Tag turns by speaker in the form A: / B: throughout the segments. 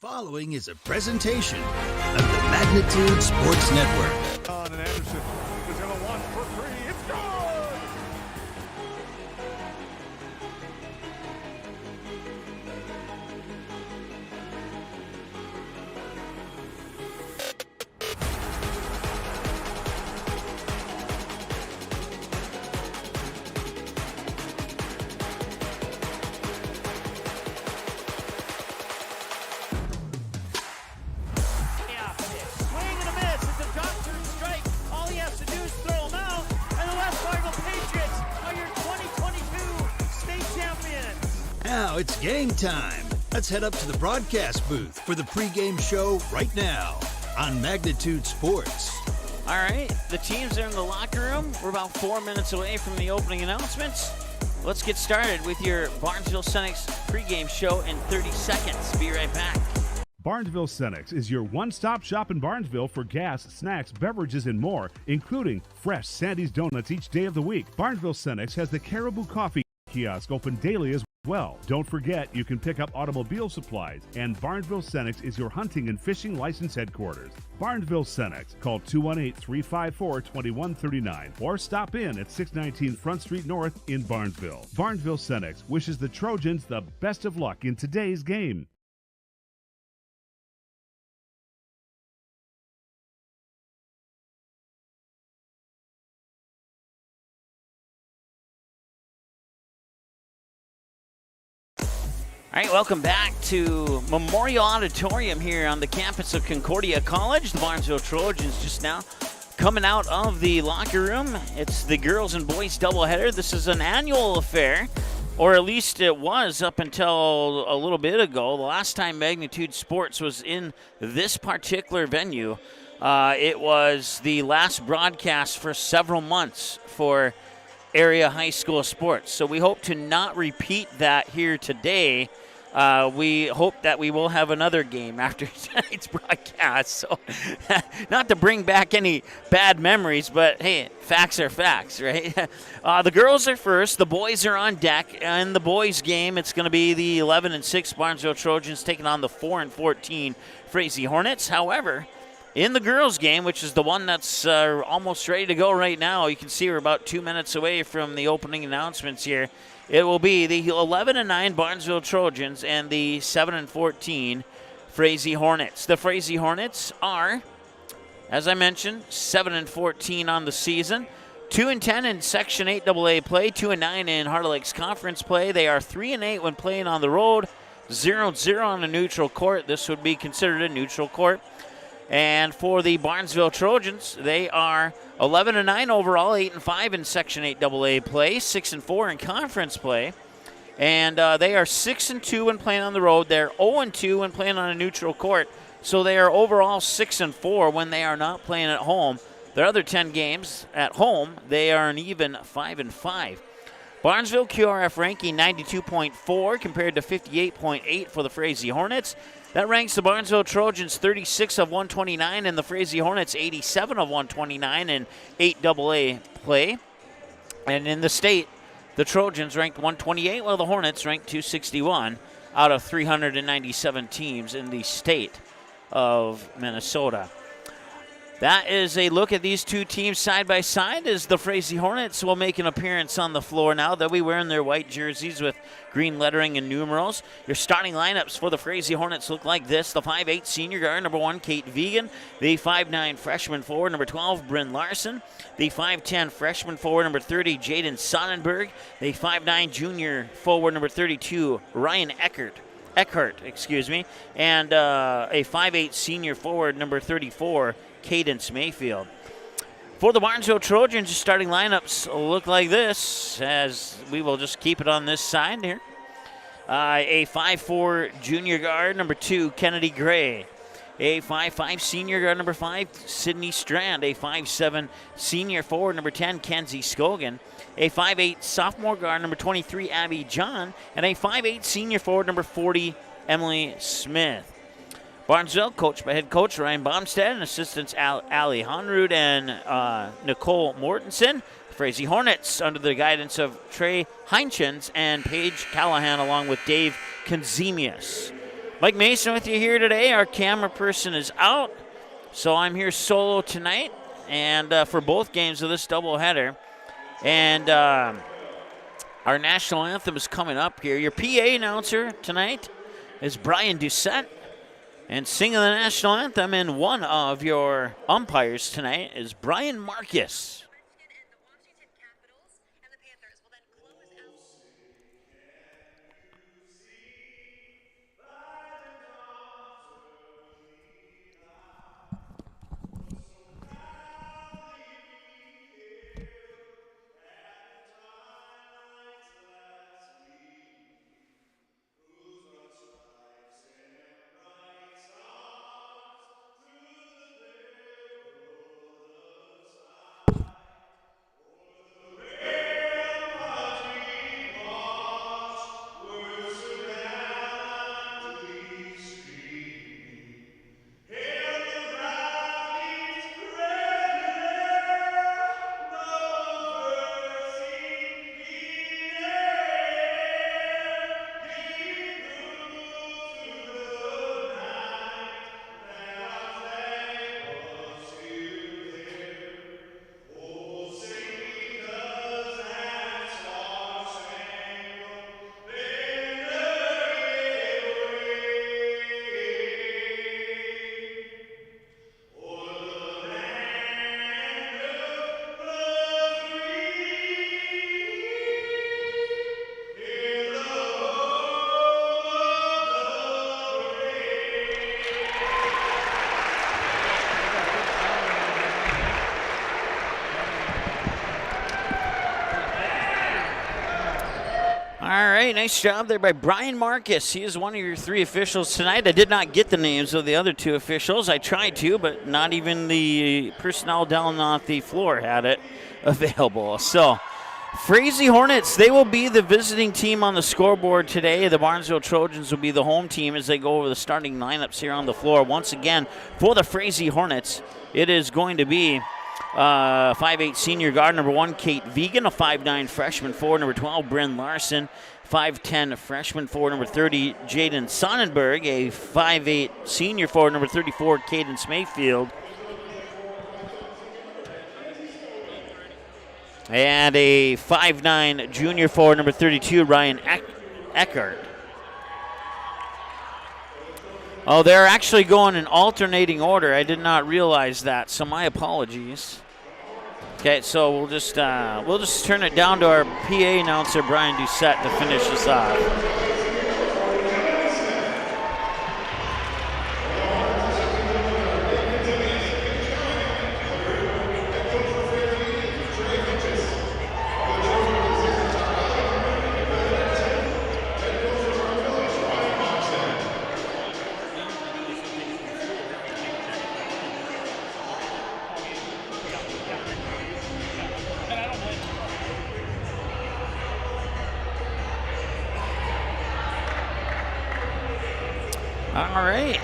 A: following is a presentation of the Magnitude Sports Network.
B: And Anderson is going to launch for three. It's good!
A: Now it's game time. Let's head up to the broadcast booth for the pregame show right now on Magnitude Sports.
C: All right, the teams are in the locker room. We're about 4 minutes away from the opening announcements. Let's get started with your Barnesville Senex pregame show in 30 seconds. Be right back.
D: Barnesville Senex is your one-stop shop in Barnesville for gas, snacks, beverages, and more, including fresh Sandy's Donuts each day of the week. Barnesville Senex has the Caribou Coffee kiosk open daily as well. Don't forget, you can pick up automobile supplies, and Barnesville Senex is your hunting and fishing license headquarters. Barnesville Senex. Call 218-354-2139 or stop in at 619 Front Street North in Barnesville. Barnesville Senex wishes the Trojans the best of luck in today's game.
C: All right, welcome back to Memorial Auditorium here on the campus of Concordia College. The Barnesville Trojans just now coming out of the locker room. It's the girls and boys doubleheader. This is an annual affair, or at least it was up until a little bit ago. The last time Magnitude Sports was in this particular venue, it was the last broadcast for several months for area high school sports. So we hope to not repeat that here today. We hope that we will have another game after tonight's broadcast. So not to bring back any bad memories, but hey, facts are facts, right? The girls are first. The boys are on deck. In the boys game, it's going to be the 11-6 Barnesville Trojans taking on the 4-14 Frazee Hornets. However, in the girls' game, which is the one that's almost ready to go right now, you can see we're about 2 minutes away from the opening announcements here. It will be the 11-9 Barnesville Trojans and the 7-14 Frazee Hornets. The Frazee Hornets are, as I mentioned, 7-14 on the season, 2-10 in Section 8 AA play, 2-9 in Heart of Lakes Conference play. They are 3-8 when playing on the road, 0-0 on a neutral court. This would be considered a neutral court. And for the Barnesville Trojans, they are 11-9 overall, 8-5 in Section 8 AA play, 6-4 in conference play. And they are 6-2 when playing on the road. They're 0-2 when playing on a neutral court. So they are overall 6-4 when they are not playing at home. Their other 10 games at home, they are an even 5-5. Barnesville QRF ranking 92.4 compared to 58.8 for the Frazee Hornets. That ranks the Barnesville Trojans 36 of 129 and the Frazee Hornets 87 of 129 in 8 AA play. And in the state, the Trojans ranked 128 while the Hornets ranked 261 out of 397 teams in the state of Minnesota. That is a look at these two teams side by side as the Frazee Hornets will make an appearance on the floor now. They'll be wearing their white jerseys with green lettering and numerals. Your starting lineups for the Frazee Hornets look like this. The 5'8 senior guard, number 1, Kate Vegan. The 5'9 freshman forward, number 12, Bryn Larson. The 5'10 freshman forward, number 30, Jaden Sonnenberg. The 5'9 junior forward, number 32, Ryan Eckhart, and a 5'8 senior forward, number 34, Cadence Mayfield. For the Barnesville Trojans, starting lineups look like this, as we will just keep it on this side here. A 5'4 junior guard, number 2, Kennedy Gray. A 5'5 senior guard, number 5, Sydney Strand. A 5'7 senior forward, number 10, Kenzie Scogan. A 5'8 sophomore guard, number 23, Abby John. And a 5'8 senior forward, number 40, Emily Smith. Barnesville, coached by head coach Ryan Baumstead and assistants Ali Honrud and Nicole Mortensen. Frazee Hornets under the guidance of Trey Heinchens and Paige Callahan along with Dave Konzemius. Mike Mason with you here today. Our camera person is out, so I'm here solo tonight, and for both games of this doubleheader. And our national anthem is coming up here. Your PA announcer tonight is Brian Doucette, and singing the national anthem, and one of your umpires tonight is Brian Marcus. Nice job there by Brian Marcus. He is one of your three officials tonight. I did not get the names of the other two officials. I tried to, but not even the personnel down on the floor had it available. So, Frazee Hornets, they will be the visiting team on the scoreboard today. The Barnesville Trojans will be the home team as they go over the starting lineups here on the floor. Once again, for the Frazee Hornets, it is going to be 5'8" senior guard number 1, Kate Vegan, a 5'9" freshman forward number 12, Bryn Larson, 5'10" freshman forward number 30, Jaden Sonnenberg, a 5'8" senior forward number 34, Cadence Mayfield, and a 5'9" junior forward number 32, Ryan Eckert. Oh, they're actually going in alternating order. I did not realize that, so my apologies. Okay, so we'll just turn it down to our PA announcer, Brian Doucette, to finish this off. All right.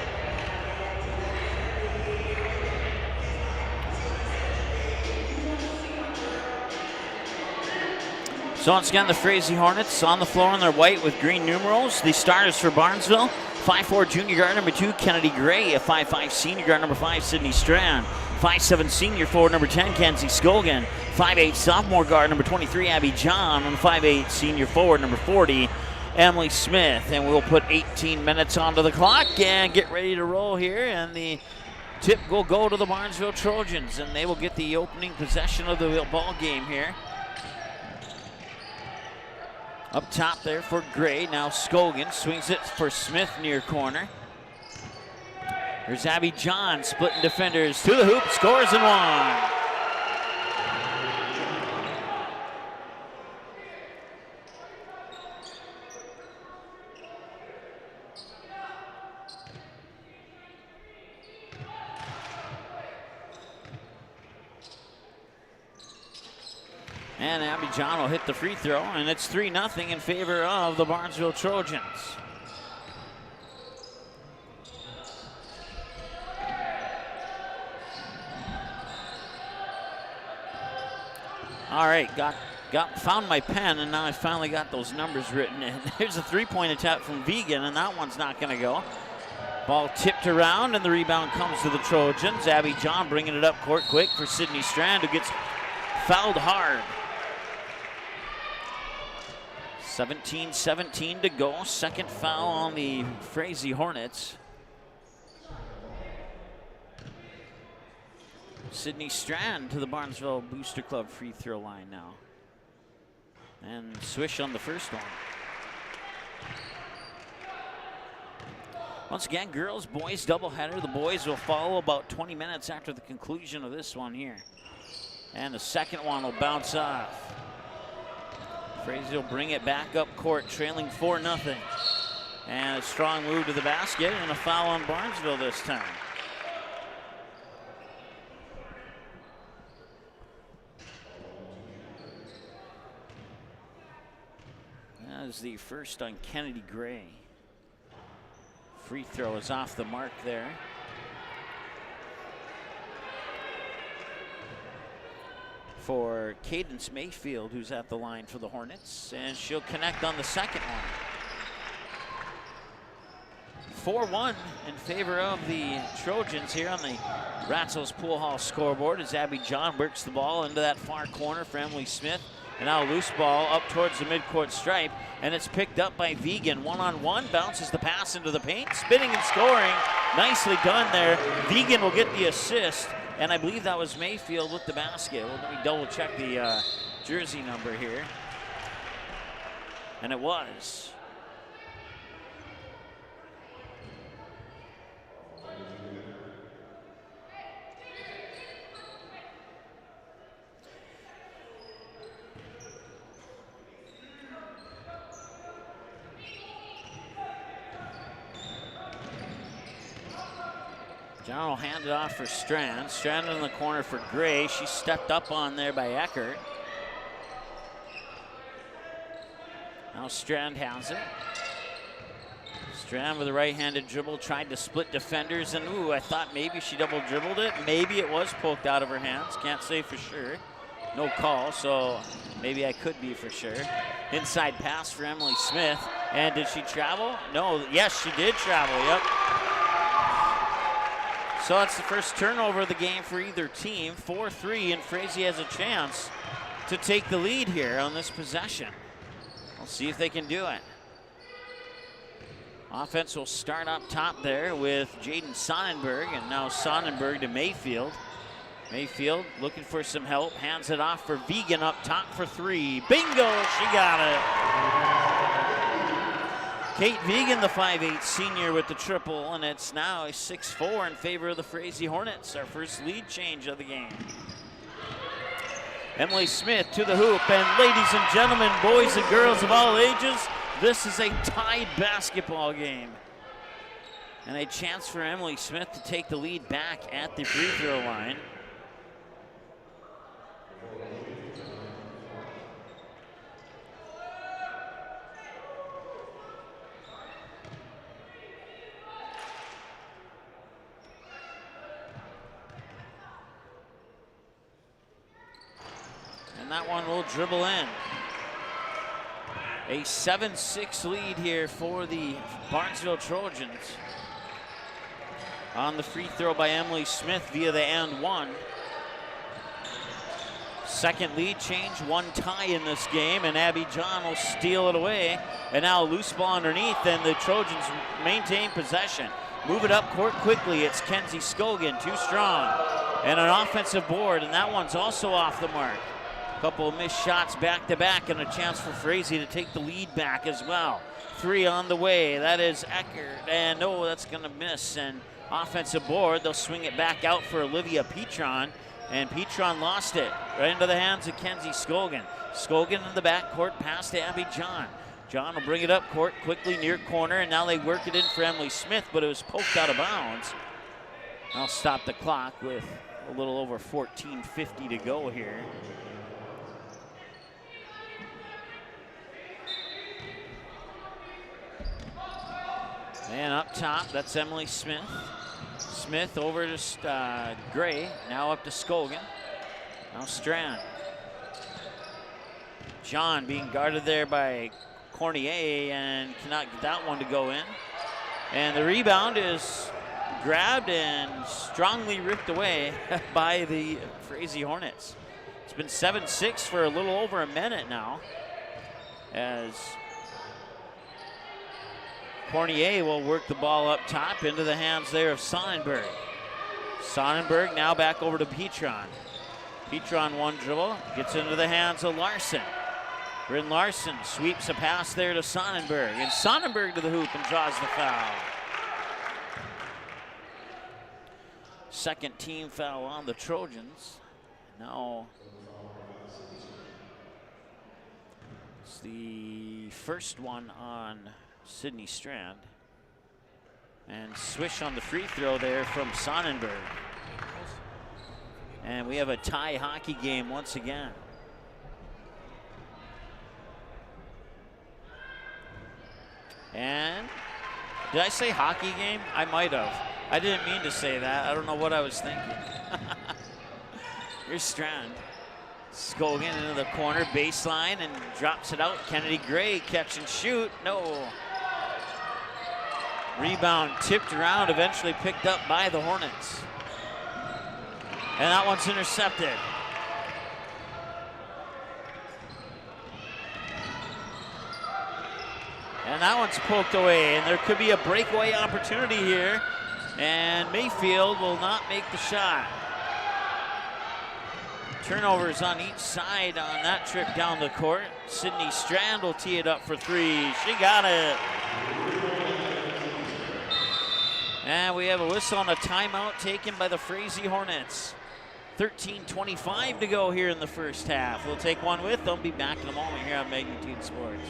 C: So once again, the Frazee Hornets on the floor in their white with green numerals. The starters for Barnesville, 5'4" junior guard number 2, Kennedy Gray, a 5'5" senior guard number 5, Sydney Strand, 5'7" senior forward number 10, Kenzie Scogan, 5'8" sophomore guard number 23, Abby John, and 5'8" senior forward number 40, Emily Smith. And we'll put 18 minutes onto the clock and get ready to roll here. And the tip will go to the Barnesville Trojans, and they will get the opening possession of the ball game here. Up top there for Gray. Now Scogan swings it for Smith near corner. Here's Abby John splitting defenders to the hoop, scores and one. And Abby John will hit the free throw, and it's 3-0 in favor of the Barnesville Trojans. All right, found my pen, and now I finally got those numbers written in. Here's a three-point attempt from Vegan, and that one's not going to go. Ball tipped around, and the rebound comes to the Trojans. Abby John bringing it up court quick for Sydney Strand, who gets fouled hard. 17-17 to go. Second foul on the Frazee Hornets. Sydney Strand to the Barnesville Booster Club free throw line now. And swish on the first one. Once again, girls, boys doubleheader. The boys will follow about 20 minutes after the conclusion of this one here. And the second one will bounce off. Frazee will bring it back up court, trailing 4-0. And a strong move to the basket and a foul on Barnesville this time. That is the first on Kennedy Gray. Free throw is off the mark there. For Cadence Mayfield, who's at the line for the Hornets, and she'll connect on the second one. 4-1 in favor of the Trojans here on the Ratzels Pool Hall scoreboard as Abby John works the ball into that far corner for Emily Smith. And now a loose ball up towards the midcourt stripe, and it's picked up by Vegan. One-on-one, bounces the pass into the paint, spinning and scoring. Nicely done there. Vegan will get the assist, and I believe that was Mayfield with the basket. Well, let me double check the jersey number here. And it was. John will hand it off for Strand. Strand in the corner for Gray. She stepped up on there by Eckert. Now Strand has it. Strand with a right-handed dribble, tried to split defenders, and ooh, I thought maybe she double dribbled it. Maybe it was poked out of her hands. Can't say for sure. No call, so maybe I could be for sure. Inside pass for Emily Smith. And did she travel? No, yes, she did travel, yep. So it's the first turnover of the game for either team. 4-3, and Frazee has a chance to take the lead here on this possession. We'll see if they can do it. Offense will start up top there with Jaden Sonnenberg, and now Sonnenberg to Mayfield. Mayfield looking for some help, hands it off for Vegan up top for three. Bingo, she got it. Kate Vegan, the 5'8" senior with the triple, and it's now a 6-4 in favor of the Frazee Hornets, our first lead change of the game. Emily Smith to the hoop, and ladies and gentlemen, boys and girls of all ages, this is a tied basketball game. And a chance for Emily Smith to take the lead back at the free throw line. And that one will dribble in. A 7-6 lead here for the Barnesville Trojans. On the free throw by Emily Smith via the and one. Second lead change, one tie in this game, and Abby John will steal it away. And now a loose ball underneath, and the Trojans maintain possession. Move it up court quickly. It's Kenzie Scogan, too strong. And an offensive board, and that one's also off the mark. Couple of missed shots back-to-back, and a chance for Frazee to take the lead back as well. Three on the way. That is Eckert, and no, that's going to miss. And offensive board, they'll swing it back out for Olivia Petron, and Petron lost it right into the hands of Kenzie Scogan. Scogan in the backcourt, pass to Abby John. John will bring it up court quickly near corner, and now they work it in for Emily Smith, but it was poked out of bounds. I'll stop the clock with a little over 14:50 to go here. And up top, that's Emily Smith. Smith over to Gray, now up to Scogan. Now Strand. John being guarded there by Cornier and cannot get that one to go in. And the rebound is grabbed and strongly ripped away by the Frazee Hornets. It's been 7-6 for a little over a minute now, as Cornier will work the ball up top into the hands there of Sonnenberg. Sonnenberg now back over to Petron. Petron one dribble, gets into the hands of Larson. Bryn Larson sweeps a pass there to Sonnenberg, and Sonnenberg to the hoop and draws the foul. Second team foul on the Trojans. Now it's the first one on Sydney Strand. And swish on the free throw there from Sonnenberg. And we have a tie hockey game once again. And did I say hockey game? I might have. I didn't mean to say that. I don't know what I was thinking. Here's Strand. Scogan into the corner, baseline, and drops it out. Kennedy Gray, catch and shoot. No. Rebound tipped around, eventually picked up by the Hornets. And that one's intercepted. And that one's poked away, and there could be a breakaway opportunity here. And Mayfield will not make the shot. Turnovers on each side on that trip down the court. Sydney Strand will tee it up for three. She got it. And we have a whistle on a timeout taken by the Frazee Hornets. 13:25 to go here in the first half. We'll take one with them. Be back in a moment here on Magnitude Sports.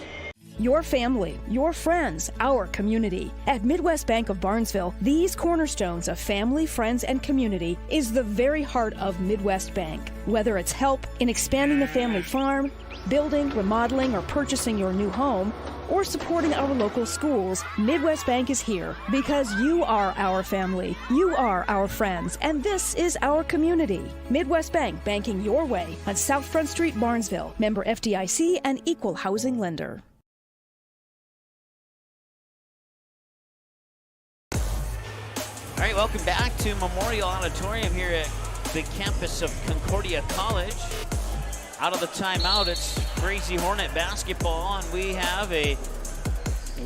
E: Your family, your friends, our community. At Midwest Bank of Barnesville, these cornerstones of family, friends, and community is the very heart of Midwest Bank. Whether it's help in expanding the family farm, building, remodeling, or purchasing your new home, or supporting our local schools, Midwest Bank is here because you are our family, you are our friends, and this is our community. Midwest Bank, banking your way on South Front Street, Barnesville. Member FDIC and equal housing lender.
C: All right, welcome back to Memorial Auditorium here at the campus of Concordia College. Out of the timeout, it's Frazee Hornet basketball, and we have a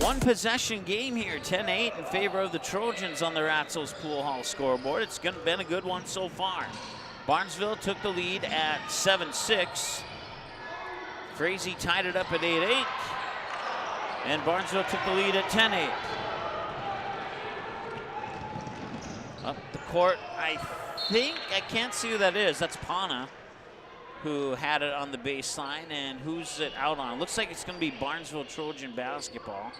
C: one-possession game here, 10-8 in favor of the Trojans on the Ratzel's Pool Hall scoreboard. It's been a good one so far. Barnesville took the lead at 7-6. Frazee tied it up at 8-8, and Barnesville took the lead at 10-8. Up the court, I can't see who that is. That's Pana, who had it on the baseline, and who's it out on? Looks like it's going to be Barnesville Trojan basketball.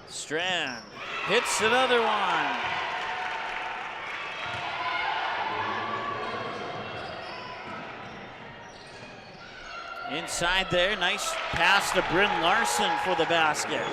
C: Strand hits another one. Inside there, nice pass to Bryn Larson for the basket.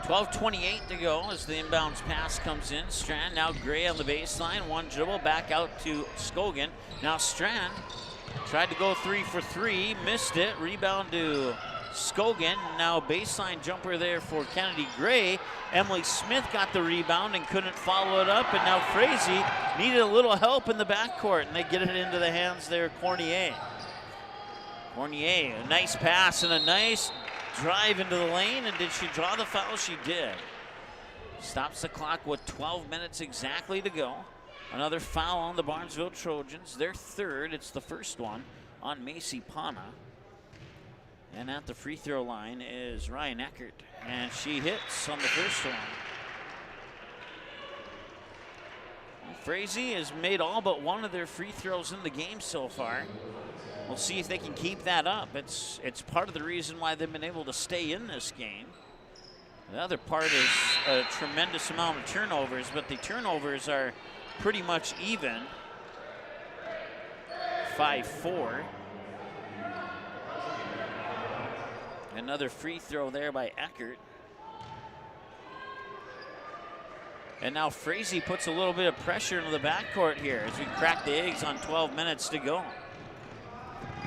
C: .28 to go as the inbounds pass comes in. Strand, now Gray on the baseline. One dribble, back out to Scogan. Now Strand tried to go 3 for 3, missed it. Rebound to Scogan. Now baseline jumper there for Kennedy Gray. Emily Smith got the rebound and couldn't follow it up. And now Frazee needed a little help in the backcourt, and they get it into the hands there, Cornier. Cornier, a nice pass and a nice drive into the lane, and did she draw the foul? She did. Stops the clock with 12 minutes exactly to go. Another foul on the Barnesville Trojans, their third. It's the first one on Macy Pana. And at the free throw line is Ryan Eckert, and she hits on the first one. Frazee has made all but one of their free throws in the game so far. We'll see if they can keep that up. It's part of the reason why they've been able to stay in this game. The other part is a tremendous amount of turnovers, but the turnovers are pretty much even. 5-4. Another free throw there by Eckert. And now Frazee puts a little bit of pressure into the backcourt here as we crack the eggs on 12 minutes to go.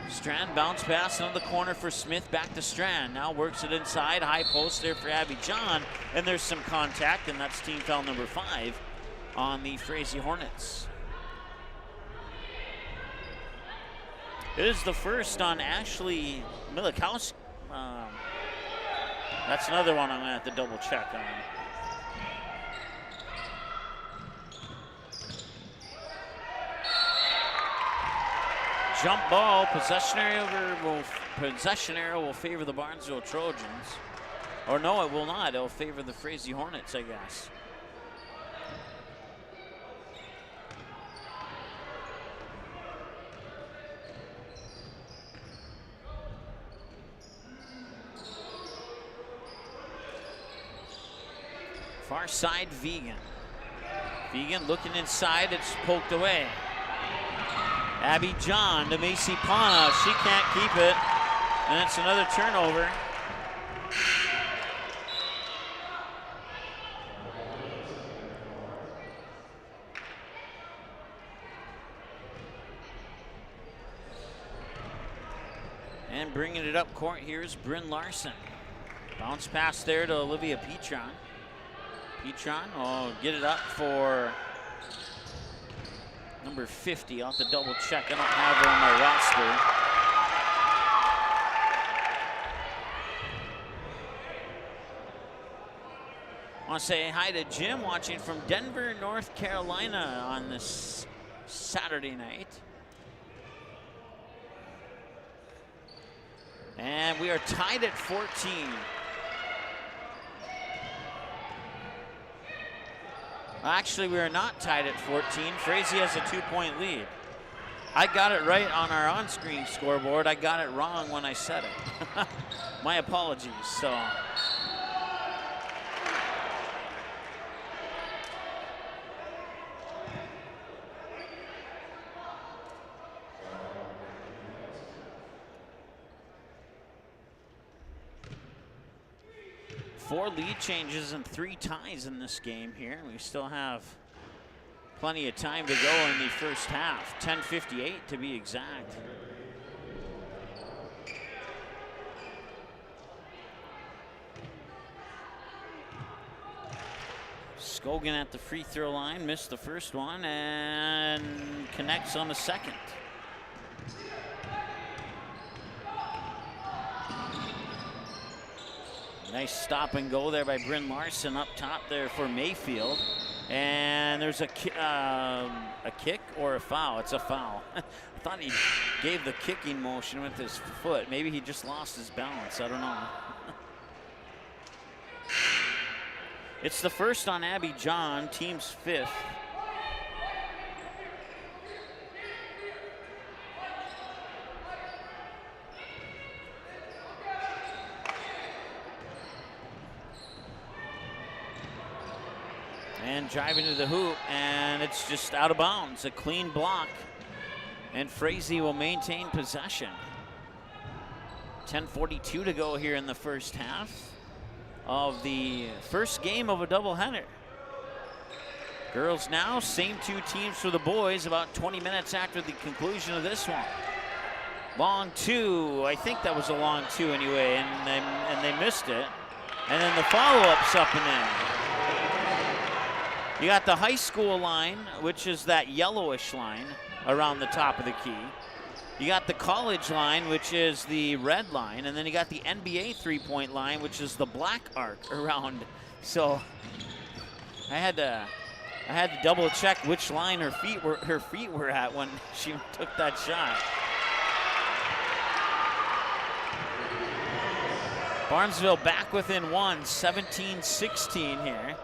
C: Strand bounce pass into the corner for Smith, back to Strand. Now works it inside, high post there for Abby John, and there's some contact, and that's team foul number 5 on the Frazee Hornets. It is the first on Ashley Milikowski. That's another one I'm gonna have to double check on. Jump ball, possession arrow will favor the Barnesville Trojans. Or no, it will not. It'll favor the Frazee Hornets, I guess. Far side, Vegan. Vegan looking inside, it's poked away. Abby John to Macy Pana. She can't keep it. And it's another turnover. And bringing it up court here is Bryn Larson. Bounce pass there to Olivia Petron. Petron will get it up for number 50. I'll have to double check. I don't have her on my roster. I want to say hi to Jim watching from Denver, North Carolina on this Saturday night. And we are tied at 14. Actually, we are not tied at 14. Frazee has a 2-point lead. I got it right on our on-screen scoreboard. I got it wrong when I said it. My apologies. So. Four lead changes and 3 ties in this game here. We still have plenty of time to go in the first half. 10:58 to be exact. Scogan at the free throw line, missed the first one and connects on the second. Nice stop and go there by Bryn Larson up top there for Mayfield. And there's a kick or a foul. It's a foul. I thought he gave the kicking motion with his foot. Maybe he just lost his balance. I don't know. It's the first on Abby John, team's 5th. And driving to the hoop, and it's just out of bounds. A clean block, and Frazee will maintain possession. 10:42 to go here in the first half of the first game of a doubleheader. Girls now, same 2 teams for the boys, about 20 minutes after the conclusion of this one. Long 2, I think that was a long 2 anyway, and they missed it. And then the follow-up's up and in. You got the high school line, which is that yellowish line around the top of the key. You got the college line, which is the red line, and then you got the NBA three-point line, which is the black arc around. So I had to double check which line her feet were at when she took that shot. Barnesville back within 1, 17-16 here.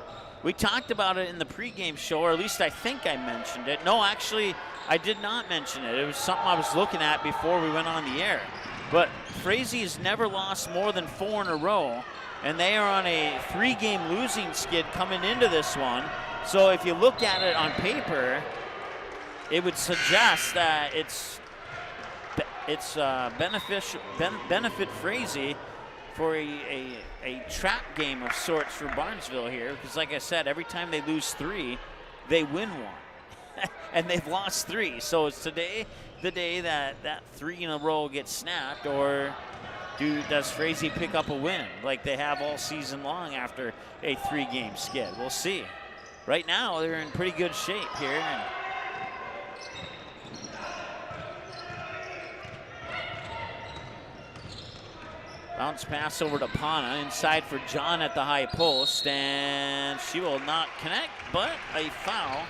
C: We talked about it in the pregame show, or at least I think I mentioned it. No, actually, I did not mention it. It was something I was looking at before we went on the air. But Frazee has never lost more than 4 in a row, and they are on a 3-game losing skid coming into this one. So if you look at it on paper, it would suggest that it's benefit Frazee for a trap game of sorts for Barnesville here, because like I said, every time they lose 3, they win 1. And they've lost 3. So it's today the day that 3 in a row gets snapped, or does Frazee pick up a win like they have all season long after a 3-game skid? We'll see. Right now, they're in pretty good shape here. And bounce pass over to Pana, inside for John at the high post, and she will not connect, but a foul.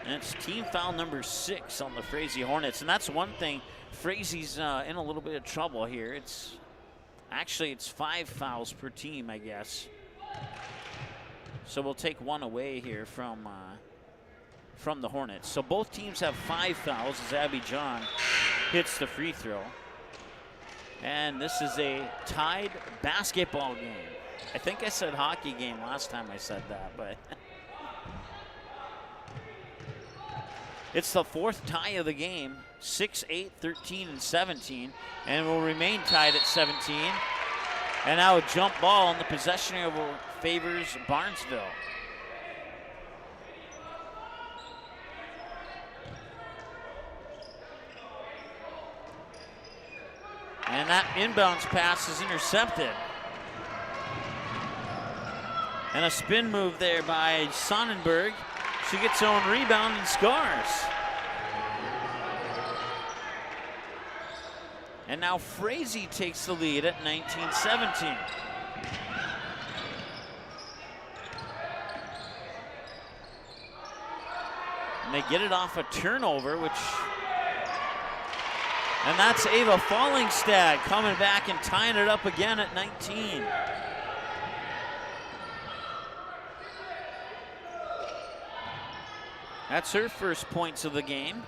C: And it's team foul number 6 on the Frazee Hornets, and that's one thing. Frazee's in a little bit of trouble here. It's 5 fouls per team, I guess. So we'll take 1 away here from the Hornets. So both teams have 5 fouls as Abby John hits the free throw. And this is a tied basketball game. I think I said hockey game last time I said that, but it's the 4th tie of the game, 6, 8, 13, and 17, and will remain tied at 17. And now a jump ball, and the possession favors Barnesville. And that inbounds pass is intercepted. And a spin move there by Sonnenberg. She gets her own rebound and scores. And now Frazee takes the lead at 19-17. And they get it off a turnover, and that's Ava Fallingstad coming back and tying it up again at 19. That's her first points of the game.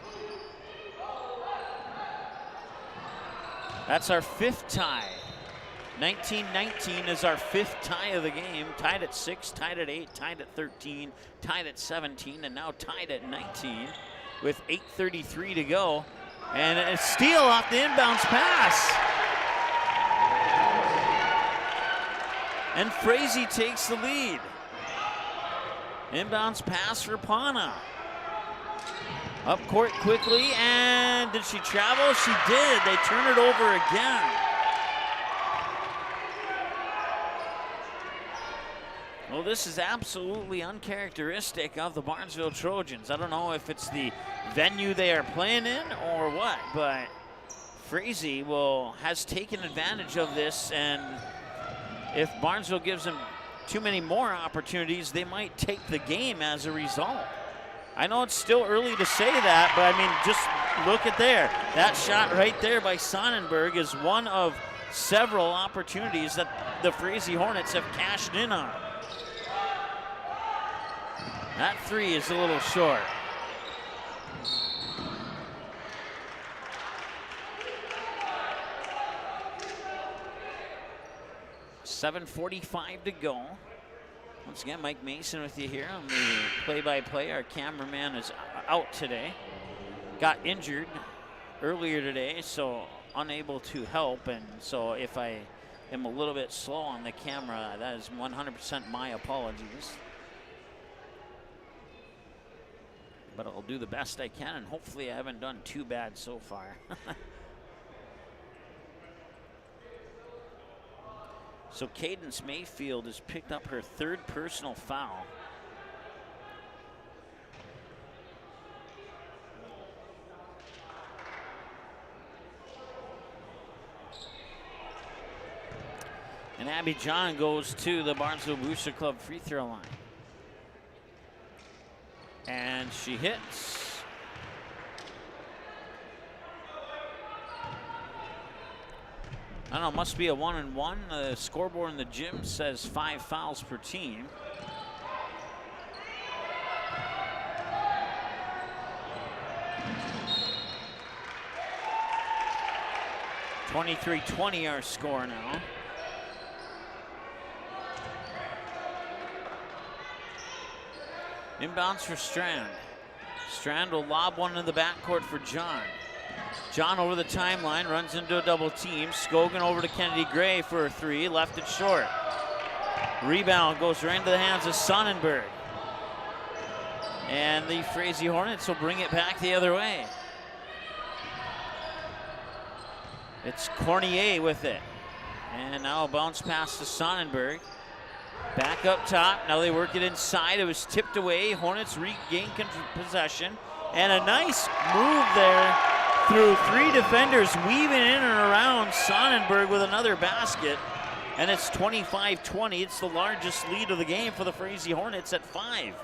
C: That's our 5th tie. 19-19 is our 5th tie of the game. Tied at 6, tied at 8, tied at 13, tied at 17, and now tied at 19 with 8:33 to go. And a steal off the inbounds pass. And Frazee takes the lead. Inbounds pass for Pana. Up court quickly, and did she travel? She did. They turn it over again. Well, this is absolutely uncharacteristic of the Barnesville Trojans. I don't know if it's the venue they are playing in or what, but Frazee has taken advantage of this, and if Barnesville gives them too many more opportunities, they might take the game as a result. I know it's still early to say that, but I mean, just look at there. That shot right there by Sonnenberg is one of several opportunities that the Frazee Hornets have cashed in on. That 3 is a little short. $7:45 to go. Once again, Mike Mason with you here on the play-by-play. Our cameraman is out today. Got injured earlier today, so unable to help. And so if I am a little bit slow on the camera, that is 100% my apologies. But I'll do the best I can, and hopefully I haven't done too bad so far. So Cadence Mayfield has picked up her 3rd personal foul. And Abby John goes to the Barnesville Booster Club free throw line. And she hits. I don't know, must be a 1-and-1. The scoreboard in the gym says 5 fouls per team. 23-20 our score now. Inbounds for Strand. Strand will lob one in the backcourt for John. John over the timeline, runs into a double team. Scogan over to Kennedy Gray for a three, left it short. Rebound goes right into the hands of Sonnenberg. And the Frazee Hornets will bring it back the other way. It's Cornier with it. And now a bounce pass to Sonnenberg. Back up top, now they work it inside. It was tipped away, Hornets regain possession. And a nice move there through three defenders, weaving in and around Sonnenberg with another basket. And it's 25-20. It's the largest lead of the game for the Frazee Hornets at 5.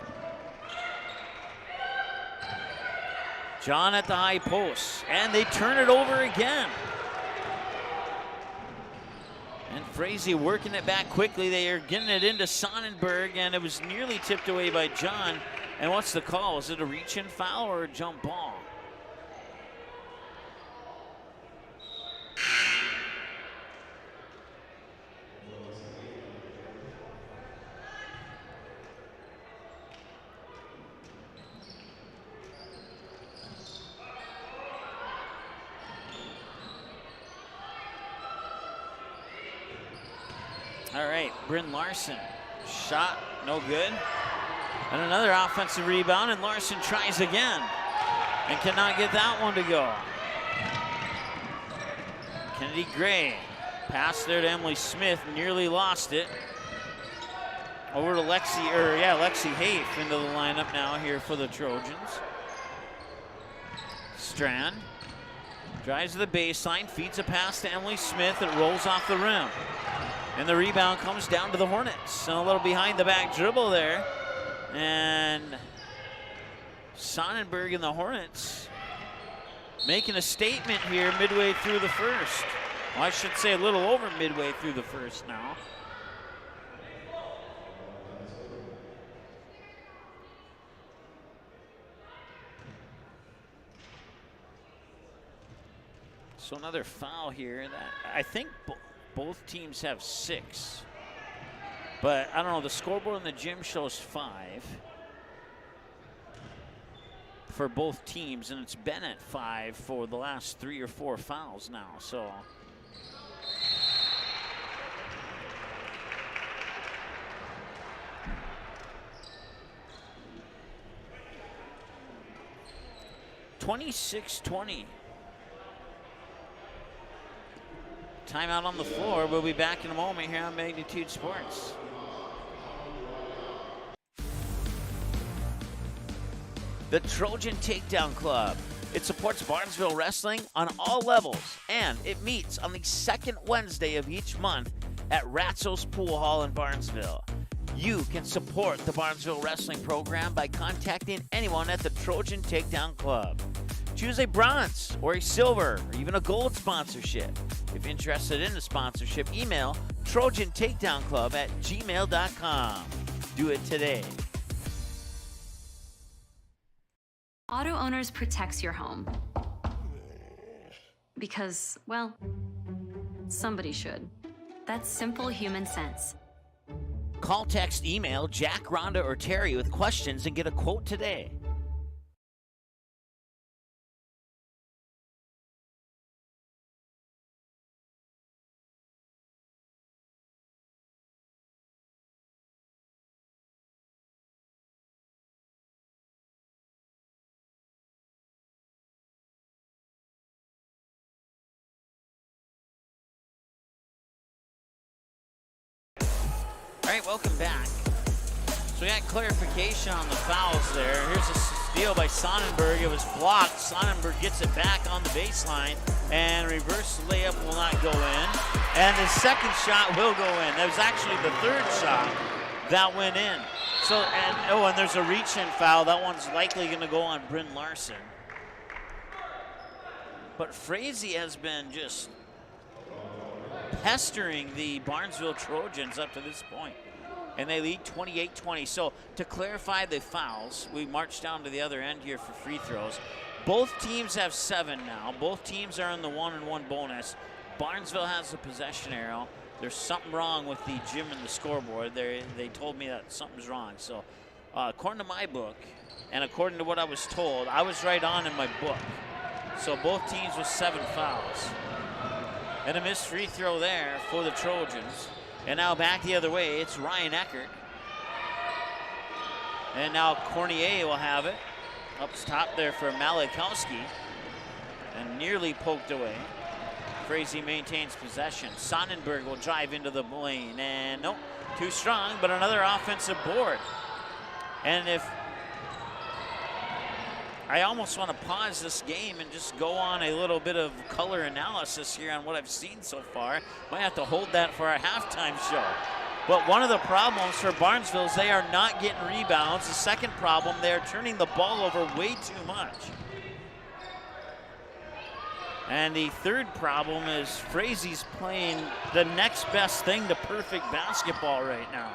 C: John at the high post, and they turn it over again. And Frazee working it back quickly. They are getting it into Sonnenberg, and it was nearly tipped away by John. And what's the call? Is it a reach-in foul or a jump ball? All right, Bryn Larson, shot, no good. And another offensive rebound, and Larson tries again and cannot get that one to go. Kennedy Gray, pass there to Emily Smith, nearly lost it. Over to Lexi Haif into the lineup now here for the Trojans. Strand drives to the baseline, feeds a pass to Emily Smith, it rolls off the rim. And the rebound comes down to the Hornets. And a little behind the back dribble there. And Sonnenberg and the Hornets making a statement here midway through the first. Well, I should say a little over midway through the first now. So another foul here. That I think both teams have 6. But I don't know, the scoreboard in the gym shows 5 for both teams, and it's been at 5 for the last 3 or 4 fouls now, so. (26-20). Timeout on the floor. We'll be back in a moment here on Magnitude Sports. The Trojan Takedown Club. It supports Barnesville wrestling on all levels, and it meets on the second Wednesday of each month at Ratzo's Pool Hall in Barnesville. You can support the Barnesville wrestling program by contacting anyone at the Trojan Takedown Club. Choose a bronze or a silver or even a gold sponsorship. If interested in the sponsorship, email TrojanTakedownClub@gmail.com. Do it today.
F: Auto Owners protects your home. Because, well, somebody should. That's simple human sense.
C: Call, text, email Jack, Rhonda, or Terry with questions and get a quote today. All right, welcome back. So we got clarification on the fouls there. Here's a steal by Sonnenberg. It was blocked. Sonnenberg gets it back on the baseline, and reverse layup will not go in. And the second shot will go in. That was actually the third shot that went in. So, and there's a reach-in foul. That one's likely going to go on Bryn Larson. But Frazee has been just pestering the Barnesville Trojans up to this point. And they lead 28-20. So to clarify the fouls, we march down to the other end here for free throws. Both teams have 7 now. Both teams are in the 1-and-1 bonus. Barnesville has the possession arrow. There's something wrong with the gym and the scoreboard. They told me that something's wrong. So according to my book and according to what I was told, I was right on in my book. So both teams with 7 fouls. And a missed free throw there for the Trojans. And now back the other way, it's Ryan Eckert. And now Cornier will have it. Up top there for Malakowski. And nearly poked away. Frazee maintains possession. Sonnenberg will drive into the lane. And nope, too strong, but another offensive board. And if I almost want to pause this game and just go on a little bit of color analysis here on what I've seen so far. Might have to hold that for our halftime show. But one of the problems for Barnesville is they are not getting rebounds. The second problem, they are turning the ball over way too much. And the third problem is Frazee's playing the next best thing to perfect basketball right now.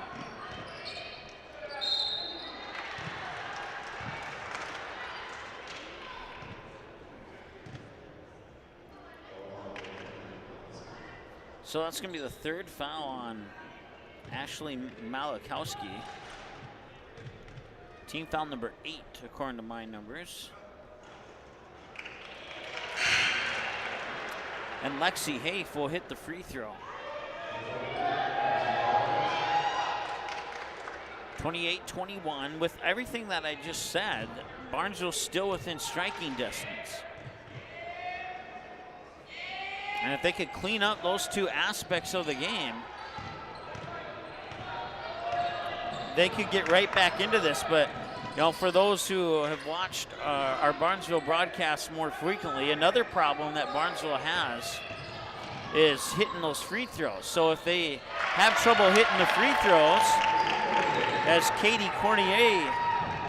C: So that's going to be the third foul on Ashley Malakowski. Team foul number 8, according to my numbers. And Lexi Haif will hit the free throw. 28-21. With everything that I just said, Barnesville still within striking distance. And if they could clean up those two aspects of the game, they could get right back into this. But, you know, for those who have watched our Barnesville broadcasts more frequently, another problem that Barnesville has is hitting those free throws. So if they have trouble hitting the free throws, as Katie Cornier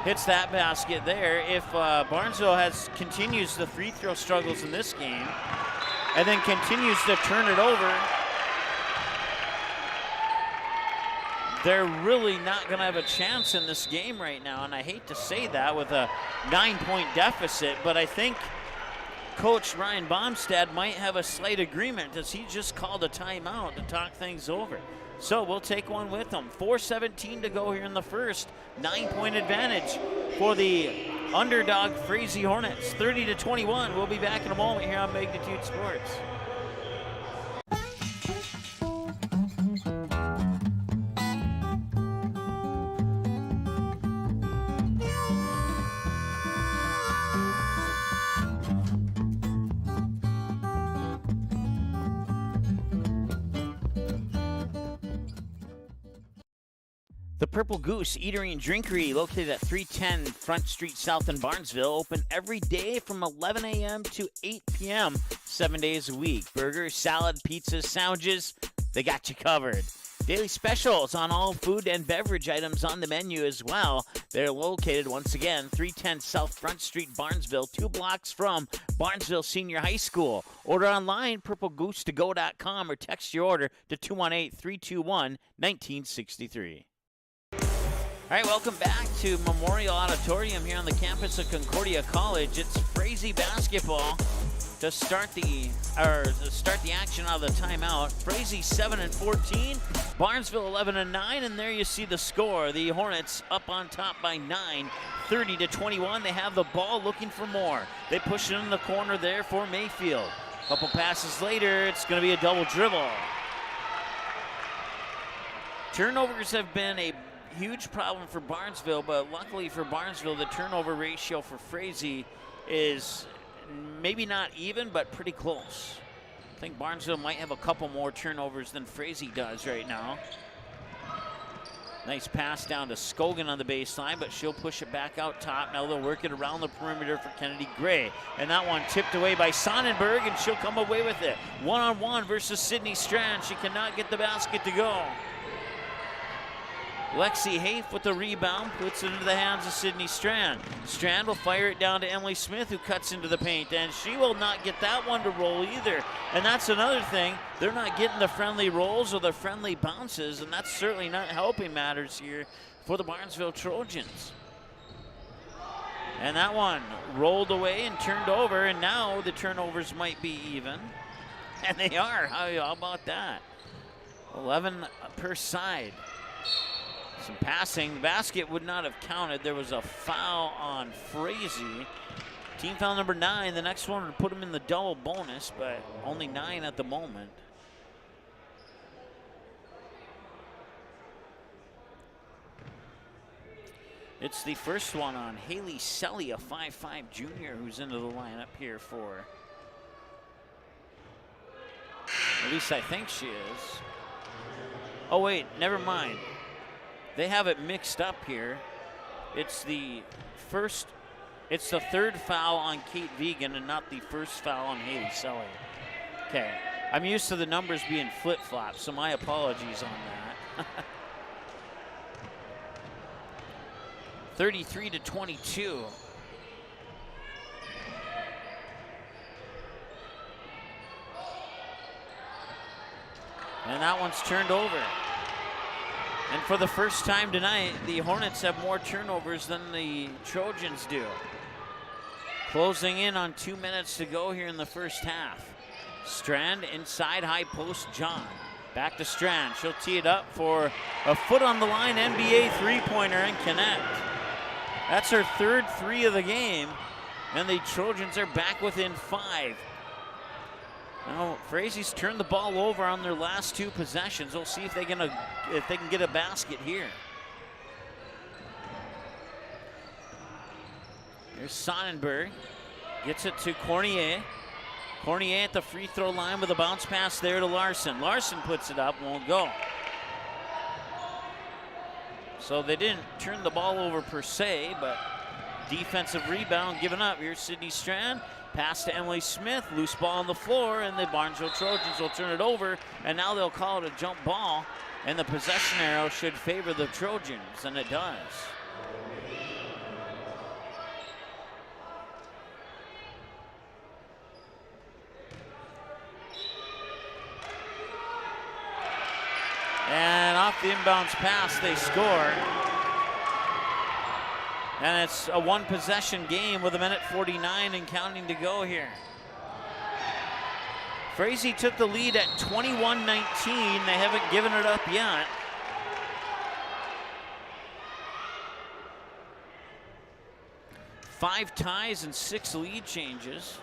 C: hits that basket there, if Barnesville continues the free throw struggles in this game, and then continues to turn it over, they're really not going to have a chance in this game right now. And I hate to say that with a 9-point deficit, but I think Coach Ryan Baumstad might have a slight agreement as he just called a timeout to talk things over. So we'll take one with him. 4:17 to go here in the first. 9-point advantage for the underdog Frazee Hornets, 30-21. We'll be back in a moment here on Magnitude Sports. The Purple Goose Eatery and Drinkery, located at 310 Front Street South in Barnesville, open every day from 11 a.m. to 8 p.m., 7 days a week. Burgers, salad, pizzas, sandwiches, they got you covered. Daily specials on all food and beverage items on the menu as well. They're located, once again, 310 South Front Street, Barnesville, 2 blocks from Barnesville Senior High School. Order online, purplegoose2go.com, or text your order to 218-321-1963. All right, welcome back to Memorial Auditorium here on the campus of Concordia College. It's Frazee basketball to start the action out of the timeout. Frazee 7-14, Barnesville 11-9, and there you see the score. The Hornets up on top by 9, 30-21. They have the ball, looking for more. They push it in the corner there for Mayfield. A couple passes later, it's going to be a double dribble. Turnovers have been a huge problem for Barnesville, but luckily for Barnesville, the turnover ratio for Frazee is maybe not even, but pretty close. I think Barnesville might have a couple more turnovers than Frazee does right now. Nice pass down to Scogan on the baseline, but she'll push it back out top. Now they'll work it around the perimeter for Kennedy Gray. And that one tipped away by Sonnenberg, and she'll come away with it. One-on-one versus Sydney Strand. She cannot get the basket to go. Lexi Haif with the rebound, puts it into the hands of Sydney Strand. Strand will fire it down to Emily Smith, who cuts into the paint, and she will not get that one to roll either. And that's another thing. They're not getting the friendly rolls or the friendly bounces, and that's certainly not helping matters here for the Barnesville Trojans. And that one rolled away and turned over, and now the turnovers might be even. And they are. How about that? 11 per side. Some passing. The basket would not have counted. There was a foul on Frazee. Team foul number 9. The next one would put him in the double bonus, but only 9 at the moment. It's the first one on Haley Selly, a 5'5" junior who's into the lineup here for, at least I think she is. Oh wait, never mind. They have it mixed up here. It's the third foul on Kate Vegan and not the first foul on Haley Selly. Okay, I'm used to the numbers being flip-flops, so my apologies on that. 33-22. And that one's turned over. And for the first time tonight, the Hornets have more turnovers than the Trojans do. Closing in on 2 minutes to go here in the first half. Strand inside high post, John. Back to Strand. She'll tee it up for a foot on the line, NBA three-pointer, and connect. That's her third 3 of the game, and the Trojans are back within 5. Now, Frazee's turned the ball over on their last 2 possessions. We'll see if they can get a basket here. Here's Sonnenberg. Gets it to Cornier. Cornier at the free throw line with a bounce pass there to Larson. Larson puts it up, won't go. So they didn't turn the ball over per se, but defensive rebound given up. Here's Sydney Strand. Pass to Emily Smith. Loose ball on the floor, and the Barnesville Trojans will turn it over. And now they'll call it a jump ball, and the possession arrow should favor the Trojans, and it does. And off the inbounds pass, they score. And it's a 1-possession game with 1:49 and counting to go here. Frazee took the lead at 21-19. They haven't given it up yet. Five ties and 6 lead changes.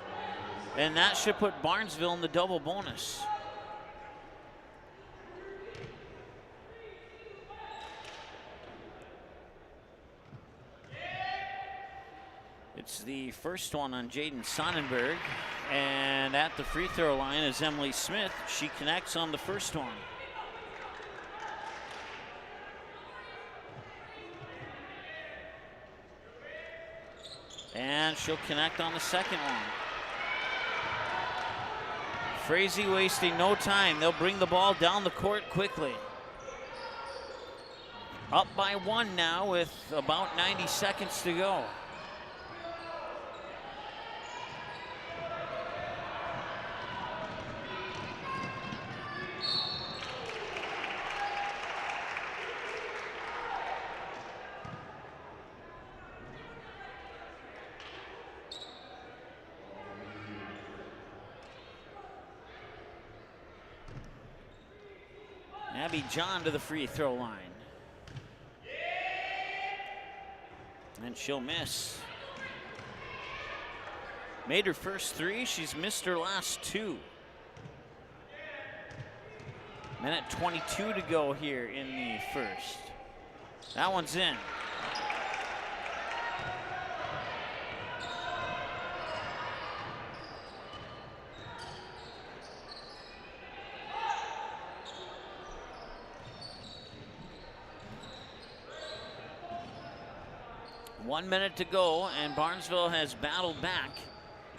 C: And that should put Barnesville in the double bonus. It's the first one on Jaden Sonnenberg, and at the free throw line is Emily Smith. She connects on the first one. And she'll connect on the second one. Frazee wasting no time. They'll bring the ball down the court quickly. Up by 1 now with about 90 seconds to go. Abby John to the free throw line. And she'll miss. Made her first 3, she's missed her last 2. Minute 22 to go here in the first. That one's in. One minute to go, and Barnesville has battled back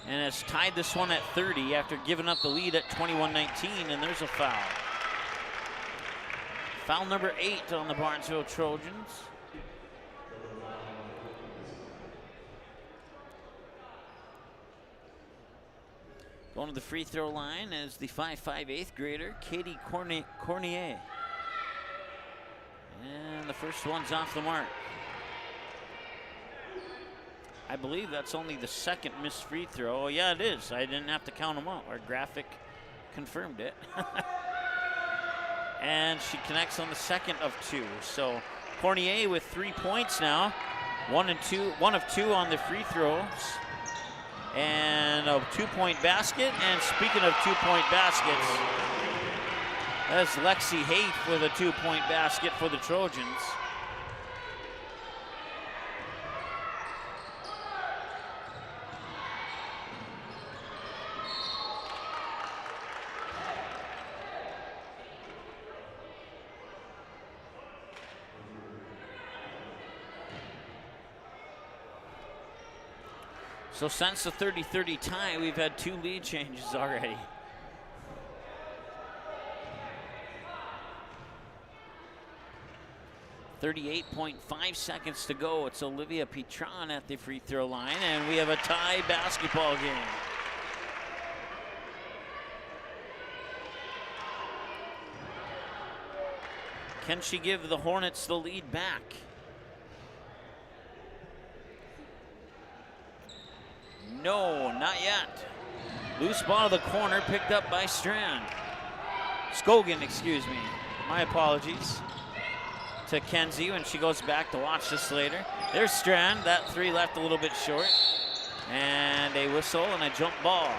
C: and has tied this one at 30 after giving up the lead at 21-19, and there's a foul. Foul number 8 on the Barnesville Trojans. Going to the free throw line is the 5'5" 8th grader, Katie Cornier. And the first one's off the mark. I believe that's only the second missed free throw. Oh, yeah, it is. I didn't have to count them up. Our graphic confirmed it. And she connects on the second of two. So Cornier with 3 points now. 1 of 2 on the free throws. And a 2-point basket. And speaking of 2-point baskets, that's Lexi Haight with a 2-point basket for the Trojans. So since the 30-30 tie, we've had 2 lead changes already. .38.5 seconds to go. It's Olivia Petron at the free throw line, and we have a tie basketball game. Can she give the Hornets the lead back? No, not yet. Loose ball to the corner, picked up by Scogan, excuse me. My apologies to Kenzie when she goes back to watch this later. There's Strand. That 3 left a little bit short. And a whistle and a jump ball.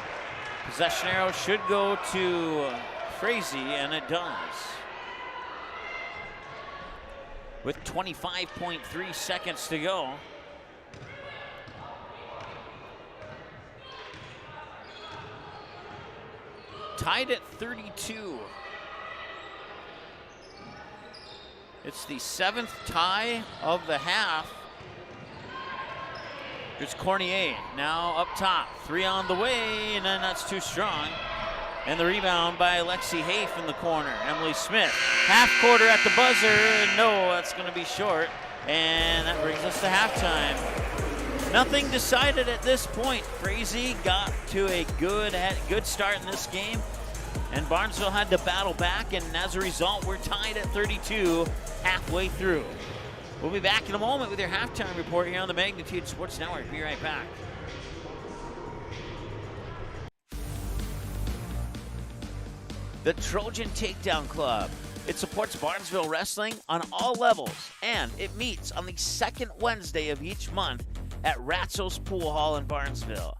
C: Possession arrow should go to Frazee, and it does. With 25.3 seconds to go. Tied at 32. It's the 7th tie of the half. Here's Cornier now up top. 3 on the way, and then that's too strong. And the rebound by Lexi Haight in the corner. Emily Smith, half quarter at the buzzer. No, that's going to be short. And that brings us to halftime. Nothing decided at this point. Frazee got to a good start in this game, and Barnesville had to battle back, and as a result, we're tied at 32 halfway through. We'll be back in a moment with your halftime report here on the Magnitude Sports Network. Be right back. The Trojan Takedown Club. It supports Barnesville wrestling on all levels, and it meets on the second Wednesday of each month at Ratzo's Pool Hall in Barnesville.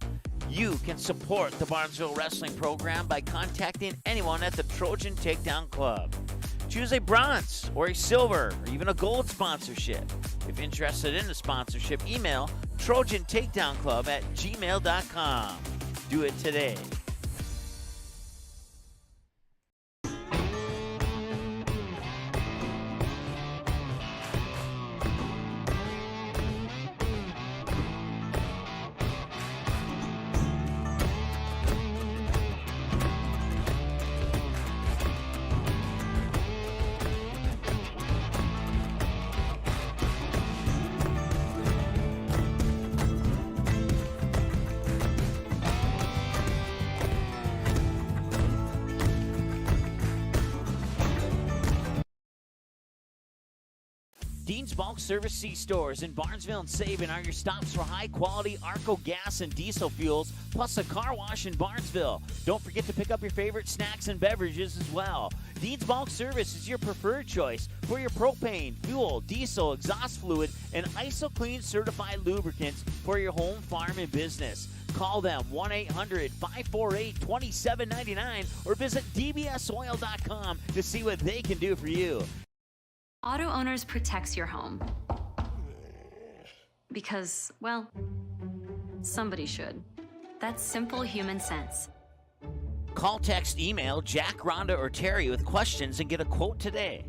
C: You can support the Barnesville Wrestling program by contacting anyone at the Trojan Takedown Club. Choose a bronze or a silver or even a gold sponsorship. If interested in a sponsorship, email trojantakedownclub@gmail.com. Do it today. Dean's Bulk Service C-Stores in Barnesville and Sabin are your stops for high-quality Arco gas and diesel fuels, plus a car wash in Barnesville. Don't forget to pick up your favorite snacks and beverages as well. Dean's Bulk Service is your preferred choice for your propane, fuel, diesel, exhaust fluid, and ISO-Clean certified lubricants for your home, farm, and business. Call them 1-800-548-2799 or visit dbsoil.com to see what they can do for you.
F: Auto Owners protects your home. Because, well, somebody should. That's simple human sense.
C: Call, text, email Jack, Rhonda, or Terry with questions and get a quote today.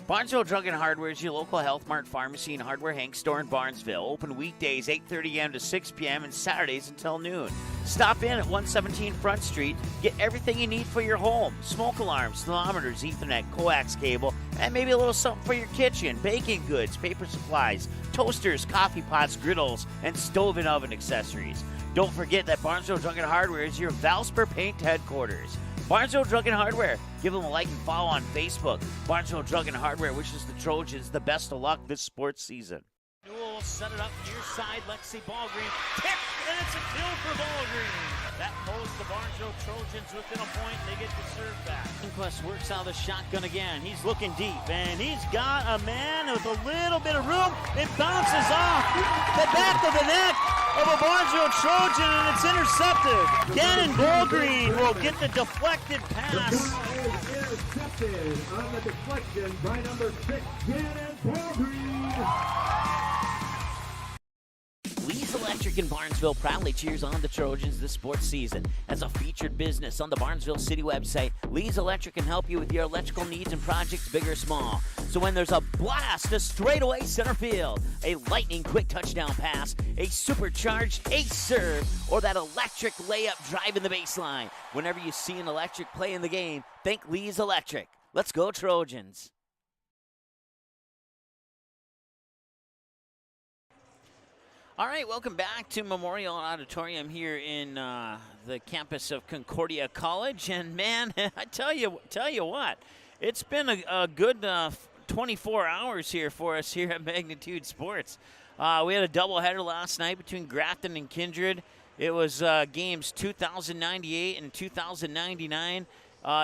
C: Barnesville Drug and Hardware is your local Health Mart pharmacy and hardware Hank store in Barnesville. Open weekdays 8:30 a.m. to 6 p.m. and Saturdays until noon. Stop in at 117 Front Street. Get everything you need for your home. Smoke alarms, thermometers, Ethernet, coax cable, and maybe a little something for your kitchen. Baking goods, paper supplies, toasters, coffee pots, griddles, and stove and oven accessories. Don't forget that Barnesville Drug and Hardware is your Valspar Paint headquarters. Barnesville Drug and Hardware. Give them a like and follow on Facebook. Barnesville Drug and Hardware wishes the Trojans the best of luck this sports season. Newell will set it up near side. Lexi Ballgreen. Tipped, and it's a kill for Ballgreen. That pulls the Barnesville Trojans within a point. They get the serve back. Inquest works out of the shotgun again. He's looking deep, and he's got a man with a little bit of room. It bounces off the back of the neck of a Barnesville Trojan, and it's intercepted. Gannon Ballgreen will get the deflected pass.
B: Intercepted on the deflection by number 6, Gannon Ballgreen.
C: Lee's Electric in Barnesville proudly cheers on the Trojans this sports season. As a featured business on the Barnesville City website, Lee's Electric can help you with your electrical needs and projects big or small. So when there's a blast to straightaway center field, a lightning quick touchdown pass, a supercharged ace serve, or that electric layup driving the baseline, whenever you see an electric play in the game, think Lee's Electric. Let's go Trojans. All right, welcome back to Memorial Auditorium here in the campus of Concordia College. And man, I tell you what, it's been a good 24 hours here for us here at Magnitude Sports. We had a doubleheader last night between Grafton and Kindred. It was games 2098 and 2099.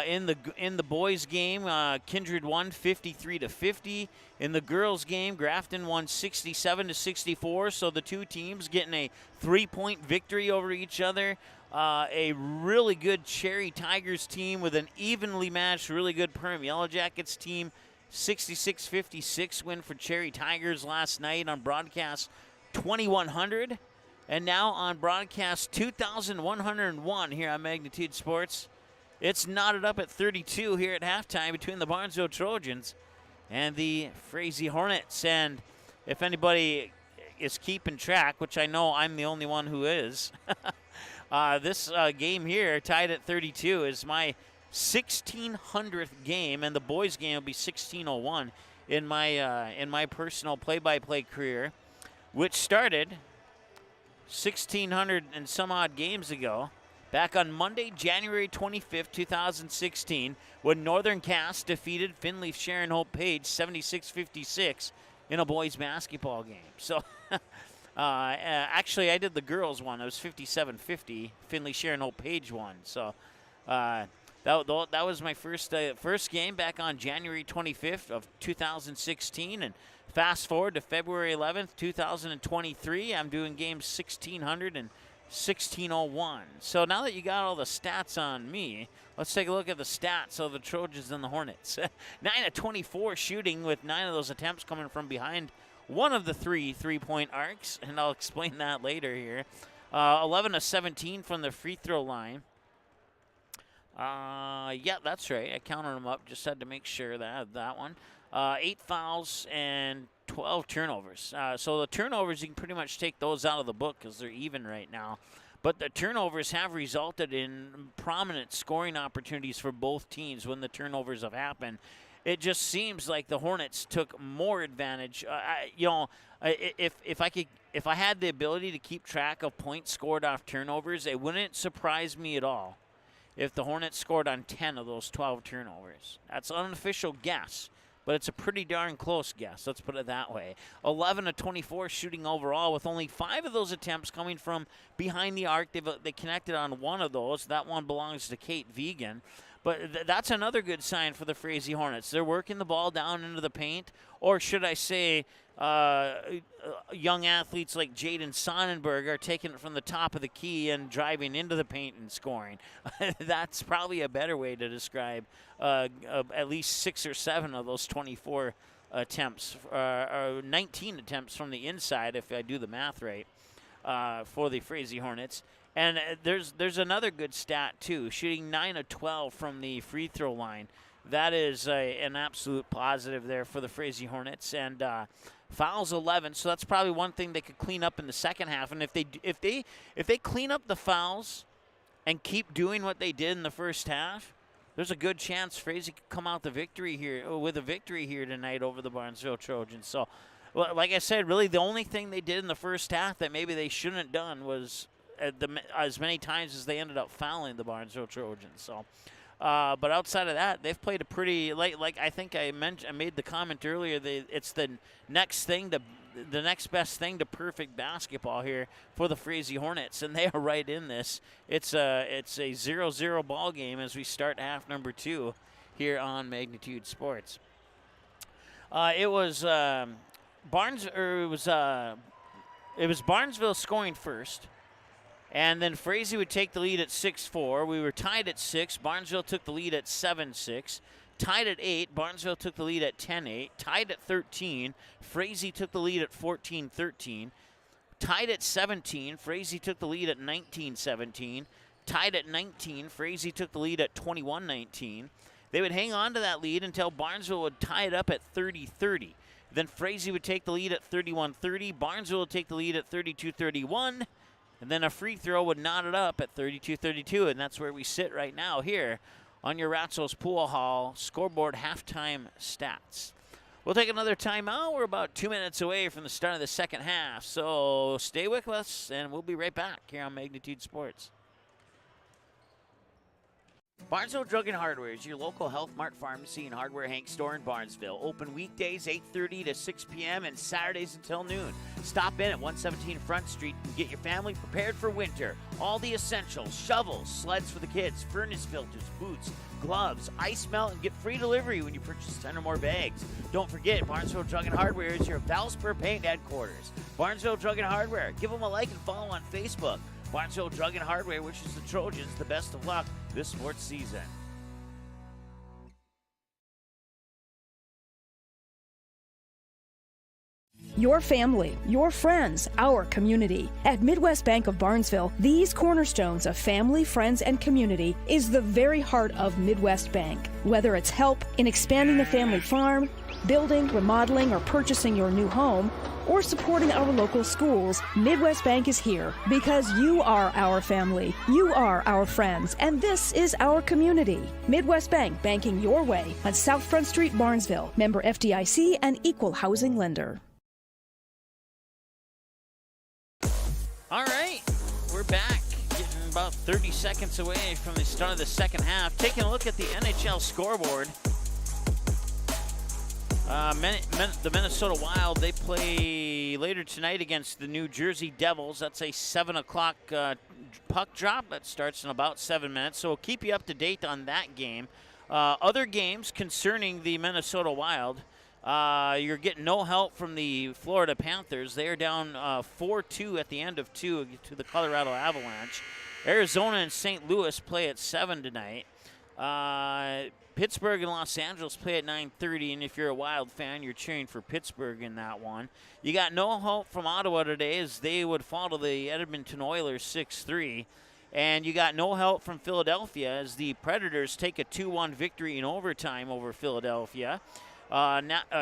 C: In the boys' game, Kindred won 53-50. In the girls' game, Grafton won 67-64. So the two teams getting a 3-point victory over each other. A really good Cherry Tigers team with an evenly matched, really good Perham Yellow Jackets team. 66-56 win for Cherry Tigers last night on broadcast 2100, and now on broadcast 2101 here on Magnitude Sports. It's knotted up at 32 here at halftime between the Barnesville Trojans and the Frazee Hornets. And if anybody is keeping track, which I know I'm the only one who is, this game here, tied at 32, is my 1600th game, and the boys' game will be 1601 in my personal play-by-play career, which started 1,600 and some odd games ago. Back on Monday, January 25th, 2016, when Northern Cass defeated Findlay Sharon Hope Page 76-56 in a boys basketball game. So, actually, I did the girls one. It was 57-50. Findlay Sharon Hope Page won. So, that was my first game back on January 25th of 2016. And fast forward to February 11th, 2023, I'm doing games 1,600 and 1601. So now that you got all the stats on me, let's take a look at the stats of the Trojans and the Hornets. 9 of 24 shooting, with 9 of those attempts coming from behind one of the three-point arcs, and I'll explain that later here. 11 of 17 from the free throw line. Yeah, that's right. I counted them up. Just had to make sure that I had that one. 8 fouls and 12 turnovers. So the turnovers, you can pretty much take those out of the book because they're even right now. But the turnovers have resulted in prominent scoring opportunities for both teams when the turnovers have happened. It just seems like the Hornets took more advantage. If I had the ability to keep track of points scored off turnovers, it wouldn't surprise me at all if the Hornets scored on 10 of those 12 turnovers. That's an unofficial guess, but it's a pretty darn close guess. Let's put it that way. 11 of 24 shooting overall, with only 5 of those attempts coming from behind the arc. They connected on one of those. That one belongs to Kate Vegan. But that's another good sign for the Frazee Hornets. They're working the ball down into the paint, or should I say young athletes like Jaden Sonnenberg are taking it from the top of the key and driving into the paint and scoring. That's probably a better way to describe at least 6 or 7 of those 24 attempts, or 19 attempts from the inside, if I do the math right, for the Frazee Hornets. And there's another good stat, too, shooting 9 of 12 from the free throw line. That is an absolute positive there for the Frazee Hornets. And fouls 11, so that's probably one thing they could clean up in the second half. And if they clean up the fouls and keep doing what they did in the first half, there's a good chance Frazee could come out with a victory here tonight over the Barnesville Trojans. So, well, like I said, really the only thing they did in the first half that maybe they shouldn't have done was as many times as they ended up fouling the Barnesville Trojans. So, but outside of that, they've played a pretty like I think I made the comment earlier. It's the next thing the next best thing to perfect basketball here for the Frazee Hornets, and they are right in this. It's a 0-0 ball game as we start half number 2 here on Magnitude Sports. It was Barnesville scoring first, and then Frazee would take the lead at 6-4. We were tied at 6. Barnesville took the lead at 7-6. Tied at 8. Barnesville took the lead at 10-8. Tied at 13. Frazee took the lead at 14-13. Tied at 17. Frazee took the lead at 19-17. Tied at 19. Frazee took the lead at 21-19. They would hang on to that lead until Barnesville would tie it up at 30-30. Then Frazee would take the lead at 31-30. Barnesville would take the lead at 32-31. And then a free throw would knot it up at 32-32. And that's where we sit right now here on your Ratzo's Pool Hall scoreboard halftime stats. We'll take another timeout. We're about 2 minutes away from the start of the second half. So stay with us, and we'll be right back here on Magnitude Sports. Barnesville Drug and Hardware is your local Health Mart pharmacy and hardware Hank store in Barnesville. Open weekdays 8:30 to 6 p.m. and Saturdays until noon. Stop in at 117 Front Street and get your family prepared for winter. All the essentials, shovels, sleds for the kids, furnace filters, boots, gloves, ice melt, and get free delivery when you purchase 10 or more bags. Don't forget, Barnesville Drug and Hardware is your Valspur Paint headquarters. Barnesville Drug and Hardware. Give them a like and follow on Facebook. Barnesville Drug and Hardware wishes the Trojans the best of luck this sports season.
E: Your family, your friends, our community. At Midwest Bank of Barnesville, these cornerstones of family, friends, and community is the very heart of Midwest Bank. Whether it's help in expanding the family farm, building, remodeling, or purchasing your new home, or supporting our local schools, Midwest Bank is here because you are our family, you are our friends, and this is our community. Midwest Bank, banking your way on South Front Street, Barnesville. Member FDIC and equal housing lender.
C: All right, we're back, getting about 30 seconds away from the start of the second half. Taking a look at the NHL scoreboard. The Minnesota Wild, they play later tonight against the New Jersey Devils. That's a 7 o'clock puck drop that starts in about 7 minutes. So we'll keep you up to date on that game. Other games concerning the Minnesota Wild, you're getting no help from the Florida Panthers. They are down 4-2 at the end of 2 to the Colorado Avalanche. Arizona and St. Louis play at 7 tonight. Pittsburgh and Los Angeles play at 9:30, and if you're a Wild fan, you're cheering for Pittsburgh in that one. You got no hope from Ottawa today as they would fall to the Edmonton Oilers 6-3. And you got no help from Philadelphia as the Predators take a 2-1 victory in overtime over Philadelphia.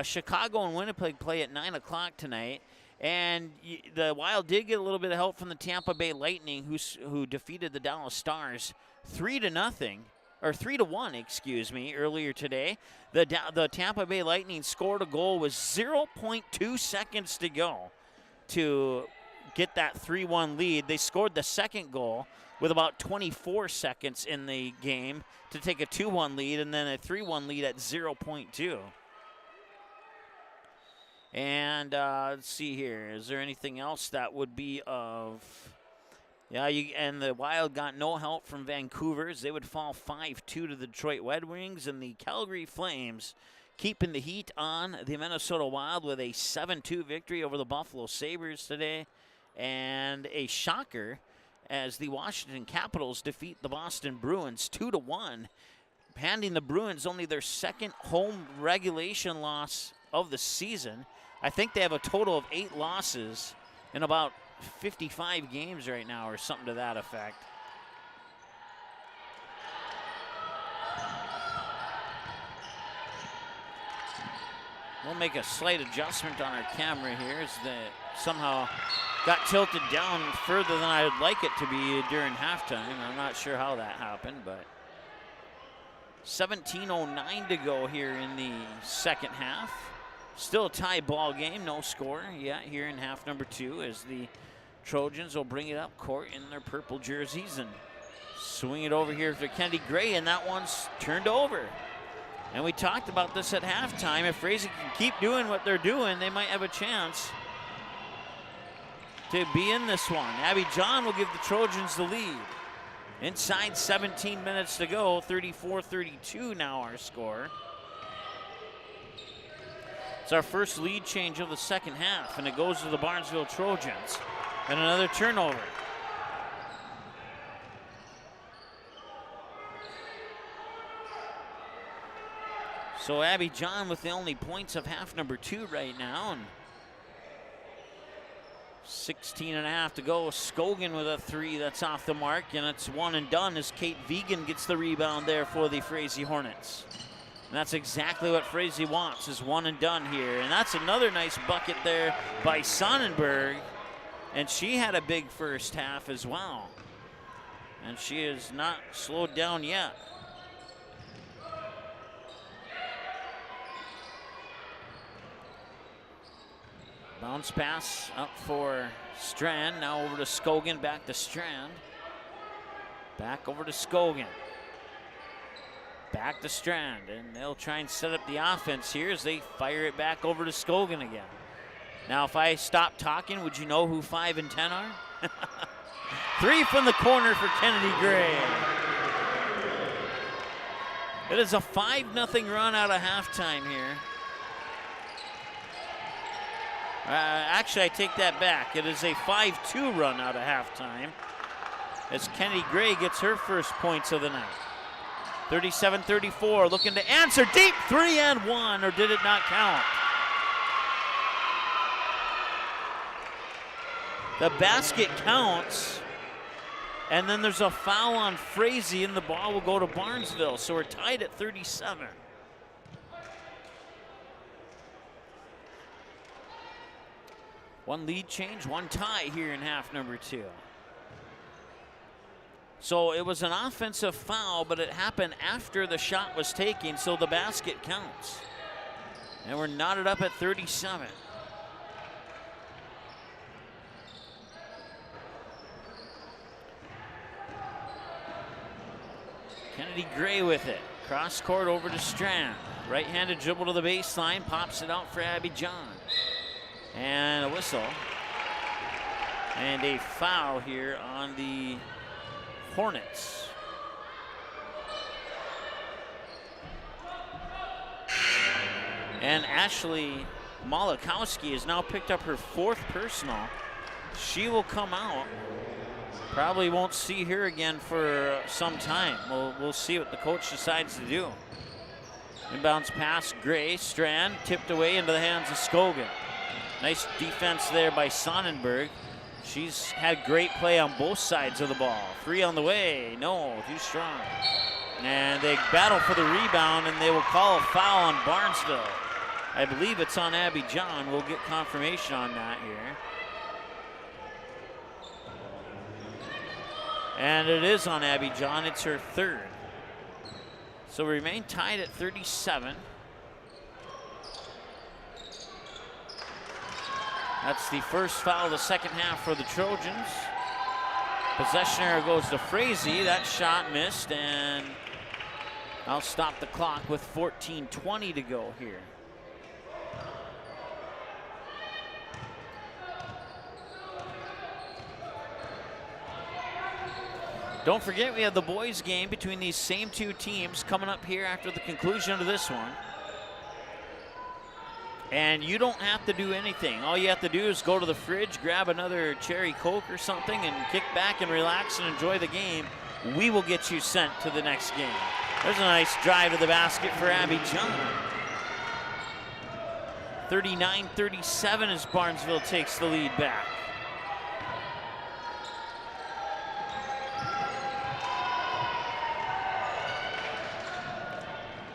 C: Chicago and Winnipeg play at 9 o'clock tonight. And the Wild did get a little bit of help from the Tampa Bay Lightning, who defeated the Dallas Stars 3-1, earlier today. The Tampa Bay Lightning scored a goal with 0.2 seconds to go to get that 3-1 lead. They scored the second goal with about 24 seconds in the game to take a 2-1 lead, and then a 3-1 lead at 0.2. And let's see here. Is there anything else that would be of... Yeah, and the Wild got no help from Vancouver as they would fall 5-2 to the Detroit Red Wings, and the Calgary Flames keeping the heat on the Minnesota Wild with a 7-2 victory over the Buffalo Sabres today, and a shocker as the Washington Capitals defeat the Boston Bruins 2-1, handing the Bruins only their second home regulation loss of the season. I think they have a total of 8 losses in about 55 games right now or something to that effect. We'll make a slight adjustment on our camera here as that somehow got tilted down further than I would like it to be during halftime. I'm not sure how that happened, but 17:09 to go here in the second half. Still a tie ball game, no score yet here in half number 2 as the Trojans will bring it up court in their purple jerseys and swing it over here to Kennedy Gray, and that one's turned over. And we talked about this at halftime. If Frazee can keep doing what they're doing, they might have a chance to be in this one. Abby John will give the Trojans the lead. Inside 17 minutes to go, 34-32 now our score. It's our first lead change of the second half, and it goes to the Barnesville Trojans. And another turnover. So Abby John with the only points of half number 2 right now. And 16 and a half to go. Scogan with a 3 that's off the mark, and it's one and done as Kate Vegan gets the rebound there for the Frazee Hornets. And that's exactly what Frazee wants, is one and done here. And that's another nice bucket there by Sonnenberg. And she had a big first half as well. And she is not slowed down yet. Bounce pass up for Strand. Now over to Scogan, back to Strand. Back over to Scogan. Back to Strand, and they'll try and set up the offense here as they fire it back over to Scogan again. Now, if I stop talking, would you know who 5 and 10 are? 3 from the corner for Kennedy Gray. It is a 5-0 run out of halftime here. Actually, I take that back. It is a 5-2 run out of halftime as Kennedy Gray gets her first points of the night. 37-34, looking to answer deep, 3 and 1, or did it not count? The basket counts, and then there's a foul on Frazee, and the ball will go to Barnesville, so we're tied at 37. One lead change, one tie here in half number 2. So it was an offensive foul, but it happened after the shot was taken, so the basket counts. And we're knotted up at 37. Kennedy Gray with it. Cross court over to Strand. Right-handed dribble to the baseline, pops it out for Abby John. And a whistle. And a foul here on the Hornets. And Ashley Malakowski has now picked up her 4th personal. She will come out. Probably won't see her again for some time. We'll see what the coach decides to do. Inbounds pass, Gray, Strand, tipped away into the hands of Scogan. Nice defense there by Sonnenberg. She's had great play on both sides of the ball. 3 on the way, no, too strong. And they battle for the rebound, and they will call a foul on Barnesville. I believe it's on Abby John. We'll get confirmation on that here. And it is on Abby John. It's her 3rd. So we remain tied at 37. That's the first foul of the second half for the Trojans. Possession error goes to Frazee. That shot missed, and I'll stop the clock with 14:20 to go here. Don't forget, we have the boys' game between these same 2 teams coming up here after the conclusion of this one. And you don't have to do anything. All you have to do is go to the fridge, grab another cherry Coke or something, and kick back and relax and enjoy the game. We will get you sent to the next game. There's a nice drive to the basket for Abby John. 39-37 as Barnesville takes the lead back.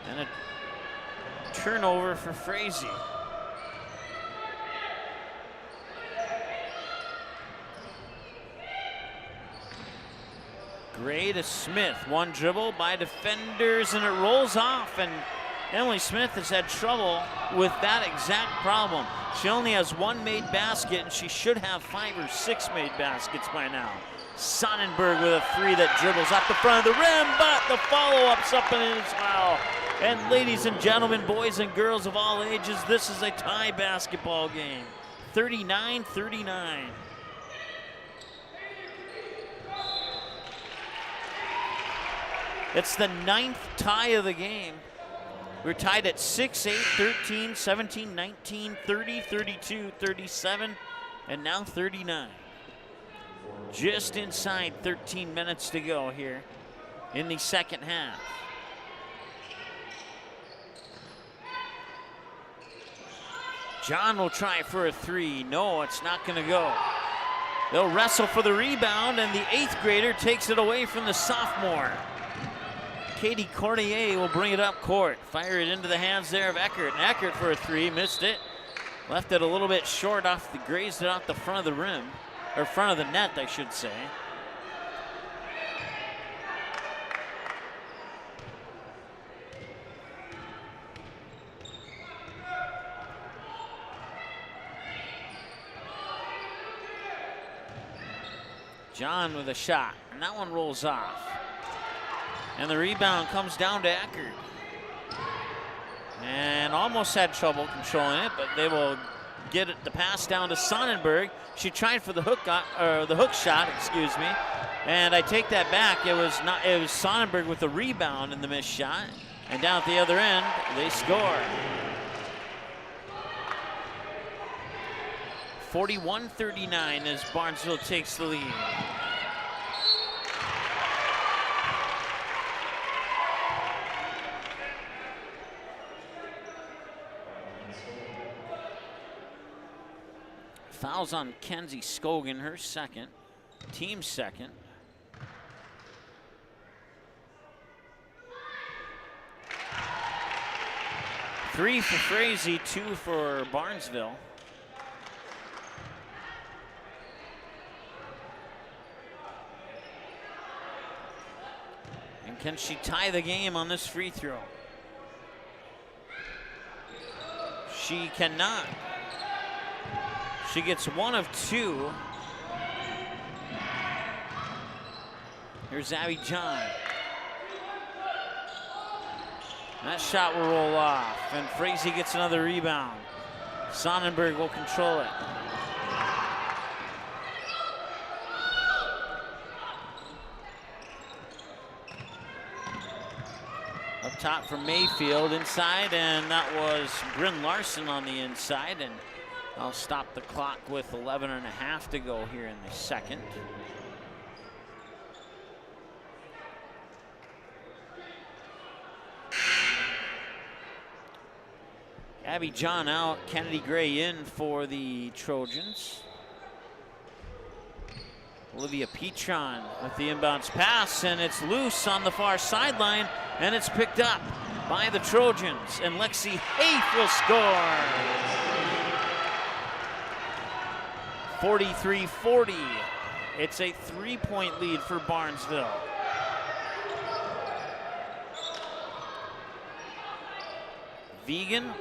C: And a turnover for Frazee. Gray to Smith, one dribble by defenders, and it rolls off, and Emily Smith has had trouble with that exact problem. She only has 1 made basket, and she should have 5 or 6 made baskets by now. Sonnenberg with a 3 that dribbles up the front of the rim, but the follow-up's up and in as well. And ladies and gentlemen, boys and girls of all ages, this is a tie basketball game. 39-39. It's the 9th tie of the game. We're tied at 6, 8, 13, 17, 19, 30, 32, 37, and now 39. Just inside 13 minutes to go here in the second half. John will try for a 3. No, it's not going to go. They'll wrestle for the rebound, and the 8th grader takes it away from the sophomore. Katie Cornier will bring it up court. Fire it into the hands there of Eckert. And Eckert for a 3, missed it. Left it a little bit short grazed it off the front of the rim, or front of the net, I should say. John with a shot, and that one rolls off. And the rebound comes down to Eckert. And almost had trouble controlling it, but they will get the pass down to Sonnenberg. She tried for the hook shot, excuse me. And I take that back. It was Sonnenberg with the rebound in the missed shot. And down at the other end, they score. 41-39 as Barnesville takes the lead. Fouls on Kenzie Scogan, her second, team second. Three for Frazee, 2 for Barnesville. And can she tie the game on this free throw? She cannot. She gets 1 of 2. Here's Abby John. That shot will roll off, and Frazee gets another rebound. Sonnenberg will control it. Up top for Mayfield inside, and that was Bryn Larson on the inside, and I'll stop the clock with 11.5 to go here in the second. Abby John out, Kennedy Gray in for the Trojans. Olivia Petron with the inbounds pass, and it's loose on the far sideline, and it's picked up by the Trojans, and Lexi Haif will score. 43-40. It's a 3-point lead for Barnesville. Vegan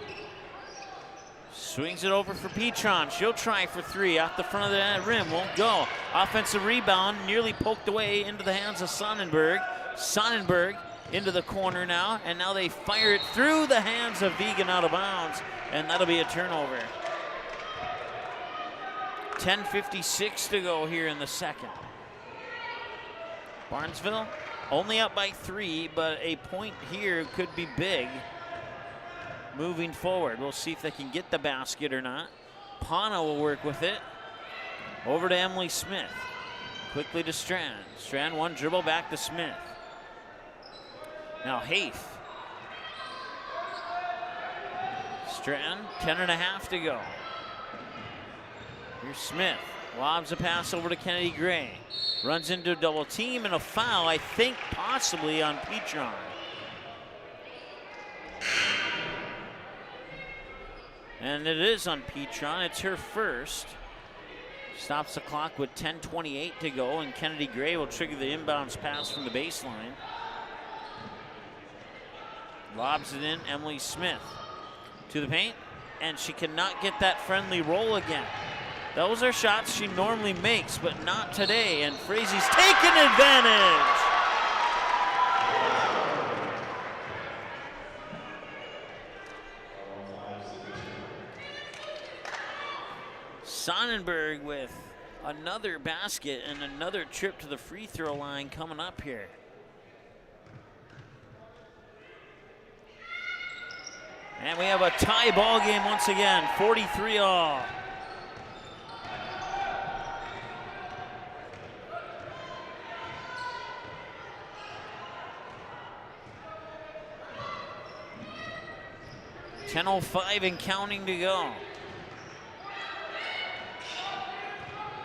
C: swings it over for Petron. She'll try for 3 off the front of the rim. Won't go. Offensive rebound nearly poked away into the hands of Sonnenberg. Sonnenberg into the corner now, and now they fire it through the hands of Vegan out of bounds, and that'll be a turnover. 10:56 to go here in the second. Barnesville only up by 3, but a point here could be big moving forward. We'll see if they can get the basket or not. Pana will work with it. Over to Emily Smith. Quickly to Strand. Strand one dribble back to Smith. Now Haif. Strand, 10.5 to go. Here's Smith. Lobs a pass over to Kennedy Gray. Runs into a double team and a foul, I think possibly on Petron. And it is on Petron. It's her first. Stops the clock with 10:28 to go, and Kennedy Gray will trigger the inbounds pass from the baseline. Lobs it in, Emily Smith to the paint, and she cannot get that friendly roll again. Those are shots she normally makes, but not today, and Frazee's taken advantage. Sonnenberg with another basket and another trip to the free throw line coming up here. And we have a tie ball game once again, 43-all. .10:05 and counting to go.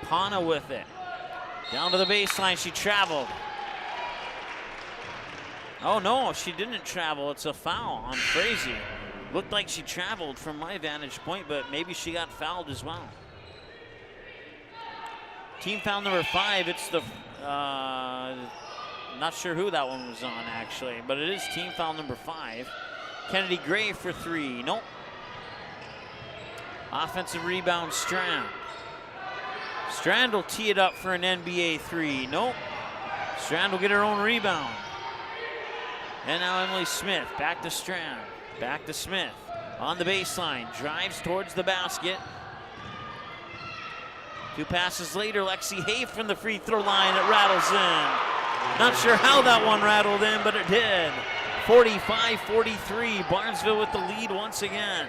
C: Pana with it. Down to the baseline, she traveled. Oh no, she didn't travel. It's a foul on Frazee. Looked like she traveled from my vantage point, but maybe she got fouled as well. Team foul number 5, it's the, not sure who that one was on actually, but it is team foul number 5. Kennedy Gray for 3, nope. Offensive rebound, Strand. Strand will tee it up for an NBA 3, nope. Strand will get her own rebound. And now Emily Smith, back to Strand, back to Smith. On the baseline, drives towards the basket. 2 passes later, Lexi Hay from the free throw line, it rattles in. Not sure how that one rattled in, but it did. 45-43, Barnesville with the lead once again.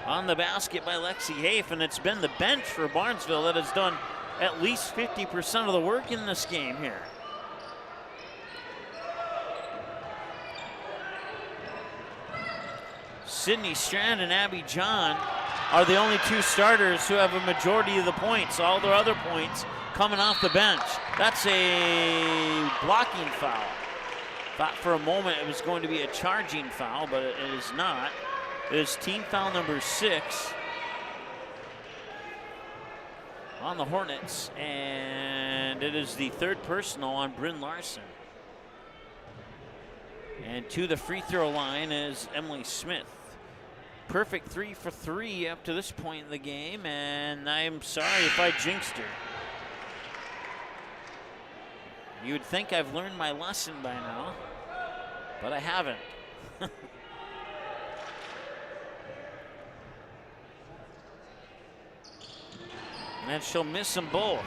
C: On the basket by Lexi Hafe, and it's been the bench for Barnesville that has done at least 50% of the work in this game here. Sydney Strand and Abby John are the only 2 starters who have a majority of the points. All their other points coming off the bench. That's a blocking foul. Thought for a moment it was going to be a charging foul, but it is not. It is team foul number 6 on the Hornets, and it is the 3rd personal on Bryn Larson. And to the free throw line is Emily Smith. Perfect 3 for 3 up to this point in the game, and I'm sorry if I jinxed her. You would think I've learned my lesson by now, but I haven't. And she'll miss them both.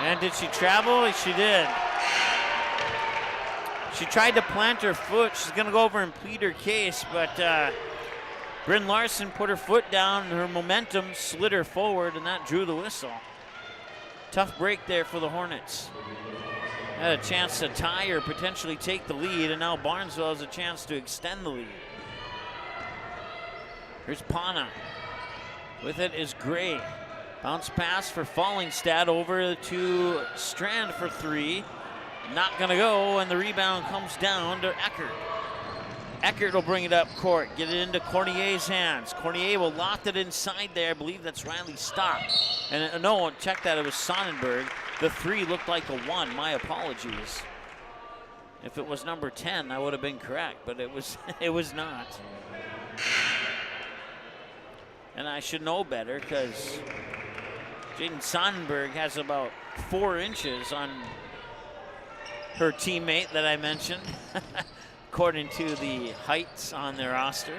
C: And did she travel? She did. She tried to plant her foot. She's going to go over and plead her case, but Bryn Larson put her foot down, and her momentum slid her forward, and that drew the whistle. Tough break there for the Hornets. Had a chance to tie or potentially take the lead, and now Barnesville has a chance to extend the lead. Here's Pana. With it is Gray. Bounce pass for Fallingstad over to Strand for 3. Not gonna go, and the rebound comes down to Eckert. Eckert will bring it up court, get it into Cornier's hands. Cornier will loft it inside there. I believe that's Riley Stock. And no, check that, it was Sonnenberg. The 3 looked like a 1, my apologies. If it was number 10, I would have been correct, but it was, it was not. And I should know better because Jaden Sonnenberg has about 4 inches on her teammate that I mentioned, according to the heights on their roster.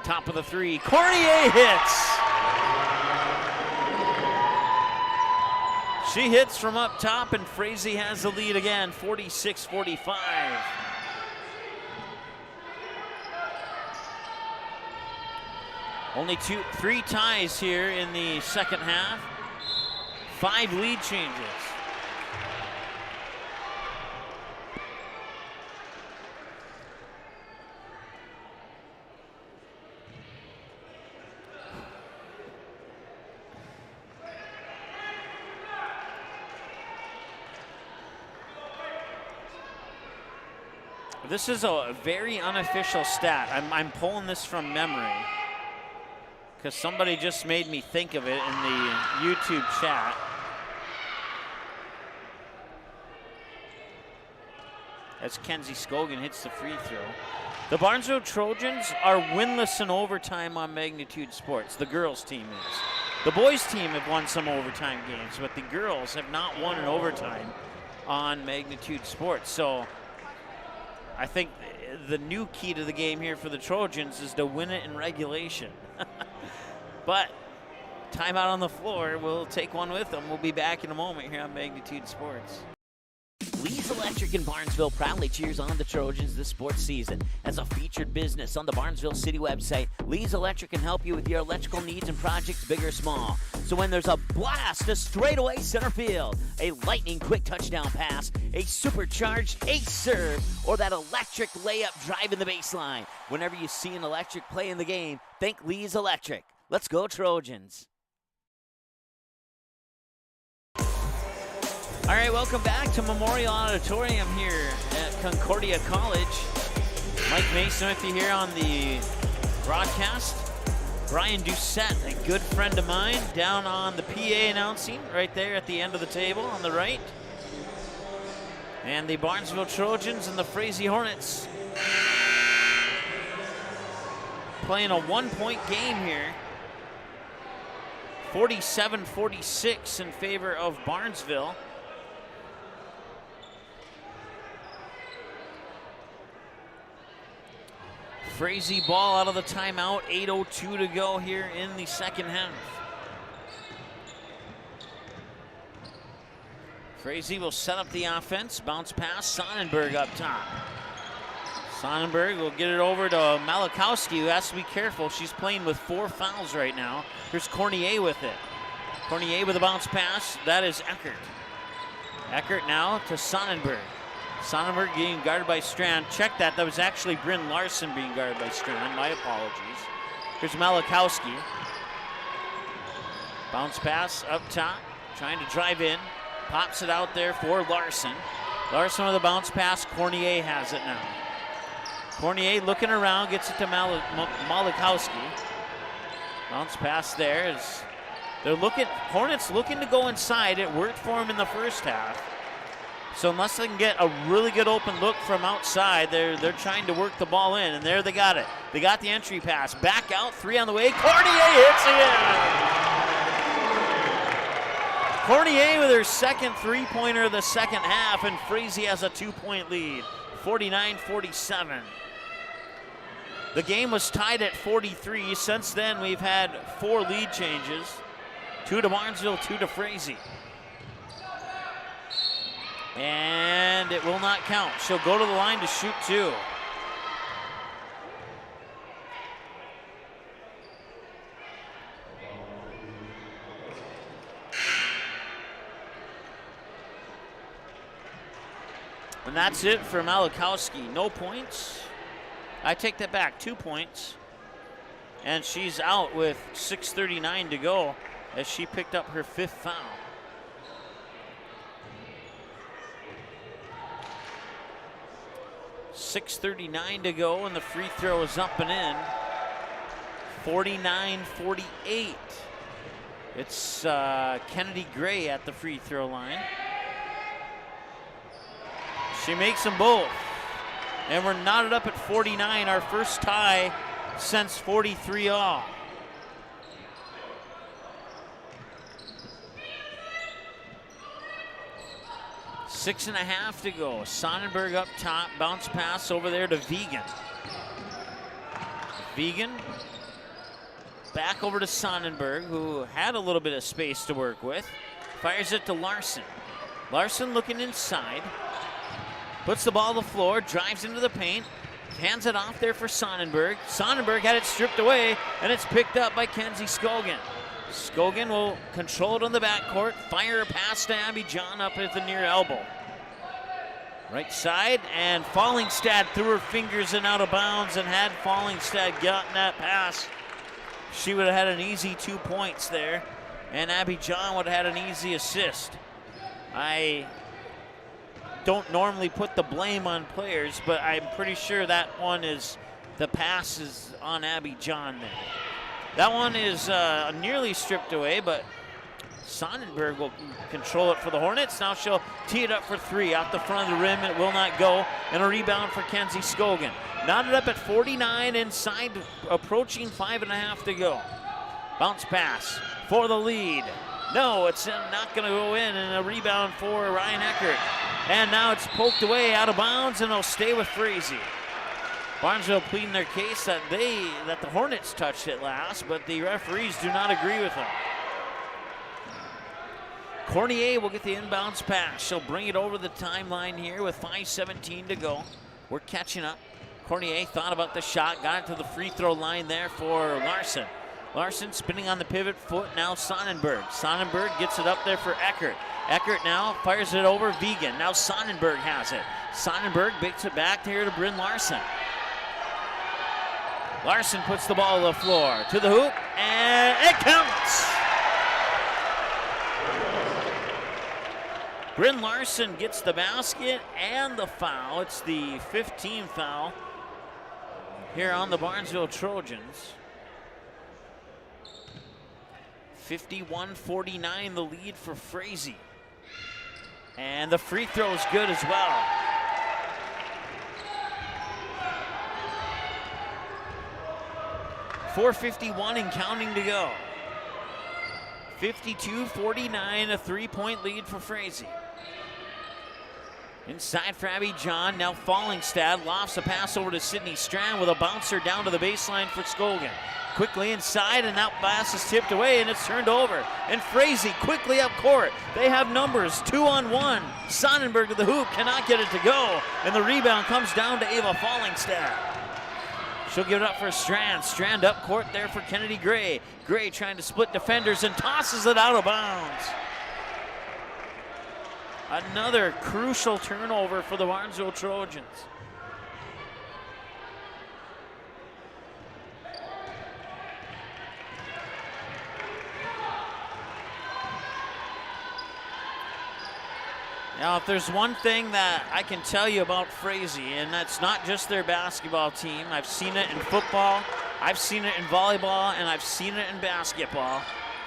C: Top of the 3, Cornier hits. She hits from up top, and Frazee has the lead again, 46-45. Only 3 ties here in the second half. 5 lead changes. This is a very unofficial stat. I'm pulling this from memory because somebody just made me think of it in the YouTube chat. As Kenzie Scogan hits the free throw. The Barnesville Trojans are winless in overtime on Magnitude Sports. The girls' team is. The boys' team have won some overtime games, but the girls have not won in overtime on Magnitude Sports. So I think the new key to the game here for the Trojans is to win it in regulation. But timeout on the floor. We'll take one with them. We'll be back in a moment here on Magnitude Sports. Lee's Electric in Barnesville proudly cheers on the Trojans this sports season. As a featured business on the Barnesville City website, Lee's Electric can help you with your electrical needs and projects big or small. So when there's a blast to straightaway center field, a lightning quick touchdown pass, a supercharged ace serve, or that electric layup drive in the baseline, whenever you see an electric play in the game, think Lee's Electric. Let's go Trojans. All right, welcome back to Memorial Auditorium here at Concordia College. Mike Mason with you here on the broadcast. Brian Doucette, a good friend of mine, down on the PA announcing right there at the end of the table on the right. And the Barnesville Trojans and the Frazee Hornets playing a one-point game here. 47-46 in favor of Barnesville. Frazee ball out of the timeout, 8:02 to go here in the second half. Frazee will set up the offense, bounce pass, Sonnenberg up top. Sonnenberg will get it over to Malachowski, who has to be careful. She's playing with 4 fouls right now. Here's Cornier with it. Cornier with a bounce pass, that is Eckert. Eckert now to Sonnenberg. Sonnenberg being guarded by Strand. Check that. That was actually Bryn Larson being guarded by Strand. My apologies. Here's Malachowski. Bounce pass up top. Trying to drive in. Pops it out there for Larson. Larson with a bounce pass. Cornier has it now. Cornier looking around. Gets it to Malachowski. Bounce pass there. Hornets looking to go inside. It worked for him in the first half. So unless they can get a really good open look from outside, they're trying to work the ball in, and there they got it. They got the entry pass. Back out, 3 on the way. Cornier hits it! Cornier with her second three-pointer of the second half, and Frazee has a 2-point lead, 49-47. The game was tied at 43. Since then, we've had 4 lead changes, 2 to Barnesville, 2 to Frazee. And it will not count. She'll go to the line to shoot 2. And that's it for Malachowski. No points. I take that back, 2 points. And she's out with 6:39 to go as she picked up her 5th foul. .639 to go, and the free throw is up and in. 49-48. It's Kennedy Gray at the free throw line. She makes them both. And we're knotted up at 49, our first tie since 43 all. Six and a half to go. Sonnenberg up top, bounce pass over there to Vegan. Vegan back over to Sonnenberg, who had a little bit of space to work with. Fires it to Larson. Larson looking inside. Puts the ball on the floor, drives into the paint, hands it off there for Sonnenberg. Sonnenberg had it stripped away, and it's picked up by Kenzie Scogan. Scogan will control it on the backcourt, fire a pass to Abby John up at the near elbow. Right side, and Fallingstad threw her fingers and out of bounds, and had Fallingstad gotten that pass, she would have had an easy 2 points there, and Abby John would have had an easy assist. I don't normally put the blame on players, but I'm pretty sure that one is, the pass is on Abby John there. That one is nearly stripped away, but Sonnenberg will control it for the Hornets. Now she'll tee it up for 3 out the front of the rim. It will not go, and a rebound for Kenzie Scogan. Knotted up at 49 inside, approaching 5.5 to go. Bounce pass for the lead. No, it's not going to go in, and a rebound for Ryan Eckert. And now it's poked away out of bounds, and they'll stay with Frazee. Barnesville pleading their case that the Hornets touched it last, but the referees do not agree with them. Cornier will get the inbounds pass. She'll bring it over the timeline here with 5:17 to go. We're catching up. Cornier thought about the shot, got it to the free throw line there for Larson. Larson spinning on the pivot foot, now Sonnenberg. Sonnenberg gets it up there for Eckert. Eckert now fires it over Vegan. Now Sonnenberg has it. Sonnenberg makes it back here to Bryn Larson. Larson puts the ball on the floor, to the hoop, and it counts! Bryn Larson gets the basket and the foul. It's the 15th foul here on the Barnesville Trojans. 51-49 the lead for Frazee. And the free throw is good as well. .451 and counting to go. 52-49, a three-point lead for Frazee. Inside for Abby John, now Fallingstad lofts a pass over to Sydney Strand with a bouncer down to the baseline for Skolgan. Quickly inside, and that pass is tipped away, and it's turned over. And Frazee quickly up court. They have numbers, 2-on-1. Sonnenberg to the hoop, cannot get it to go, and the rebound comes down to Ava Fallingstad. She'll give it up for Strand. Strand up court there for Kennedy Gray. Gray trying to split defenders and tosses it out of bounds. Another crucial turnover for the Barnesville Trojans. Now, if there's one thing that I can tell you about Frazee, and that's not just their basketball team. I've seen it in football, I've seen it in volleyball, and I've seen it in basketball.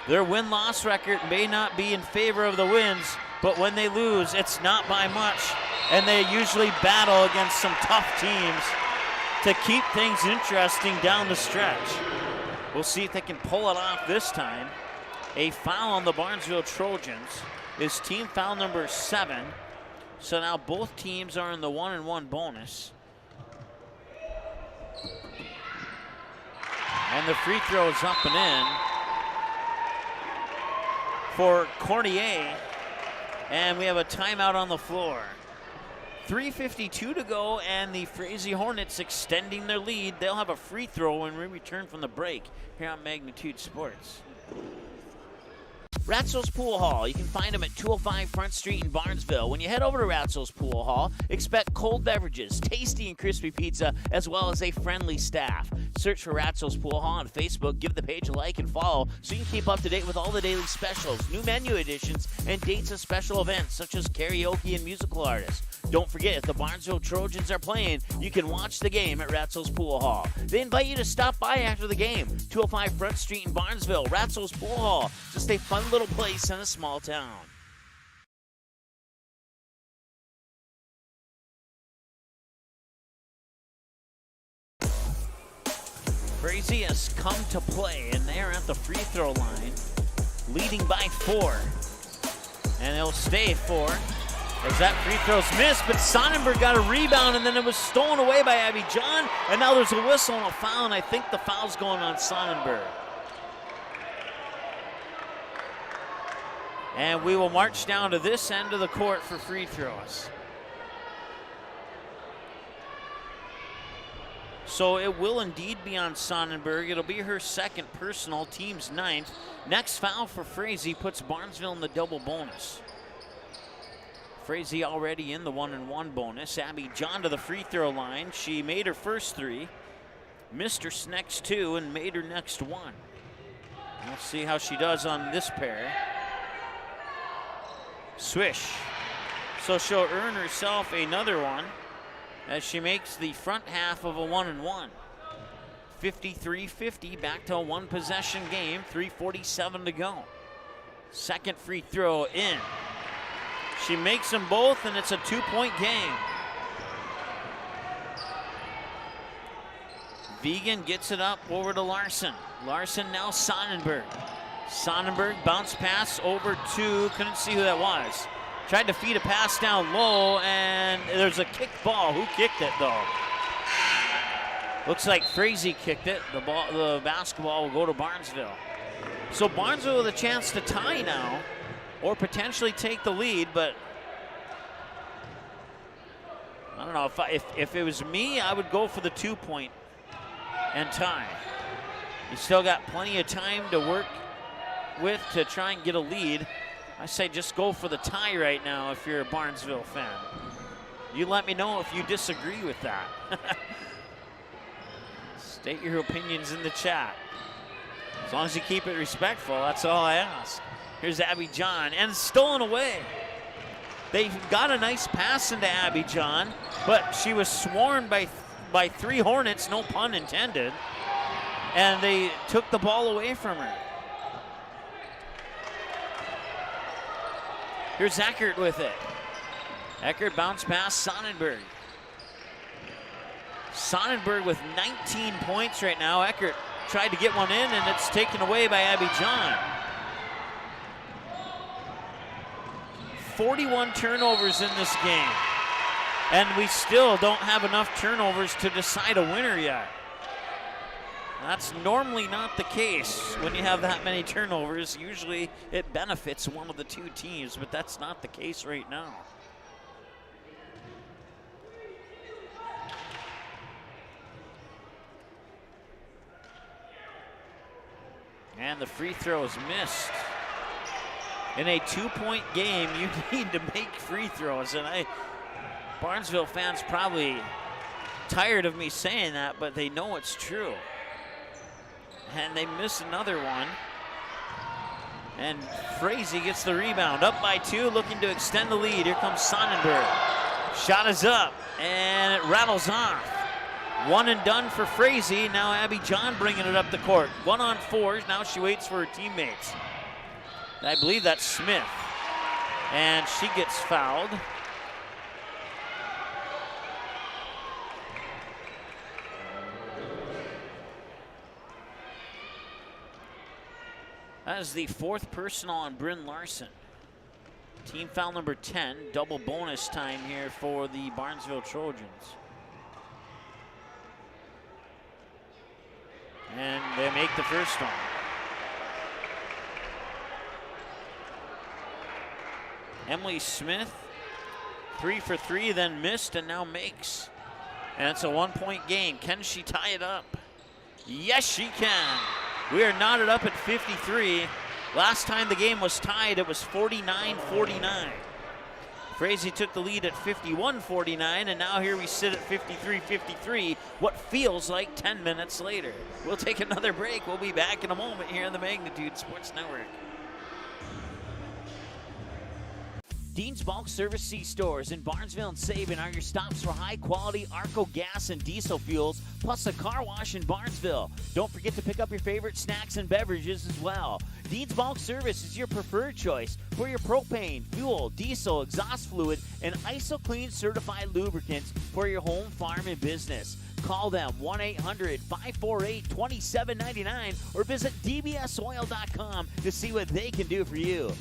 C: Their win-loss record may not be in favor of the wins, but when they lose, it's not by much. And they usually battle against some tough teams to keep things interesting down the stretch. We'll see if they can pull it off this time. A foul on the Barnesville Trojans is team foul number 7. So now both teams are in the 1-and-1 bonus. And the free throw is up and in for Cornier. And we have a timeout on the floor. 3:52 to go, and the Frazee Hornets extending their lead. They'll have a free throw when we return from the break here on Magnitude Sports. Ratzel's Pool Hall. You can find them at 205 Front Street in Barnesville. When you head over to Ratzel's Pool Hall, expect cold beverages, tasty and crispy pizza, as well as a friendly staff. Search for Ratzel's Pool Hall on Facebook. Give the page a like and follow so you can keep up to date with all the daily specials, new menu additions, and dates of special events such as karaoke and musical artists. Don't forget, if the Barnesville Trojans are playing, you can watch the game at Ratzel's Pool Hall. They invite you to stop by after the game. 205 Front Street in Barnesville, Ratzel's Pool Hall. Just a fun little place in a small town. Frazee has come to play, and they're at the free throw line, leading by 4. And they'll stay 4. As that free throw's missed, but Sonnenberg got a rebound, and then it was stolen away by Abby John, and now there's a whistle and a foul, and I think the foul's going on Sonnenberg. And we will march down to this end of the court for free throws. So it will indeed be on Sonnenberg. It'll be her second personal, team's 9th. Next foul for Frazee puts Barnesville in the double bonus. Frazee already in the 1-and-1 bonus. Abby John to the free throw line. She made her first 3, missed her next 2, and made her next 1. We'll see how she does on this pair. Swish. So she'll earn herself another one as she makes the front half of a 1-and-1. 53-50, back to a one-possession game, 3:47 to go. Second free throw in. She makes them both, and it's a 2-point game. Vegan gets it up over to Larson. Larson now Sonnenberg. Sonnenberg bounce pass over to, couldn't see who that was. Tried to feed a pass down low, and there's a kicked ball. Who kicked it, though? Looks like Frazee kicked it. The basketball will go to Barnesville. So Barnesville with a chance to tie now, or potentially take the lead, but I don't know, if it was me, I would go for the 2-point and tie. You still got plenty of time to work with to try and get a lead. I say just go for the tie right now if you're a Barnesville fan. You let me know if you disagree with that. State your opinions in the chat. As long as you keep it respectful, that's all I ask. Here's Abby John, and stolen away. They got a nice pass into Abby John, but she was swarmed by 3 Hornets, no pun intended, and they took the ball away from her. Here's Eckert with it. Eckert bounced past Sonnenberg. Sonnenberg with 19 points right now. Eckert tried to get one in, and it's taken away by Abby John. 41 turnovers in this game, and we still don't have enough turnovers to decide a winner yet. That's normally not the case when you have that many turnovers. Usually it benefits one of the 2 teams, but that's not the case right now. And the free throw is missed. In a 2-point game, you need to make free throws, and Barnesville fans probably tired of me saying that, but they know it's true. And they miss another one. And Frazee gets the rebound, up by 2, looking to extend the lead. Here comes Sonnenberg. Shot is up, and it rattles off. 1 and done for Frazee. Now Abby John bringing it up the court. 1 on 4. Now she waits for her teammates. I believe that's Smith. And she gets fouled. That is the 4th personal on Bryn Larson. Team foul number 10. Double bonus time here for the Barnesville Trojans. And they make the first one. Emily Smith, 3 for 3, then missed and now makes. And it's a 1-point game. Can she tie it up? Yes, she can. We are knotted up at 53. Last time the game was tied, it was 49-49. Frazee took the lead at 51-49, and now here we sit at 53-53, what feels like 10 minutes later. We'll take another break. We'll be back in a moment here on the Magnitude Sports Network. Dean's Bulk Service C-Stores in Barnesville and Sabin are your stops for high-quality ARCO gas and diesel fuels, plus a car wash in Barnesville. Don't forget to pick up your favorite snacks and beverages as well. Dean's Bulk Service is your preferred choice for your propane, fuel, diesel, exhaust fluid, and IsoClean certified lubricants for your home, farm, and business. Call them 1-800-548-2799 or visit dbsoil.com to see what they can do for you.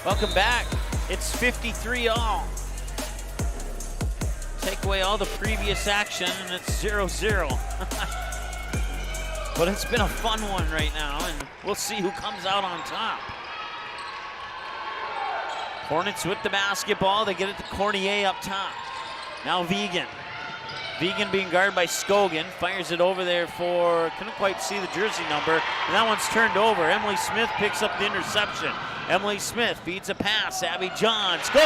C: Welcome back. It's 53-all. Take away all the previous action, and it's 0-0. But it's been a fun one right now, and we'll see who comes out on top. Hornets with the basketball. They get it to Cornier up top. Now Vegan. Vegan being guarded by Scogan. Fires it over there for, couldn't quite see the jersey number. And that one's turned over. Emily Smith picks up the interception. Emily Smith feeds a pass. Abby John scores.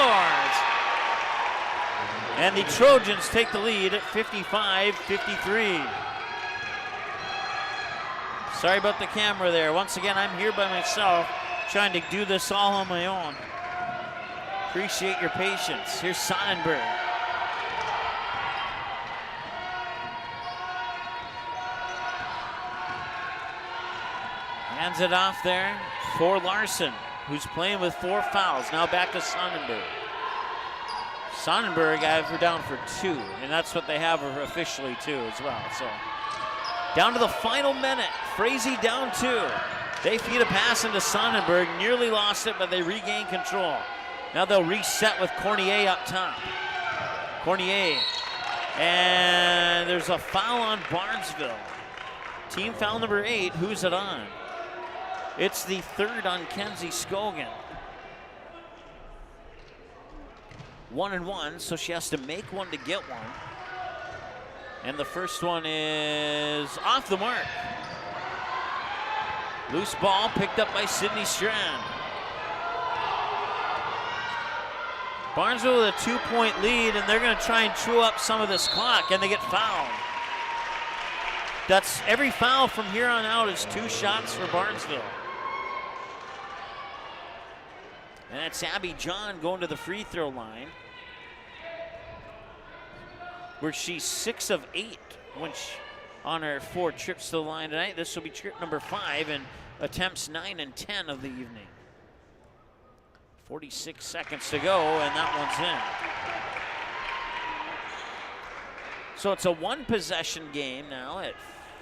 C: And the Trojans take the lead at 55-53. Sorry about the camera there. Once again, I'm here by myself trying to do this all on my own. Appreciate your patience. Here's Sonnenberg. Hands it off there for Larson, who's playing with 4 fouls. Now back to Sonnenberg. Sonnenberg, I have her down for 2, and that's what they have her officially too as well. So down to the final minute. Frazee down 2. They feed a pass into Sonnenberg. Nearly lost it, but they regain control. Now they'll reset with Cornier up top. Cornier. And there's a foul on Barnesville. Team foul number 8, who's it on? It's the third on Kenzie Scogan. 1-1, so she has to make one to get one. And the first one is off the mark. Loose ball picked up by Sydney Strand. Barnesville with a 2-point lead, and they're going to try and chew up some of this clock, and they get fouled. That's every foul from here on out is 2 shots for Barnesville. And that's Abby John going to the free throw line, where she's 6 of 8 on her 4 trips to the line tonight. This will be trip number 5 and attempts 9 and 10 of the evening. 46 seconds to go, and that one's in. So it's a 1-possession game now at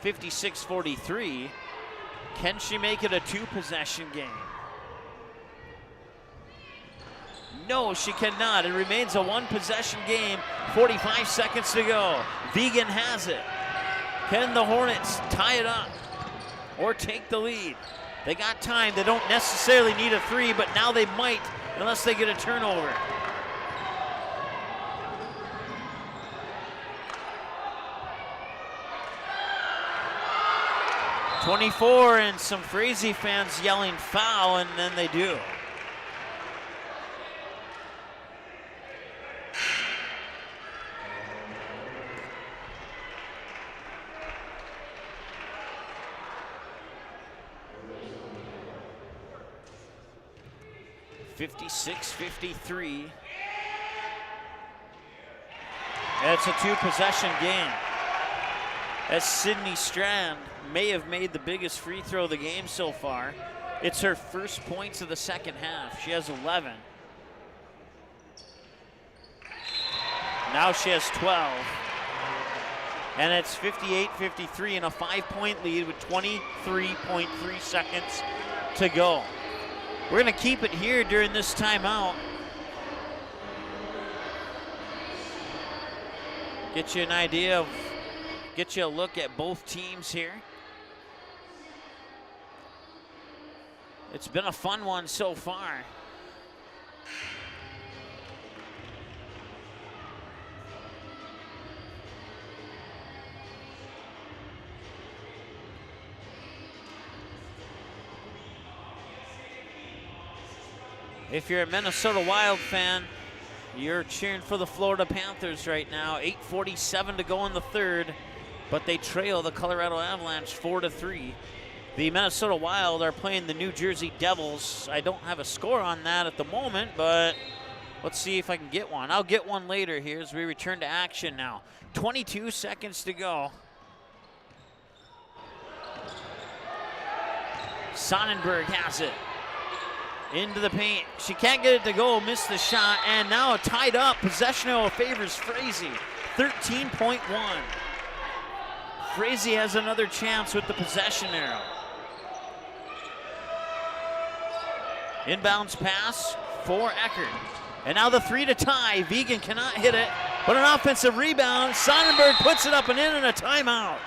C: 56-43. Can she make it a 2-possession game? No, she cannot. It remains a 1-possession game, 45 seconds to go. Vegan has it. Can the Hornets tie it up or take the lead? They got time. They don't necessarily need a 3, but now they might unless they get a turnover. .24 and some Frazee fans yelling foul, and then they do. .56-53. It's a 2-possession game, as Sydney Strand may have made the biggest free throw of the game so far. It's her first points of the second half. She has 11. Now she has 12. And it's 58-53 and a 5-point lead with 23.3 seconds to go. We're going to keep it here during this timeout. Get you an idea of, get you a look at both teams here. It's been a fun one so far. If you're a Minnesota Wild fan, you're cheering for the Florida Panthers right now. 8:47 to go in the third, but they trail the Colorado Avalanche 4-3. The Minnesota Wild are playing the New Jersey Devils. I don't have a score on that at the moment, but let's see if I can get one. I'll get one later here as we return to action now. 22 seconds to go. Sonnenberg has it. Into the paint. She can't get it to go, missed the shot, and now tied up. Possession arrow favors Frazee, 13.1. Frazee has another chance with the possession arrow. Inbounds pass for Eckert. And now the 3 to tie. Vegan cannot hit it, but an offensive rebound. Sonnenberg puts it up and in, and a timeout.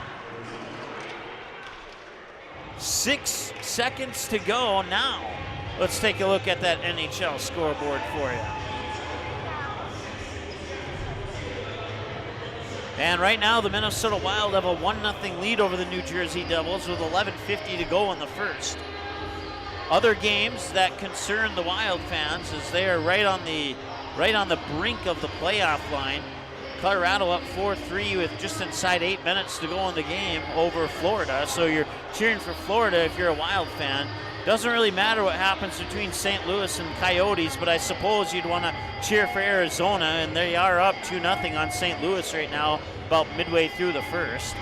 C: 6 seconds to go now. Let's take a look at that NHL scoreboard for you. And right now, the Minnesota Wild have a 1-0 lead over the New Jersey Devils with 11:50 to go in the first. Other games that concern the Wild fans is they are right on the brink of the playoff line. Colorado up 4-3 with just inside 8 minutes to go in the game over Florida. So you're cheering for Florida if you're a Wild fan. Doesn't really matter what happens between St. Louis and Coyotes, but I suppose you'd want to cheer for Arizona, and they are up 2-0 on St. Louis right now, about midway through the first.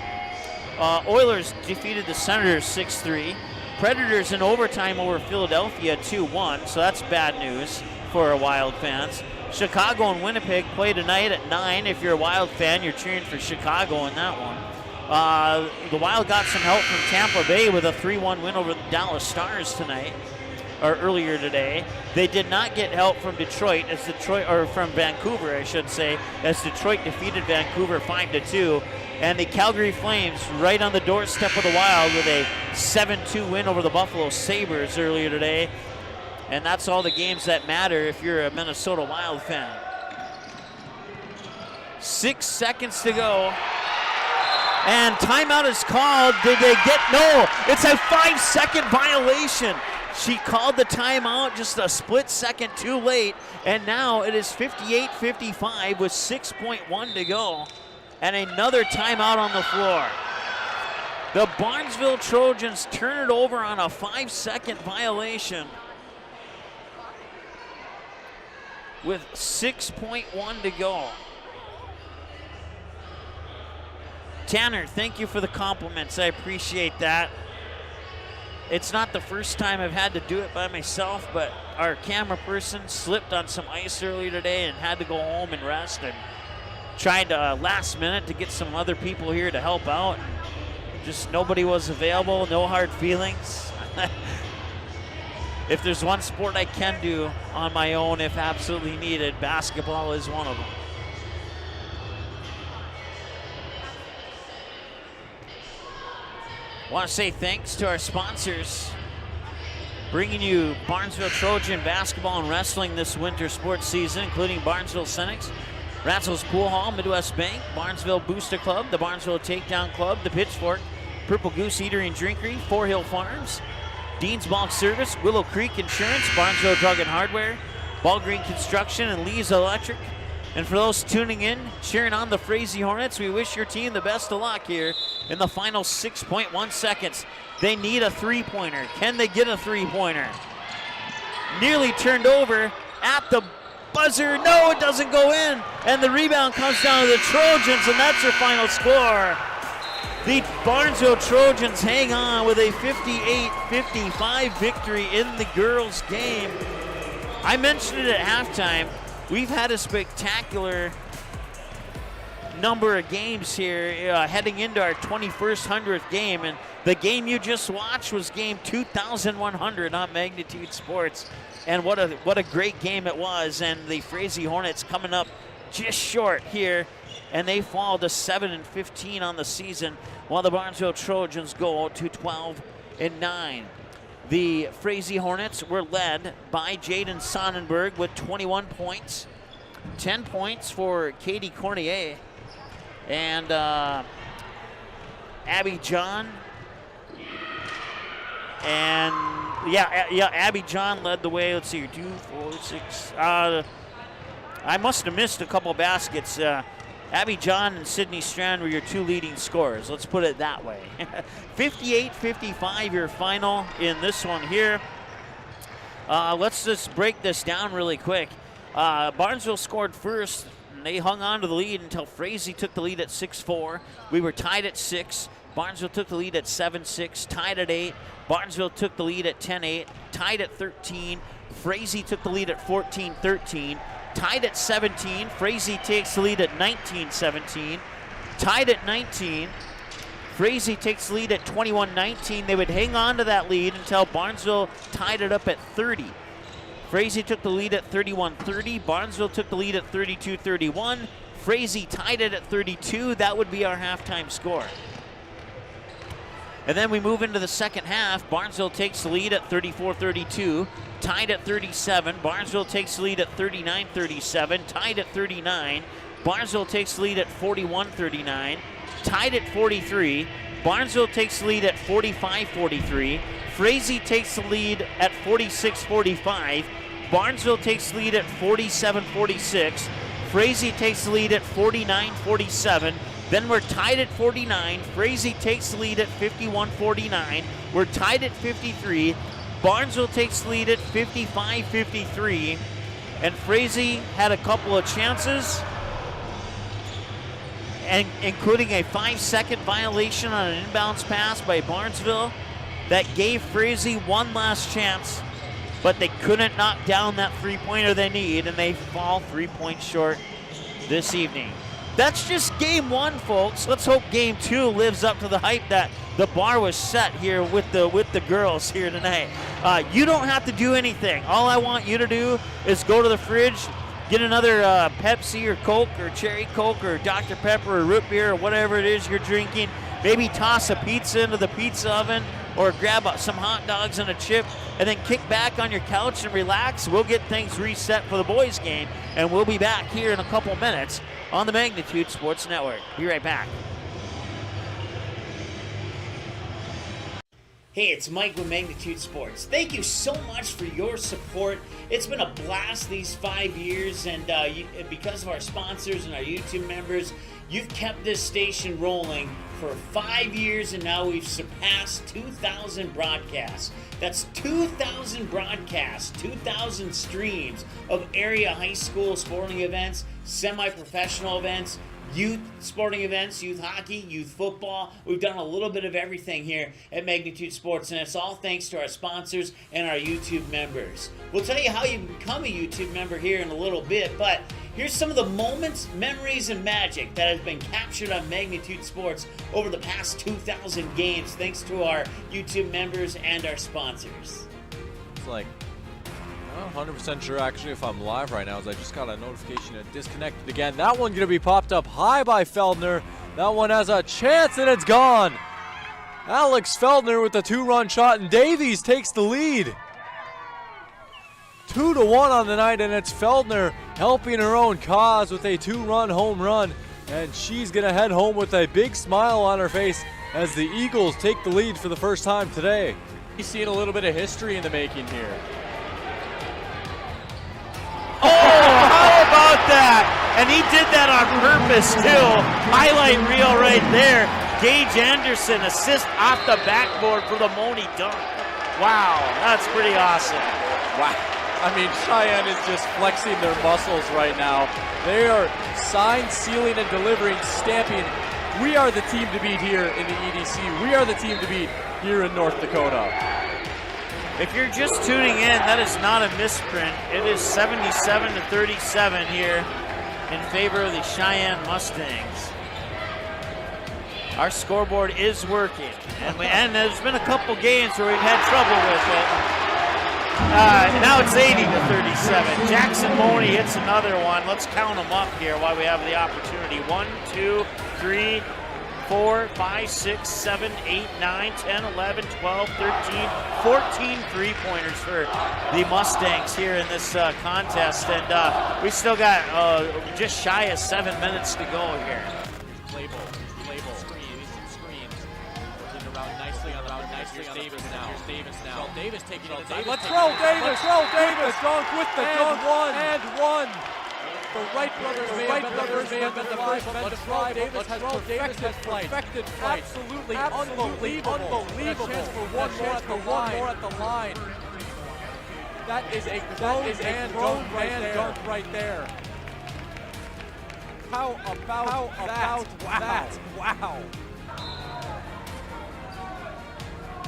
C: Oilers defeated the Senators 6-3. Predators in overtime over Philadelphia 2-1, so that's bad news for our Wild fans. Chicago and Winnipeg play tonight at 9. If you're a Wild fan, you're cheering for Chicago in that one. The Wild got some help from Tampa Bay with a 3-1 win over the Dallas Stars tonight. earlier today. They did not get help from Detroit, or from Vancouver, I should say, as Detroit defeated Vancouver 5-2. And the Calgary Flames right on the doorstep of the Wild with a 7-2 win over the Buffalo Sabres earlier today. And that's all the games that matter if you're a Minnesota Wild fan. 6 seconds to go. And timeout is called. Did they get? No, it's a 5-second violation. She called the timeout just a split second too late. And now it is 58-55 with 6.1 to go. And another timeout on the floor. The Barnesville Trojans turn it over on a 5-second violation with 6.1 to go. Tanner, thank you for the compliments. I appreciate that. It's not the first time I've had to do it by myself, but our camera person slipped on some ice earlier today and had to go home and rest, and tried last minute to get some other people here to help out. Just nobody was available, no hard feelings. If there's one sport I can do on my own if absolutely needed, basketball is one of them. I want to say thanks to our sponsors, bringing you Barnesville Trojan basketball and wrestling this winter sports season, including Barnesville Senex, Ratzell's Pool Hall, Midwest Bank, Barnesville Booster Club, the Barnesville Takedown Club, the Pitchfork, Purple Goose Eatery and Drinkery, Four Hill Farms, Dean's Bulk Service, Willow Creek Insurance, Barnesville Drug and Hardware, Ball Green Construction, and Lee's Electric. And for those tuning in, cheering on the Frazee Hornets, we wish your team the best of luck here in the final 6.1 seconds. They need a three-pointer. Can they get a three-pointer? Nearly turned over at the buzzer. No, it doesn't go in. And the rebound comes down to the Trojans, and that's their final score. The Barnesville Trojans hang on with a 58-55 victory in the girls' game. I mentioned it at halftime. We've had a spectacular number of games here heading into our 21st, 100th game. And the game you just watched was game 2,100 on Magnitude Sports. And what a great game it was. And the Frazee Hornets coming up just short here. And they fall to 7-15 on the season, while the Barnesville Trojans go to 12-9. The Frazee Hornets were led by Jaden Sonnenberg with 21 points. 10 points for Katie Cornier. And Abby John. And Abby John led the way. Let's see, 2, 4, 6. I must have missed a couple baskets. Abby John and Sydney Strand were your two leading scorers. Let's put it that way. 58-55 your final in this one here. Let's just break this down really quick. Barnesville scored first. And they hung on to the lead until Frazee took the lead at 6-4. We were tied at 6. Barnesville took the lead at 7-6, tied at 8. Barnesville took the lead at 10-8, tied at 13. Frazee took the lead at 14-13. Tied at 17, Frazee takes the lead at 19-17. Tied at 19, Frazee takes the lead at 21-19. They would hang on to that lead until Barnesville tied it up at 30. Frazee took the lead at 31-30. Barnesville took the lead at 32-31. Frazee tied it at 32. That would be our halftime score. And then we move into the second half. Barnesville takes the lead at 34-32. Tied at 37. Barnesville takes the lead at 39-37. Tied at 39. Barnesville takes the lead at 41-39. Tied at 43. Barnesville takes the lead at 45-43. Frazee takes the lead at 46-45. Barnesville takes the lead at 47-46. Frazee takes the lead at 49-47. Then we're tied at 49. Frazee takes the lead at 51-49. We're tied at 53. Barnesville takes the lead at 55-53. And Frazee had a couple of chances, and including a 5-second violation on an inbounds pass by Barnesville that gave Frazee one last chance, but they couldn't knock down that three-pointer they need, and they fall 3 points short this evening. That's just game one, folks. Let's hope game two lives up to the hype that the bar was set here with the girls here tonight. You don't have to do anything. All I want you to do is go to the fridge, get another Pepsi or Coke or Cherry Coke or Dr. Pepper or root beer or whatever it is you're drinking. Maybe toss a pizza into the pizza oven or grab some hot dogs and a chip and then kick back on your couch and relax. We'll get things reset for the boys' game, and we'll be back here in a couple minutes on the Magnitude Sports Network. Be right back. Hey, it's Mike with Magnitude Sports. Thank you so much for your support. It's been a blast these 5 years, and because of our sponsors and our YouTube members, you've kept this station rolling for 5 years, and now we've surpassed 2,000 broadcasts. That's 2,000 broadcasts, 2,000 streams of area high school sporting events, semi-professional events, youth sporting events, youth hockey, youth football. We've done a little bit of everything here at Magnitude Sports, and it's all thanks to our sponsors and our YouTube members. We'll tell you how you can become a YouTube member here in a little bit, but here's some of the moments, memories, and magic that has been captured on Magnitude Sports over the past 2,000 games, thanks to our YouTube members and our sponsors.
G: It's like, I'm not 100% sure actually if I'm live right now, as I just got a notification that disconnected again. That one going to be popped up high by Feldner. That one has a chance and it's gone. Alex Feldner with the 2-run shot, and Davies takes the lead. 2-1 on the night, and it's Feldner helping her own cause with a 2-run home run. And she's going to head home with a big smile on her face as the Eagles take the lead for the first time today.
H: He's seeing a little bit of history in the making here.
C: Oh, how about that? And he did that on purpose, too. Highlight reel right there. Gage Anderson, assist off the backboard for the Moni dunk. Wow, that's pretty awesome.
H: Wow. I mean, Cheyenne is just flexing their muscles right now. They are sign, sealing, and delivering, stamping. We are the team to beat here in the EDC. We are the team to beat here in North Dakota.
C: If you're just tuning in, that is not a misprint. It is 77-37 here in favor of the Cheyenne Mustangs. Our scoreboard is working, and there's been a couple games where we've had trouble with it. Now it's 80-37. Jackson Moni hits another one. Let's count them up here while we have the opportunity. 1, 2, 3, 4, 5, 6, 7, 8, 9, 10, 11, 12, 13, 14 three-pointers for the Mustangs here in this contest. And we still got just shy of 7 minutes to go here.
H: Label, screens. Working around nicely on the Here's Davis now. Davis taking it inside.
G: Let's roll Davis! Dunk with the dunk, one. The Wright brothers may have been the first men to try. Davis has perfected flight. Absolutely unbelievable. Chance for one more at the line. That is a grown man dunk right there. How about that? Wow.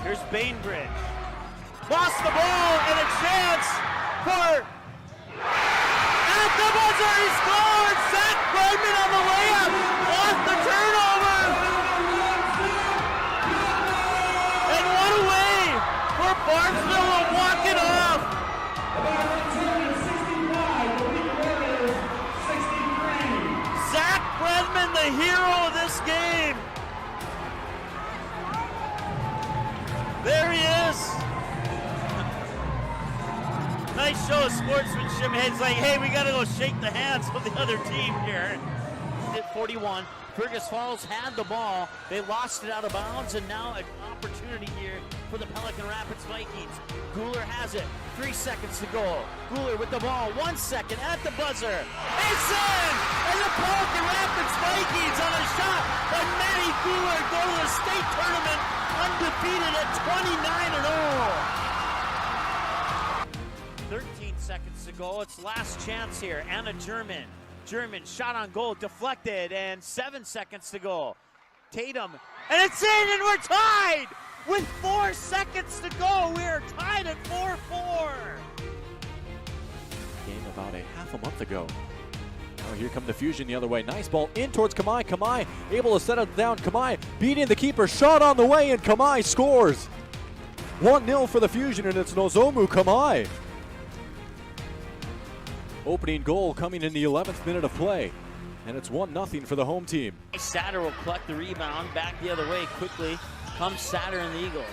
C: Here's Bainbridge. Lost the ball and a chance for... At the buzzer, he scored! Zach Bregman on the layup! Off the turnover! And what a way for Barnesville to walk it off! Zach Bregman, the hero of this game! There he is! Nice show of sportsmanship. It's like, hey, we got to go shake the hands of the other team here. At 41, Fergus Falls had the ball. They lost it out of bounds, and now an opportunity here for the Pelican Rapids Vikings. Guler has it. 3 seconds to go. Guler with the ball. 1 second at the buzzer. It's in! And the Pelican Rapids Vikings on a shot by Matty Guler go to the state tournament undefeated at 29-0. 13 seconds to go. It's last chance here. Anna German. German shot on goal, deflected, and 7 seconds to go. Tatum, and it's in, and we're tied with 4 seconds to go. We are tied at 4-4.
H: Game about a half a month ago.
G: Oh, here come the Fusion the other way. Nice ball in towards Kamai. Kamai able to set it down. Kamai beating the keeper. Shot on the way, and Kamai scores. 1-0 for the Fusion, and it's Nozomu Kamai. Opening goal coming in the 11th minute of play. And it's 1-0 for the home team.
C: Satter will collect the rebound. Back the other way quickly. Comes Satter and the Eagles.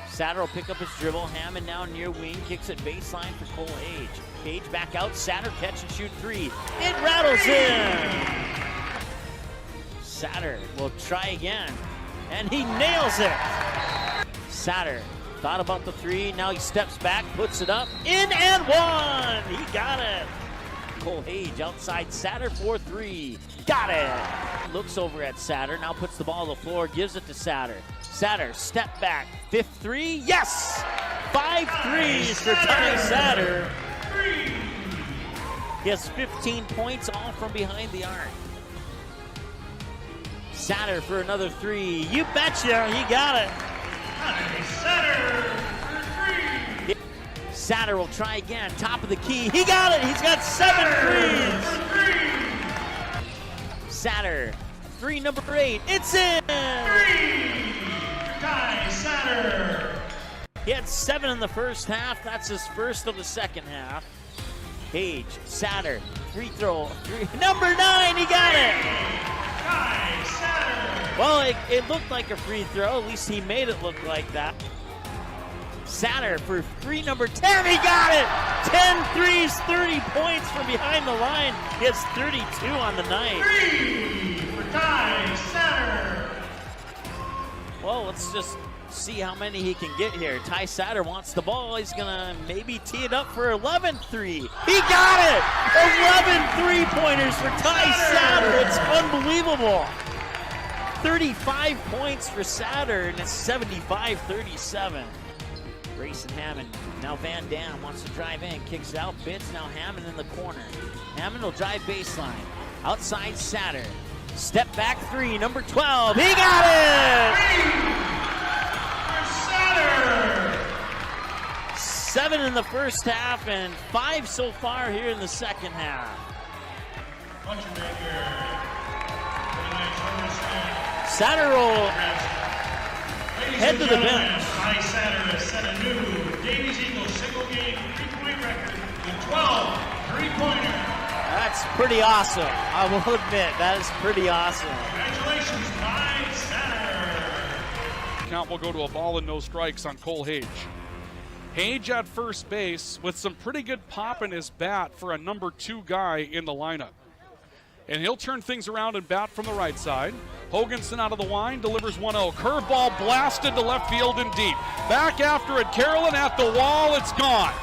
C: Satter will pick up his dribble. Hammond now near wing. Kicks it baseline for Cole Hage. Hage back out. Satter catch and shoot three. It rattles in. Satter will try again. And he nails it. Satter thought about the three. Now he steps back. Puts it up. In and one. He got it. Cole Hage outside Satter for three. Got it. Looks over at Satter. Now puts the ball on the floor. Gives it to Satter. Satter step back. Fifth three. Yes! 5 threes for Ty Satter. He has 15 points, all from behind the arc. Satter for another three. You betcha. He got it.
B: Satter for three.
C: Satter will try again. Top of the key. He got it. He's got 7 threes. Satter. Three, number 8. It's in.
B: Ty Satter.
C: He had 7 in the first half. That's his first of the second half. Hage. Satter. Free throw. Number 9. He got it.
B: Ty Satter.
C: Well, it looked like a free throw. At least he made it look like that. Satter for free number 10. He got it. 10 threes, 30 points from behind the line. He has 32 on the night.
B: 3 for Ty Satter.
C: Well, let's just see how many he can get here. Ty Satter wants the ball. He's going to maybe tee it up for 11th three. He got it! 11 three-pointers for Ty Satter. It's unbelievable. 35 points for Satter, and it's 75-37. Grayson Hammond. Now Van Dam wants to drive in. Kicks it out. Bits. Now Hammond in the corner. Hammond will drive baseline. Outside Satter. Step back three. Number 12. He got it!
B: Satter.
C: 7 in the first half and 5 so far here in the second half. Satter will head to the bench.
B: Ty Satter has set a new Davies Eagles single-game three-point record with 12 three-pointers.
C: That's pretty awesome. I will admit, that is pretty awesome.
B: Congratulations, Ty Satter.
I: Count will go to a ball and no strikes on Cole Hage. Hage at first base with some pretty good pop in his bat for a number 2 guy in the lineup. And he'll turn things around and bat from the right side. Hoganson out of the line, delivers 1-0. Curveball blasted to left field and deep. Back after it, Carolyn at the wall, it's gone.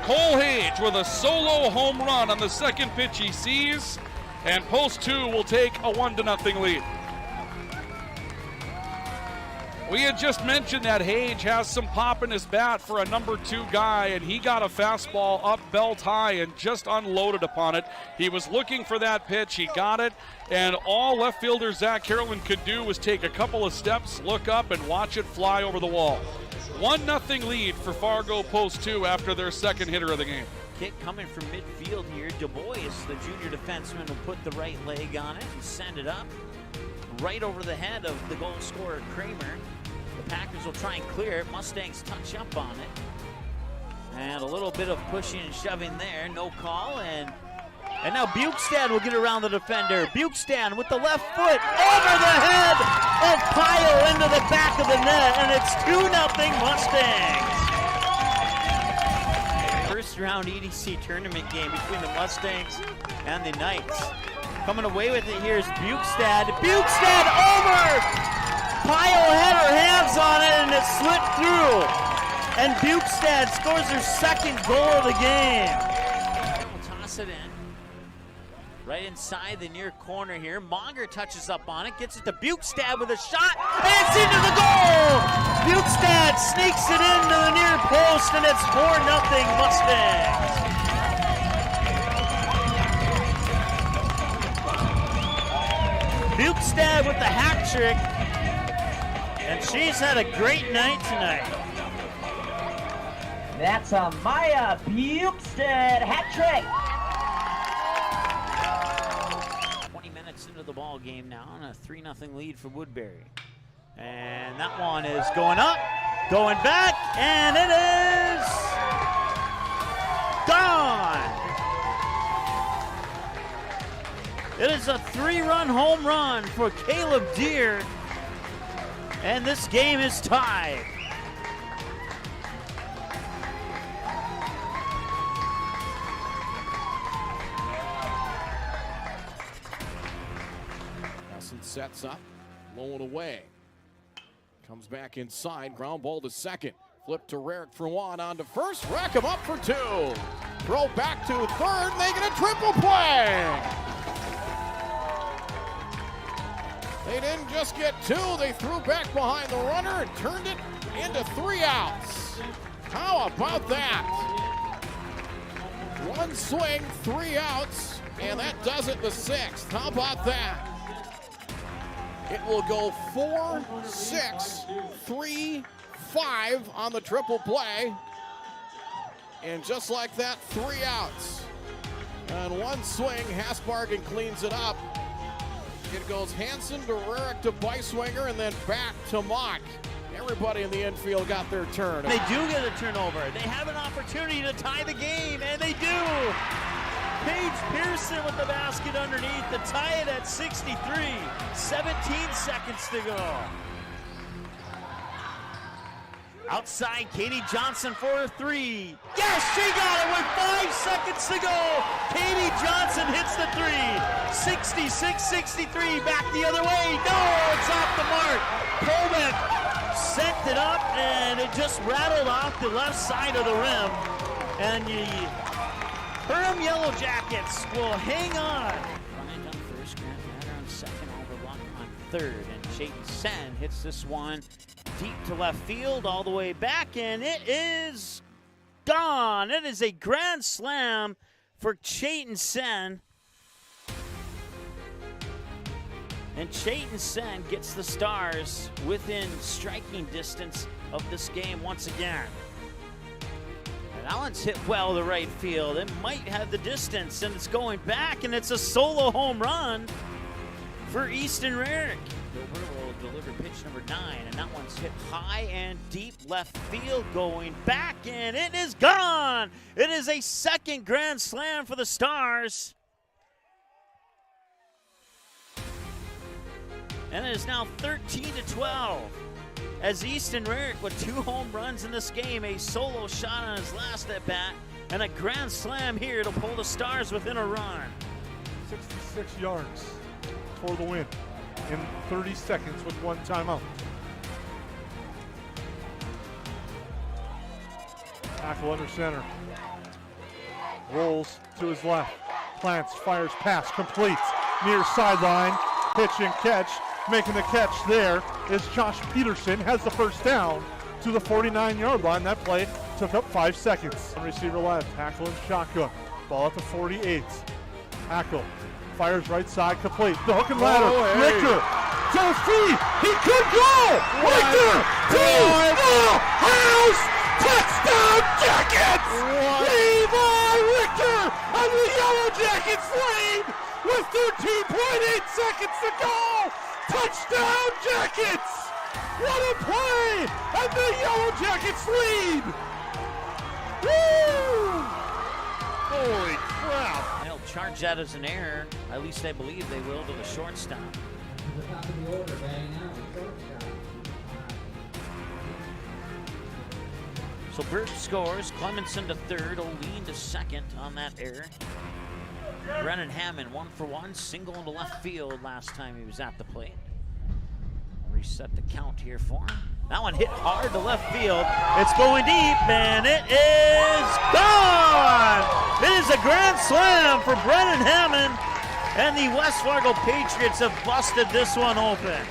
I: Cole Hage with a solo home run on the second pitch he sees, and Post 2 will take a 1-0 lead. We had just mentioned that Hage has some pop in his bat for a number 2 guy, and he got a fastball up belt high and just unloaded upon it. He was looking for that pitch, he got it, and all left fielder Zach Carolyn could do was take a couple of steps, look up, and watch it fly over the wall. 1-0 lead for Fargo Post 2 after their second hitter of the game.
C: Kick coming from midfield here. Du Bois, the junior defenseman, will put the right leg on it and send it up right over the head of the goal scorer, Kramer. The Packers will try and clear it. Mustangs touch up on it. And a little bit of pushing and shoving there. No call. And now Bukestad will get around the defender. Bukestad with the left foot over the head of Pyle into the back of the net. And it's 2-0 Mustangs. First round EDC tournament game between the Mustangs and the Knights. Coming away with it here is Bukestad. Bukestad over! Pyle had her hands on it and it slipped through. And Bukestad scores her second goal of the game. We'll toss it in. Right inside the near corner here. Monger touches up on it, gets it to Bukestad with a shot, and it's into the goal! Bukestad sneaks it into the near post, and it's 4-0 Mustangs. Bukestad with the hat trick, and she's had a great night tonight.
J: That's a Maya Bukestad hat trick.
C: into the ball game now, and a 3-0 lead for Woodbury. And that one is going up, going back, and it is gone. It is a 3-run home run for Caleb Deere, and this game is tied.
J: Nelson sets up, low and away. Comes back inside, ground ball to second. Flip to Rarick for one, on to first, rack him up for two. Throw back to third, they get a triple play. They didn't just get two, they threw back behind the runner and turned it into 3 outs. How about that? One swing, 3 outs, and that does it the 6th. How about that? It will go 4, 6, 3, 5 on the triple play. And just like that, 3 outs. And one swing, Hasbargen cleans it up. It goes Hansen to Rarick to Beiswinger and then back to Mock. Everybody in the infield got their turn.
C: They do get a turnover. They have an opportunity to tie the game, and they do. Paige Pearson with the basket underneath to tie it at 63. 17 seconds to go. Outside, Katie Johnson for a 3. Yes, she got it with 5 seconds to go. Katie Johnson hits the 3. 66-63, back the other way. No, it's off the mark. Kovac sent it up, and it just rattled off the left side of the rim. And the Perham Yellow Jackets will hang on. Ryan on first, Grant Matter on second, Oliver Luck on third, and Chayton Sen hits this one deep to left field, all the way back, and it is gone. It is a grand slam for Chayton Sen. And Chayton Sen gets the Stars within striking distance of this game once again. And Allen's hit well to right field. It might have the distance, and it's going back, and it's a solo home run for Easton Rarick. Gilbert will deliver pitch number 9, and that one's hit high and deep left field, going back, and it is gone. It is a second grand slam for the Stars. And it is now 13-12 as Easton Rarick with 2 home runs in this game, a solo shot on his last at bat, and a grand slam here to pull the Stars within a run.
K: 66 yards for the win in 30 seconds with 1 timeout. Tackle under center. Rolls to his left. Plants, fires, pass, completes. Near sideline. Pitch and catch. Making the catch there is Josh Peterson. Has the first down to the 49-yard line. That play took up 5 seconds. Receiver left. Hackle and shotgun. Ball at the 48. Hackle fires right side, complete. The hook and ladder. Richter to his feet. He could go. Richter to the house. Touchdown Jackets. Levi Richter and the Yellow Jackets lead with 13.8 seconds to go. Touchdown Jackets. What a play. And the Yellow Jackets lead. Woo! Holy crap.
C: They'll charge that as an error. At least I believe they will, to the shortstop. So Burt scores. Clemenson to third. O'Lean to second on that error. Brennan Hammond 1 for 1. Single into left field last time he was at the plate. Reset the count here for him. That one hit hard to left field. It's going deep, and it is gone! It is a grand slam for Brennan Hammond, and the West Fargo Patriots have busted this one open.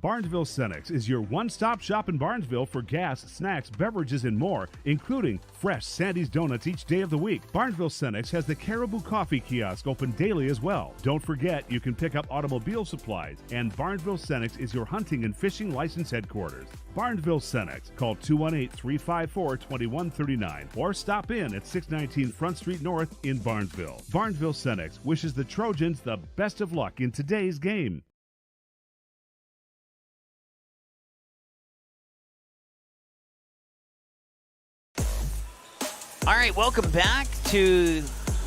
D: Barnesville Cenex is your one-stop shop in Barnesville for gas, snacks, beverages, and more, including fresh Sandy's Donuts each day of the week. Barnesville Cenex has the Caribou Coffee Kiosk open daily as well. Don't forget, you can pick up automobile supplies, and Barnesville Cenex is your hunting and fishing license headquarters. Barnesville Cenex. Call 218-354-2139 or stop in at 619 Front Street North in Barnesville. Barnesville Cenex wishes the Trojans the best of luck in today's game.
C: All right, welcome back to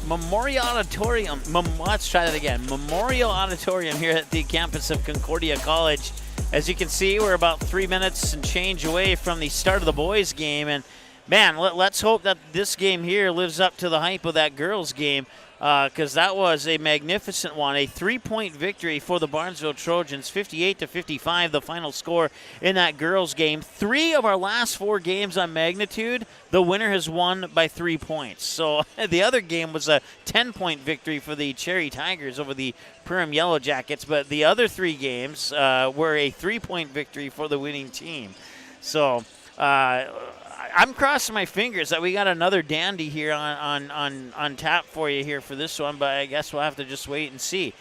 C: Memorial Auditorium. Let's try that again. Memorial Auditorium here at the campus of Concordia College. As you can see, we're about 3 minutes and change away from the start of the boys' game. And, man, let's hope that this game here lives up to the hype of that girls' game, because that was a magnificent one. A 3-point victory for the Barnesville Trojans, 58-55, the final score in that girls' game. 3 of our last 4 games on magnitude, the winner has won by 3 points. So the other game was a 10-point victory for the Cherry Tigers over the Purim Yellow Jackets, but the other 3 games were a 3-point victory for the winning team. So I'm crossing my fingers that we got another dandy here on tap for you here for this one, but I guess we'll have to just wait and see.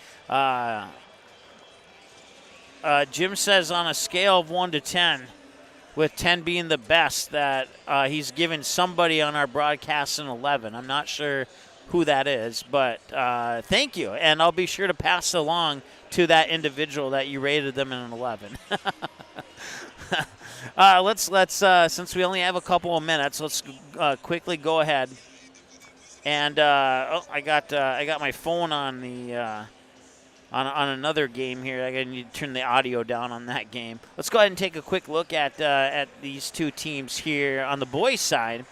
C: Jim says on a scale of 1 to 10, with 10 being the best, that he's given somebody on our broadcast an 11. I'm not sure who that is, but thank you, and I'll be sure to pass it along to that individual that you rated them in an 11. Let's since we only have a couple of minutes, let's quickly go ahead and I got my phone on the on another game here. I need to turn the audio down on that game. Let's go ahead and take a quick look at these two teams here on the boys' side.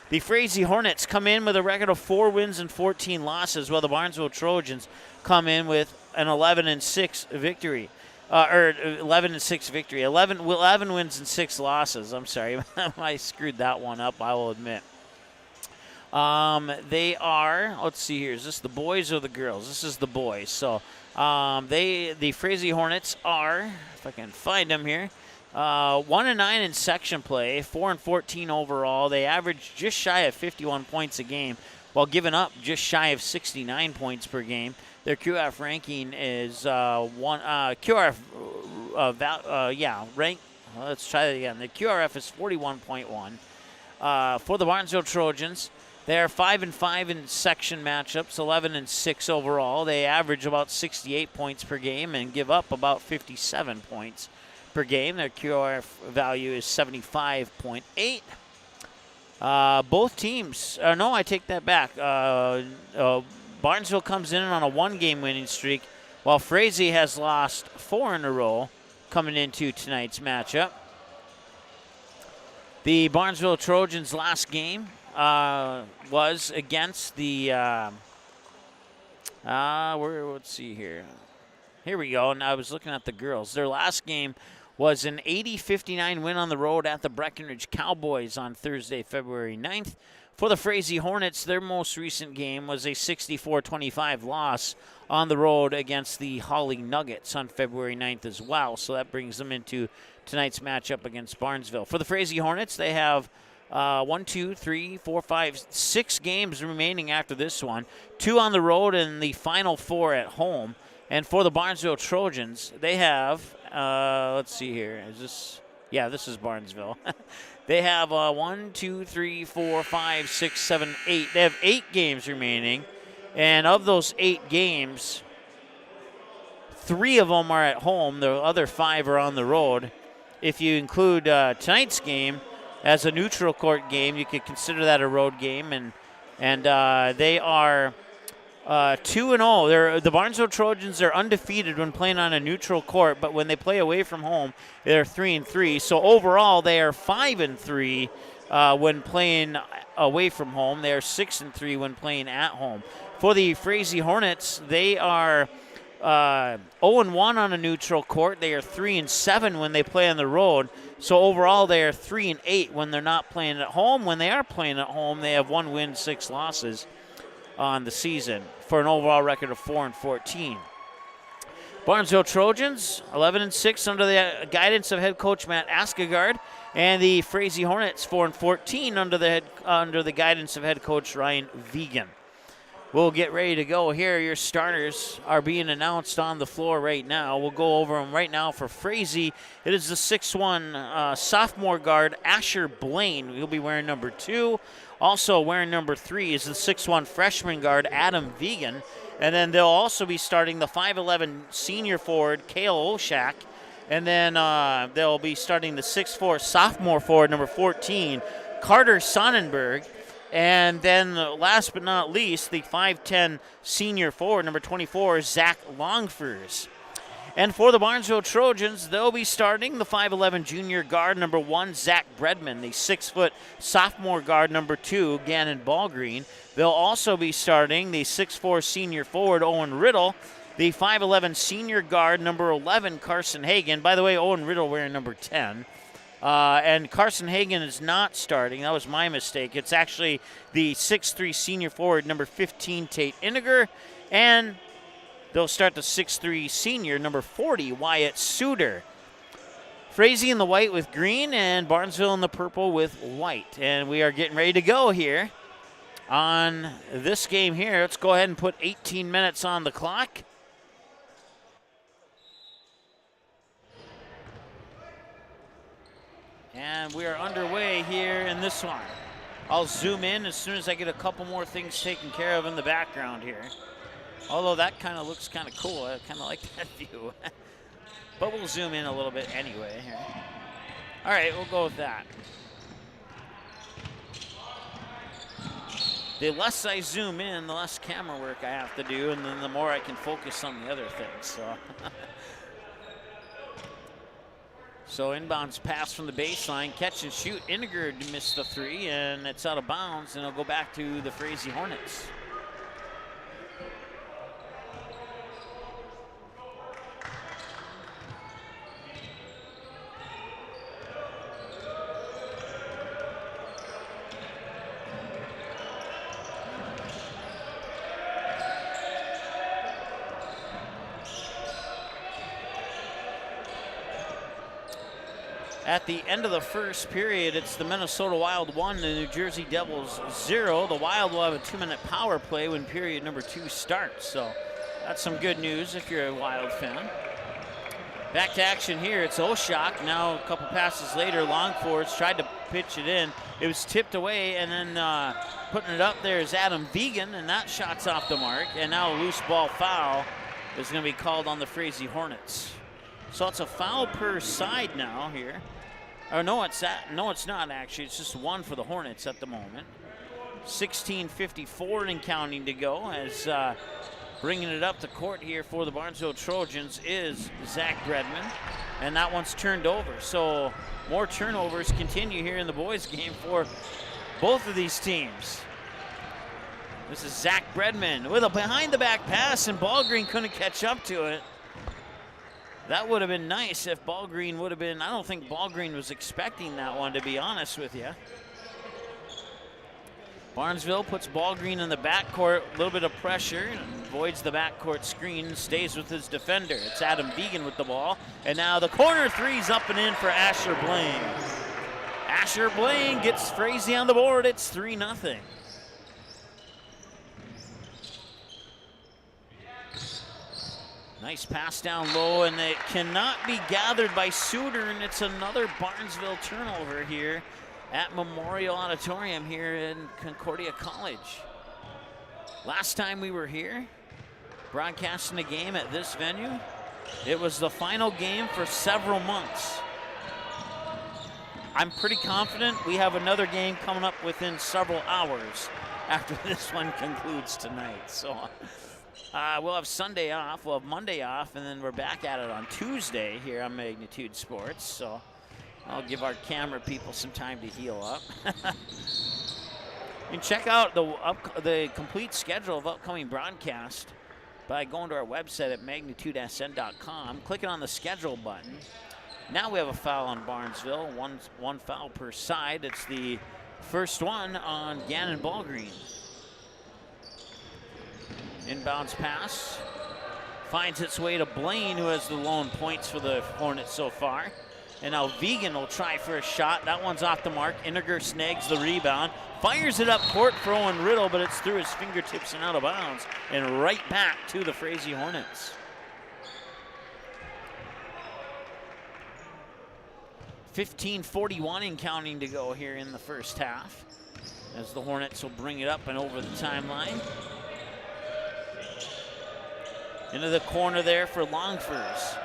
C: The Frazee Hornets come in with a record of 4 wins and 14 losses, while the Barnesville Trojans come in with an 11-6 victory. 11-6 victory. 11 wins and 6 losses. I'm sorry. I screwed that one up, I will admit. They are, let's see here. Is this the boys or the girls? This is the boys. So the Frazee Hornets are, if I can find them here, 1-9 in section play, 4-14 overall. They average just shy of 51 points a game, while giving up just shy of 69 points per game. Their QRF ranking is let's try that again. The QRF is 41.1. For the Barnesville Trojans, they are 5-5 in section matchups, 11-6 overall. They average about 68 points per game and give up about 57 points per game. Their QRF value is 75.8. Both teams, no, I take that back. Barnesville comes in on a 1-game winning streak, while Frazee has lost 4 in a row coming into tonight's matchup. The Barnesville Trojans' last game was against the, let's see here. Here we go, and I was looking at the girls. Their last game was an 80-59 win on the road at the Breckenridge Cowboys on Thursday, February 9th. For the Frazee Hornets, their most recent game was a 64-25 loss on the road against the Holly Nuggets on February 9th as well. So that brings them into tonight's matchup against Barnesville. For the Frazee Hornets, they have 6 games remaining after this one. 2 on the road and the final 4 at home. And for the Barnesville Trojans, they have, let's see here. This is Barnesville. They have 1, 2, 3, 4, 5, 6, 7, 8. They have 8 games remaining. And of those 8 games, 3 of them are at home. The other 5 are on the road. If you include tonight's game as a neutral court game, you could consider that a road game. And they are 2-0. The Barnesville Trojans are undefeated when playing on a neutral court, but when they play away from home, they're 3-3. So overall, they are 5-3 when playing away from home. They are 6-3 when playing at home. For the Frazee Hornets, they are 0-1 on a neutral court. They are 3-7 when they play on the road. So overall, they are 3-8 when they're not playing at home. When they are playing at home, they have 1 win, 6 losses on the season for an overall record of 4-14. Barnesville Trojans, 11-6 under the guidance of head coach Matt Askegard, and the Frazee Hornets, 4-14 under the guidance of head coach Ryan Vegan. We'll get ready to go here. Your starters are being announced on the floor right now. We'll go over them right now for Frazee. It is the 6'1 sophomore guard, Asher Blaine. He'll be wearing number 2. Also wearing number 3 is the 6'1 freshman guard, Adam Vegan. And then they'll also be starting the 5'11 senior forward, Kale Oshak. And then they'll be starting the 6'4 sophomore forward, number 14, Carter Sonnenberg. And then last but not least, the 5'10 senior forward, number 24, Zach Longfurs. And for the Barnesville Trojans, they'll be starting the 5'11 junior guard, number 1, Zach Bredman, the 6' sophomore guard, number 2, Gannon Ballgreen. They'll also be starting the 6'4 senior forward, Owen Riddle, the 5'11 senior guard, number 11, Carson Hagan. By the way, Owen Riddle wearing number 10. And Carson Hagan is not starting. That was my mistake. It's actually the 6'3 senior forward, number 15, Tate Iniger. And they'll start the 6'3 senior, number 40, Wyatt Suter. Frazee in the white with green and Barnesville in the purple with white. And we are getting ready to go here on this game here. Let's go ahead and put 18 minutes on the clock. And we are underway here in this one. I'll zoom in as soon as I get a couple more things taken care of in the background here. Although that kind of looks kind of cool. I kind of like that view. But we'll zoom in a little bit anyway here. All right, we'll go with that. The less I zoom in, the less camera work I have to do, and then the more I can focus on the other things. So inbounds pass from the baseline, catch and shoot. Iniger missed the 3, and it's out of bounds, and it'll go back to the Frazee Hornets. At the end of the first period, it's the Minnesota Wild 1, the New Jersey Devils 0. The Wild will have a 2-minute power play when period number 2 starts. So that's some good news if you're a Wild fan. Back to action here. It's Oshak. Now a couple passes later, Longfors tried to pitch it in. It was tipped away, and then putting it up there is Adam Vegan, and that shot's off the mark. And now a loose ball foul is going to be called on the Frazee Hornets. So it's a foul per side now here. Oh, no, it's not actually. It's just 1 for the Hornets at the moment. 16:54 and counting to go as bringing it up the court here for the Barnesville Trojans is Zach Bredman. And that one's turned over. So more turnovers continue here in the boys game for both of these teams. This is Zach Bredman with a behind-the-back pass, and Ballgreen couldn't catch up to it. That would have been nice if Ballgreen would have been. I don't think Ballgreen was expecting that one, to be honest with you. Barnesville puts Ballgreen in the backcourt, a little bit of pressure, avoids the backcourt screen, stays with his defender. It's Adam Vegan with the ball, and now the corner three's up and in for Asher Blaine. Asher Blaine gets Frazee on the board. It's 3-0. Nice pass down low, and it cannot be gathered by Suter, and it's another Barnesville turnover here at Memorial Auditorium here in Concordia College. Last time we were here, broadcasting a game at this venue, it was the final game for several months. I'm pretty confident we have another game coming up within several hours after this one concludes tonight. So we'll have Sunday off, we'll have Monday off, and then we're back at it on Tuesday here on Magnitude Sports. So I'll give our camera people some time to heal up. You can check out the complete schedule of upcoming broadcast by going to our website at magnitudesn.com, clicking on the schedule button. Now we have a foul on Barnesville, one foul per side. It's the first one on Gannon Ballgreen. Inbounds pass finds its way to Blaine, who has the lone points for the Hornets so far. And now Vegan will try for a shot. That one's off the mark. Iniger snags the rebound, fires it up court for Owen Riddle, but it's through his fingertips and out of bounds, and right back to the Frazee Hornets. 15:41 and counting to go here in the first half, as the Hornets will bring it up and over the timeline. Into the corner there for Longfurs.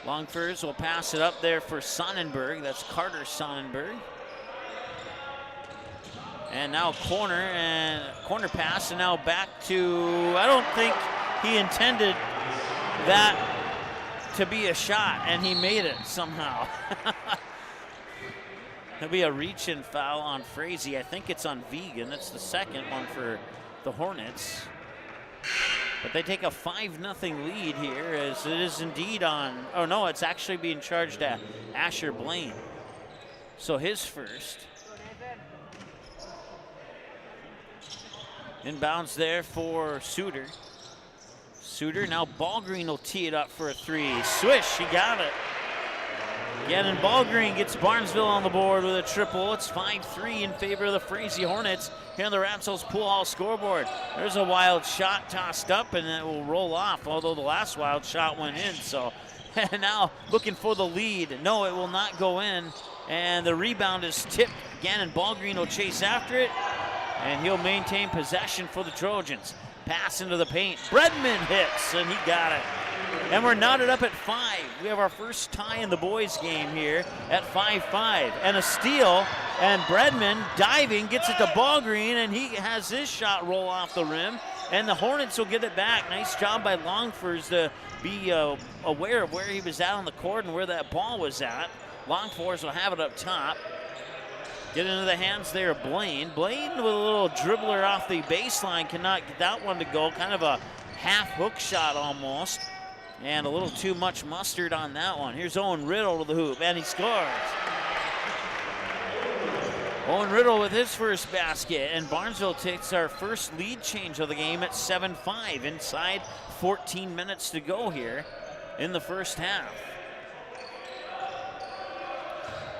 C: Longfurs will pass it up there for Sonnenberg. That's Carter Sonnenberg. And now corner pass, and now back to, I don't think he intended that to be a shot, and he made it somehow. There'll be a reach-in foul on Frazee. I think it's on Vegan. That's the second one for the Hornets. But they take a 5-0 lead here, as it is indeed on, oh no, it's actually being charged at Asher Blaine. So his first. Inbounds there for Suter. Suter, now Ballgreen will tee it up for a three. Swish, he got it. Again, and Ballgreen gets Barnesville on the board with a triple. It's 5-3 in favor of the Frazee Hornets here on the Rapsels Pool Hall scoreboard. There's a wild shot tossed up, and it will roll off, although the last wild shot went in. So and now looking for the lead. No, it will not go in, and the rebound is tipped again, and Ballgreen will chase after it, and he'll maintain possession for the Trojans. Pass into the paint. Bredman hits, and he got it. And we're knotted up at 5. We have our first tie in the boys game here at 5-5. And a steal, and Bredman diving, gets it to Ballgreen, and he has his shot roll off the rim. And the Hornets will get it back. Nice job by Longfors to be aware of where he was at on the court and where that ball was at. Longfors will have it up top. Get into the hands there of Blaine. Blaine with a little dribbler off the baseline, cannot get that one to go. Kind of a half hook shot almost. And a little too much mustard on that one. Here's Owen Riddle to the hoop, and he scores. Owen Riddle with his first basket, and Barnesville takes our first lead change of the game at 7-5 inside 14 minutes to go here in the first half.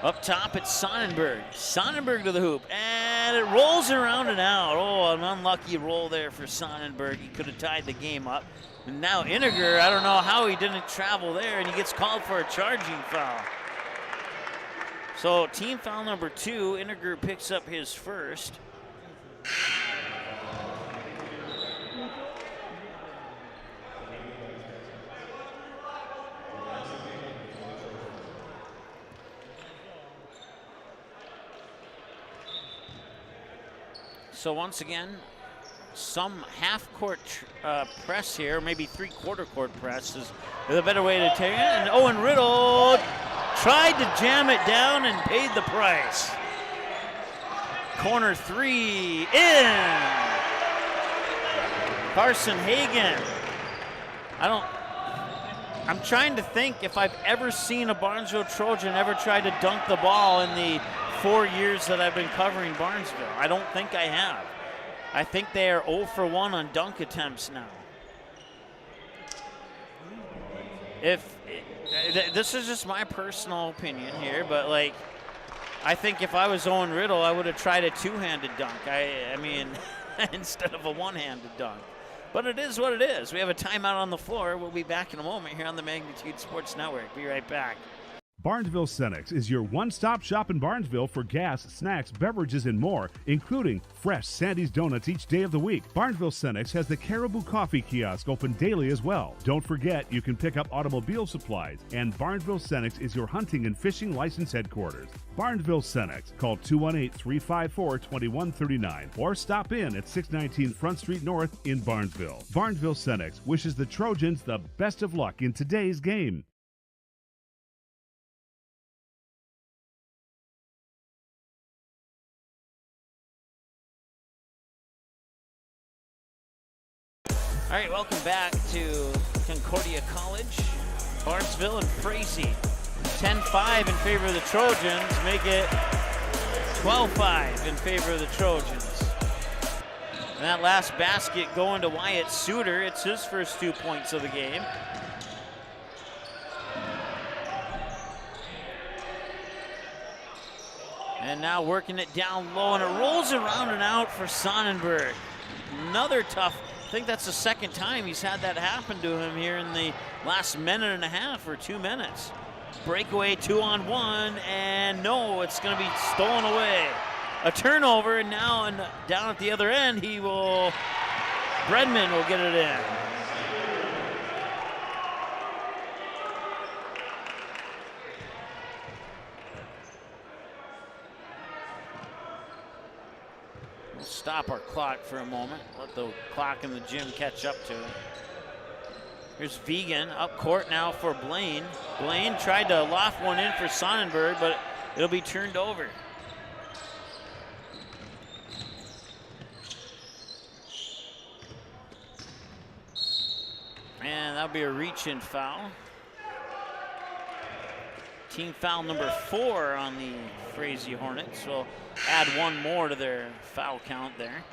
C: Up top, it's Sonnenberg. Sonnenberg to the hoop, and it rolls around and out. Oh, an unlucky roll there for Sonnenberg. He could have tied the game up. And now Iniger, I don't know how he didn't travel there, and he gets called for a charging foul. So team foul number 2, Iniger picks up his first. So once again, some half-court press here, maybe three-quarter court press is a better way to take it. And Owen Riddle tried to jam it down and paid the price. Corner 3 in. Carson Hagan. I'm trying to think if I've ever seen a Barnesville Trojan ever try to dunk the ball in the 4 years that I've been covering Barnesville. I don't think I have. I think they are 0 for 1 on dunk attempts now. This is just my personal opinion here, but like, I think if I was Owen Riddle, I would have tried a two-handed dunk. I mean, instead of a one-handed dunk. But it is what it is. We have a timeout on the floor. We'll be back in a moment here on the Magnitude Sports Network. Be right back.
D: Barnesville Cenex is your one-stop shop in Barnesville for gas, snacks, beverages, and more, including fresh Sandy's Donuts each day of the week. Barnesville Cenex has the Caribou Coffee Kiosk open daily as well. Don't forget, you can pick up automobile supplies, and Barnesville Cenex is your hunting and fishing license headquarters. Barnesville Cenex. Call 218-354-2139 or stop in at 619 Front Street North in Barnesville. Barnesville Cenex wishes the Trojans the best of luck in today's game.
C: All right, welcome back to Concordia College. Barnesville and Frazee. 10-5 in favor of the Trojans, make it 12-5 in favor of the Trojans. And that last basket going to Wyatt Suter. It's his first 2 points of the game. And now working it down low, and it rolls around and out for Sonnenberg. Another tough, I think that's the second time he's had that happen to him here in the last minute and a half or 2 minutes. Breakaway 2-on-1, and no, it's gonna be stolen away. A turnover, and now down at the other end, Bredman will get it in. We'll stop our clock for a moment. Let the clock in the gym catch up to it. Here's Vegan up court now for Blaine. Blaine tried to loft one in for Sonnenberg, but it'll be turned over. And that'll be a reach-in foul. Team foul number 4 on the Frazee Hornets. So add one more to their foul count there.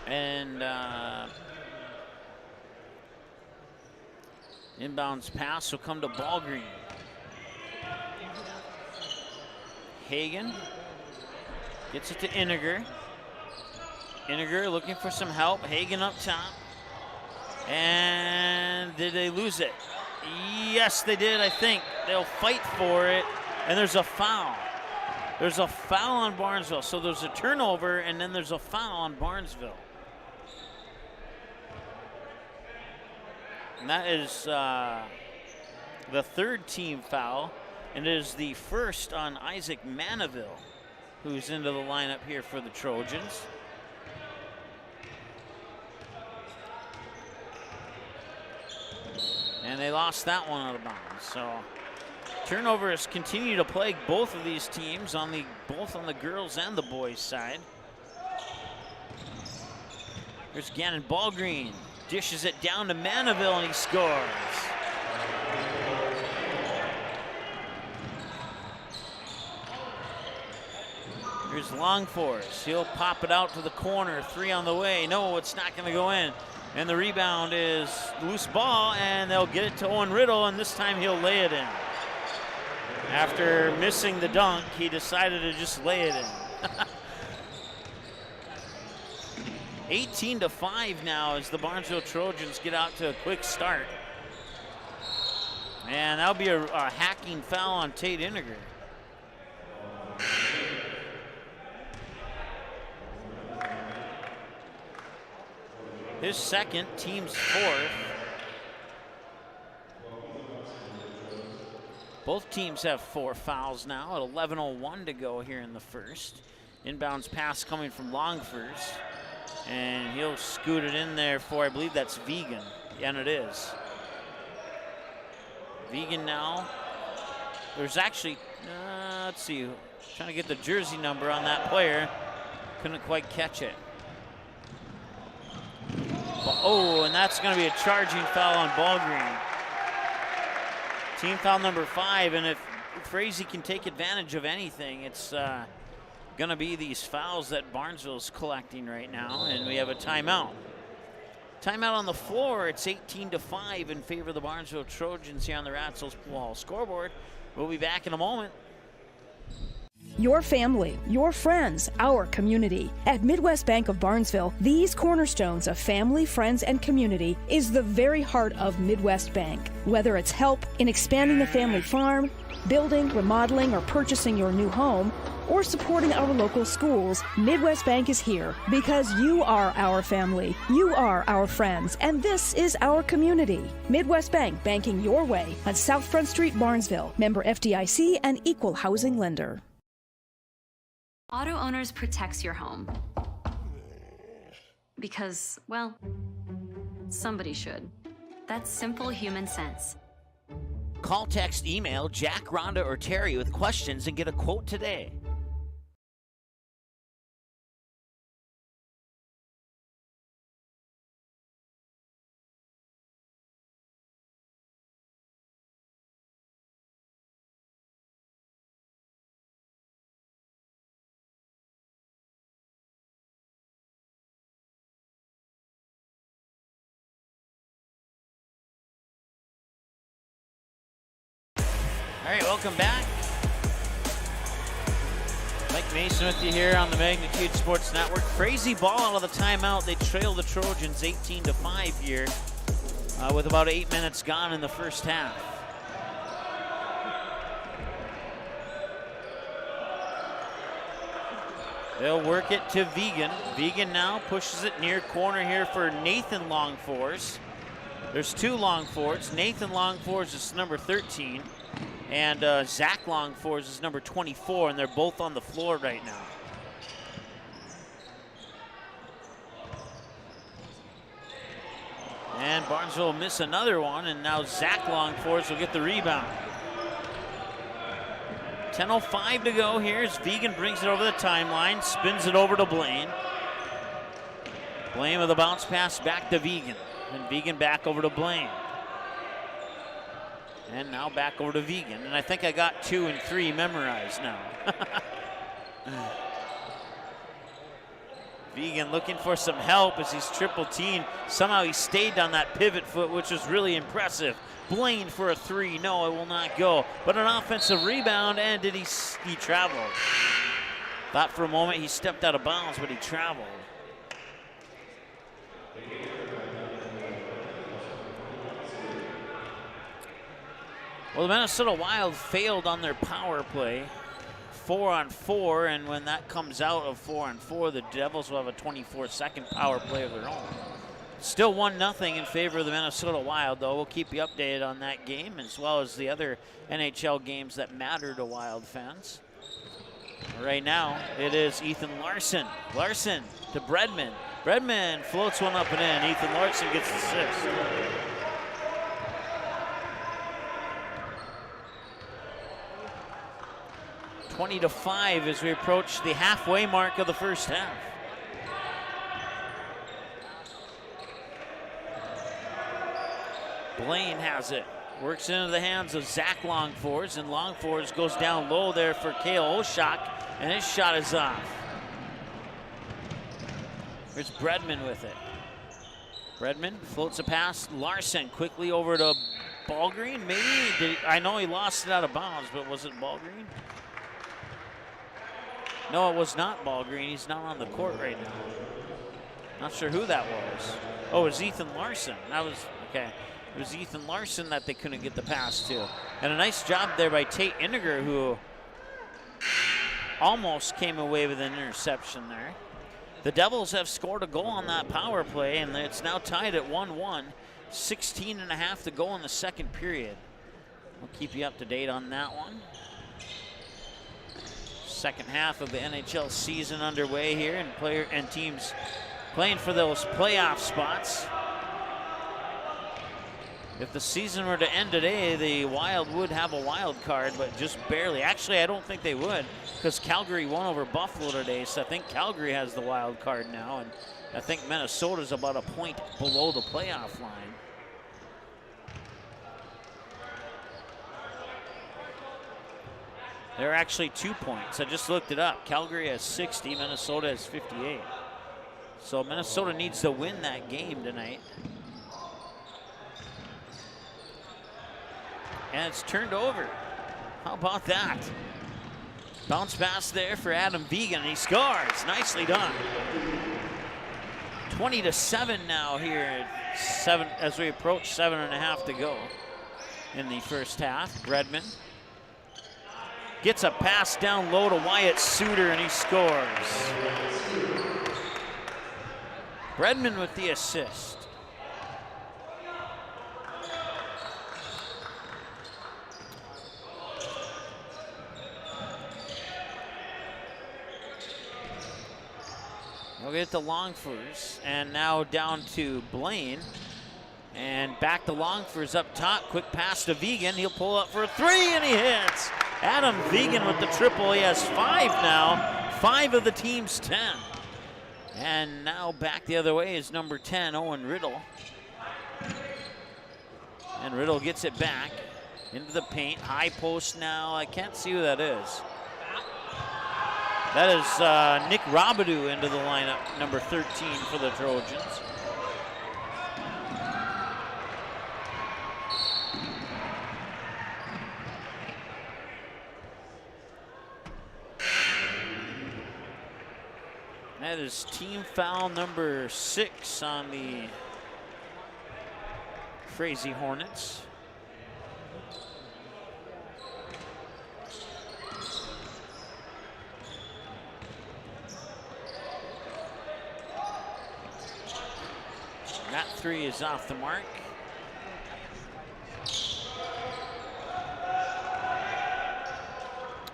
C: And inbounds pass will come to Ballgreen. Hagen gets it to Iniger. Iniger looking for some help. Hagen up top. And did they lose it? Yes, they did, I think. They'll fight for it. And there's a foul. There's a foul on Barnesville. So there's a turnover, and then there's a foul on Barnesville. And that is the third team foul. And it is the first on Isaac Manaville, who's into the lineup here for the Trojans. And they lost that one out of bounds. So turnovers continue to plague both of these teams both on the girls and the boys side. Here's Gannon Ballgreen, dishes it down to Manaville, and he scores. Here's Longforce. He'll pop it out to the corner. 3 on the way. No, it's not going to go in. And the rebound is loose ball, and they'll get it to Owen Riddle, and this time he'll lay it in. After missing the dunk, he decided to just lay it in. 18-5 now as the Barnesville Trojans get out to a quick start. And that'll be a hacking foul on Tate Iniger. His second, team's 4th. Both teams have 4 fouls now at 11:01 to go here in the first. Inbounds pass coming from Longforce. And he'll scoot it in there for, I believe that's Vegan. Yeah, and it is. Vegan now. There's actually, let's see, trying to get the jersey number on that player. Couldn't quite catch it. Oh, and that's going to be a charging foul on Ballgreen. Team foul number 5, and if Frazee can take advantage of anything, it's going to be these fouls that Barnesville's collecting right now, and we have a timeout. Timeout on the floor. It's 18-5 in favor of the Barnesville Trojans here on the Ratzel's Pool Hall scoreboard. We'll be back in a moment.
E: Your family, your friends, our community. At Midwest Bank of Barnesville, these cornerstones of family, friends, and community is the very heart of Midwest Bank. Whether it's help in expanding the family farm, building, remodeling, or purchasing your new home, or supporting our local schools, Midwest Bank is here because you are our family, you are our friends, and this is our community. Midwest Bank, banking your way on South Front Street, Barnesville. Member FDIC and equal housing lender.
F: Auto Owners protects your home. Because, well, somebody should. That's simple human sense.
C: Call, text, email Jack, Rhonda, or Terry with questions and get a quote today. All right, welcome back. Mike Mason with you here on the Magnitude Sports Network. Frazee ball out of the timeout. They trail the Trojans 18-5 here with about 8 minutes gone in the first half. They'll work it to Vegan. Vegan now pushes it near corner here for Nathan Longfors. There's two Longfors. Nathan Longfors is number 13, and Zach Longfors is number 24, and they're both on the floor right now. And Barnesville will miss another one, and now Zach Longfors will get the rebound. 10:05 to go here as Vegan brings it over the timeline, spins it over to Blaine. Blaine with a bounce pass back to Vegan, and Vegan back over to Blaine. And now back over to Vegan, and I think I got 2 and 3 memorized now. Vegan looking for some help as he's triple teamed. Somehow he stayed on that pivot foot, which was really impressive. Blaine for a 3, no, it will not go. But an offensive rebound, and did he traveled. Thought for a moment he stepped out of bounds, but he traveled. Well, the Minnesota Wild failed on their power play. 4-on-4, and when that comes out of 4-on-4, the Devils will have a 24-second power play of their own. Still 1-0 in favor of the Minnesota Wild, though. We'll keep you updated on that game as well as the other NHL games that matter to Wild fans. Right now, it is Ethan Larson. Larson to Bredman. Bredman floats one up and in. Ethan Larson gets the assist. (20-5) as we approach the halfway mark of the first half. Blaine has it. Works into the hands of Zach Longfors, and Longfors goes down low there for Kale Oshak, and his shot is off. Here's Bredman with it. Bredman floats a pass. Larson quickly over to Ballgreen, maybe? I know he lost it out of bounds, but was it Ballgreen? No, it was not Ballgreen. He's not on the court right now. Not sure who that was. Oh, it was Ethan Larson. That was, okay. It was Ethan Larson that they couldn't get the pass to. And a nice job there by Tate Indiger, who almost came away with an interception there. The Devils have scored a goal on that power play, and it's now tied at 1-1. 16.5 to go in the second period. We'll keep you up to date on that one. Second half of the NHL season underway here, and teams playing for those playoff spots. If the season were to end today, the Wild would have a wild card, but just barely. Actually, I don't think they would, because Calgary won over Buffalo today, so I think Calgary has the wild card now, and I think Minnesota's about a point below the playoff line. They're actually 2 points. I just looked it up. Calgary has 60, Minnesota has 58. So Minnesota needs to win that game tonight. And it's turned over. How about that? Bounce pass there for Adam Vegan, and he scores. Nicely done. 20-7 now here as we approach 7.5 to go in the first half. Bredman gets a pass down low to Wyatt Suter, and he scores. Bredman with the assist. We'll get to Longfors, and now down to Blaine. And back to Longfors up top. Quick pass to Vegan. He'll pull up for a 3, and he hits. Adam Vegan with the triple. He has 5 now. 5 of the team's 10. And now back the other way is number 10, Owen Riddle. And Riddle gets it back into the paint. High post now. I can't see who that is. That is Nick Robidoux into the lineup, number 13 for the Trojans. That is team foul number 6 on the Frazee Hornets. That 3 is off the mark.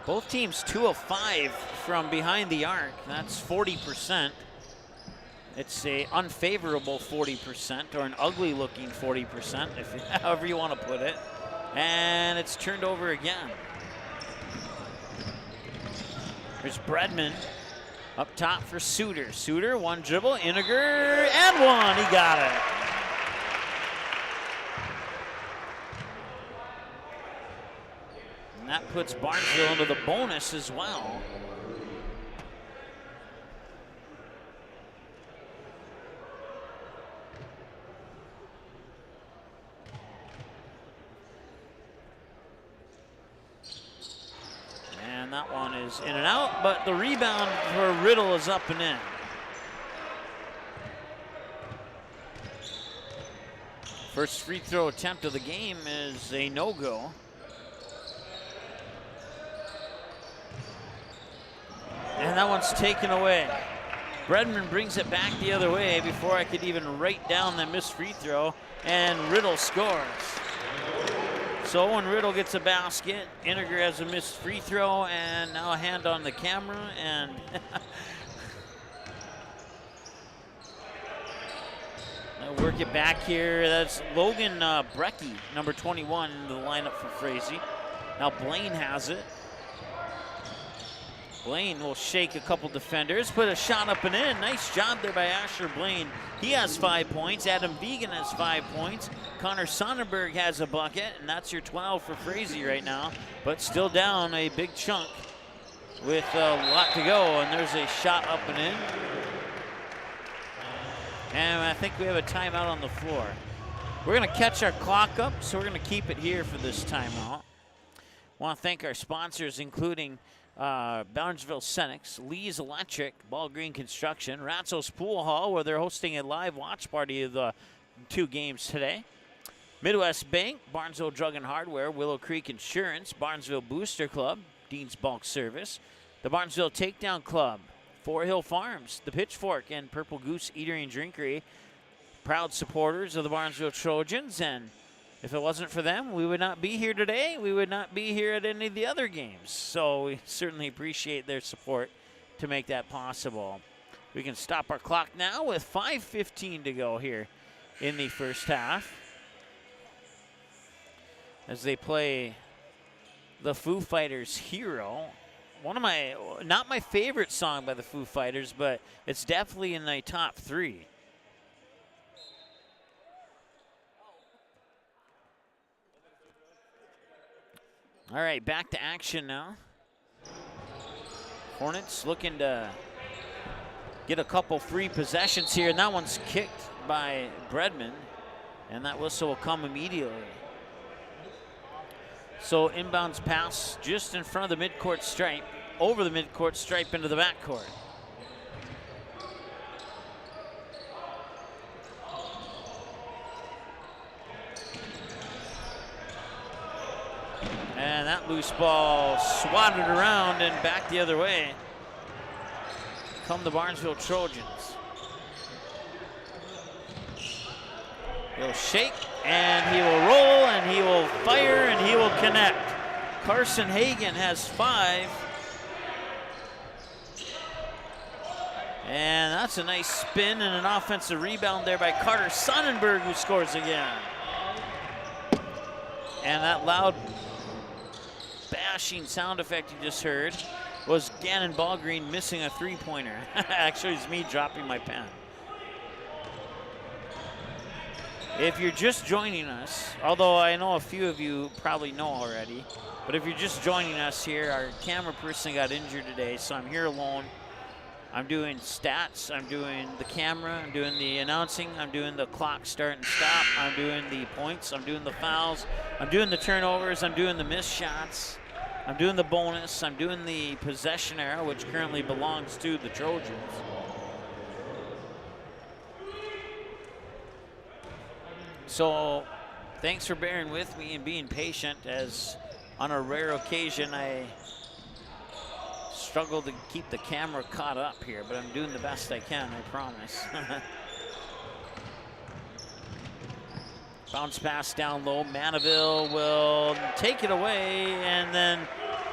C: Both teams 2 of 5 from behind the arc. That's 40%. It's a unfavorable 40% or an ugly looking 40%, however you want to put it. And it's turned over again. There's Bredman up top for Suter. Suter, 1 dribble, Iniger, and 1. He got it. And that puts Barnesville into the bonus as well. And that one is in and out, but the rebound for Riddle is up and in. First free throw attempt of the game is a no-go. And that one's taken away. Bredman brings it back the other way before I could even write down the missed free throw, and Riddle scores. So when Riddle gets a basket, Iniger has a missed free throw, and now a hand on the camera, and I'll work it back here. That's Logan Brecky, number 21, in the lineup for Frazee. Now Blaine has it. Blaine will shake a couple defenders, put a shot up and in. Nice job there by Asher Blaine. He has 5 points. Adam Vegan has 5 points. Connor Sonnenberg has a bucket, and that's your 12 for Frazee right now, but still down a big chunk with a lot to go, and there's a shot up and in. And I think we have a timeout on the floor. We're gonna catch our clock up, so we're gonna keep it here for this timeout. Want to thank our sponsors, including Barnesville Senex, Lee's Electric, Ball Green Construction, Ratzo's Pool Hall, where they're hosting a live watch party of the 2 games today. Midwest Bank, Barnesville Drug and Hardware, Willow Creek Insurance, Barnesville Booster Club, Dean's Bulk Service, the Barnesville Takedown Club, Four Hill Farms, the Pitchfork, and Purple Goose Eatery and Drinkery, proud supporters of the Barnesville Trojans, and if it wasn't for them, we would not be here today. We would not be here at any of the other games. So we certainly appreciate their support to make that possible. We can stop our clock now with 5:15 to go here in the first half, as they play the Foo Fighters' Hero. One of not my favorite song by the Foo Fighters, but it's definitely in the top 3. All right, back to action now. Hornets looking to get a couple free possessions here, and that one's kicked by Bredman, and that whistle will come immediately. So inbounds pass just in front of the midcourt stripe, over the midcourt stripe into the backcourt. And that loose ball swatted around and back the other way. Come the Barnesville Trojans. He'll shake, and he will roll, and he will fire, and he will connect. Carson Hagan has 5. And that's a nice spin and an offensive rebound there by Carter Sonnenberg, who scores again. And that loud bashing sound effect you just heard was Gannon Ballgreen missing a 3-pointer. Actually, it's me dropping my pen. If you're just joining us, although I know a few of you probably know already, but if you're just joining us here, our camera person got injured today, so I'm here alone. I'm doing stats, I'm doing the camera, I'm doing the announcing, I'm doing the clock start and stop, I'm doing the points, I'm doing the fouls, I'm doing the turnovers, I'm doing the missed shots, I'm doing the bonus, I'm doing the possession arrow, which currently belongs to the Trojans. So thanks for bearing with me and being patient, as on a rare occasion I struggle to keep the camera caught up here, but I'm doing the best I can, I promise. Bounce pass down low. Mandeville will take it away, and then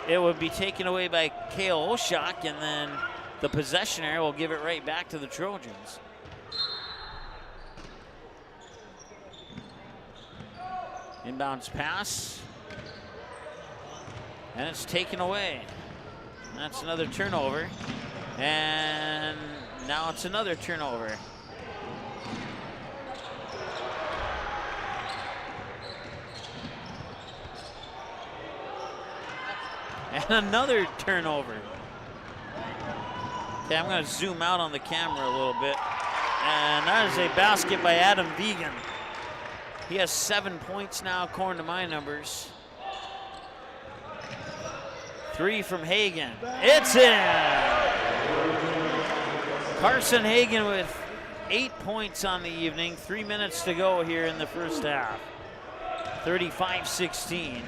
C: it would be taken away by Kale Oshak, and then the possessioner will give it right back to the Trojans. Inbounds pass, and it's taken away. That's another turnover, and now it's another turnover. And another turnover. Okay, I'm going to zoom out on the camera a little bit. And that is a basket by Adam Vegan. He has 7 points now, according to my numbers. 3 from Hagen. It's in! Carson Hagen with 8 points on the evening. 3 minutes to go here in the first half. 35-16.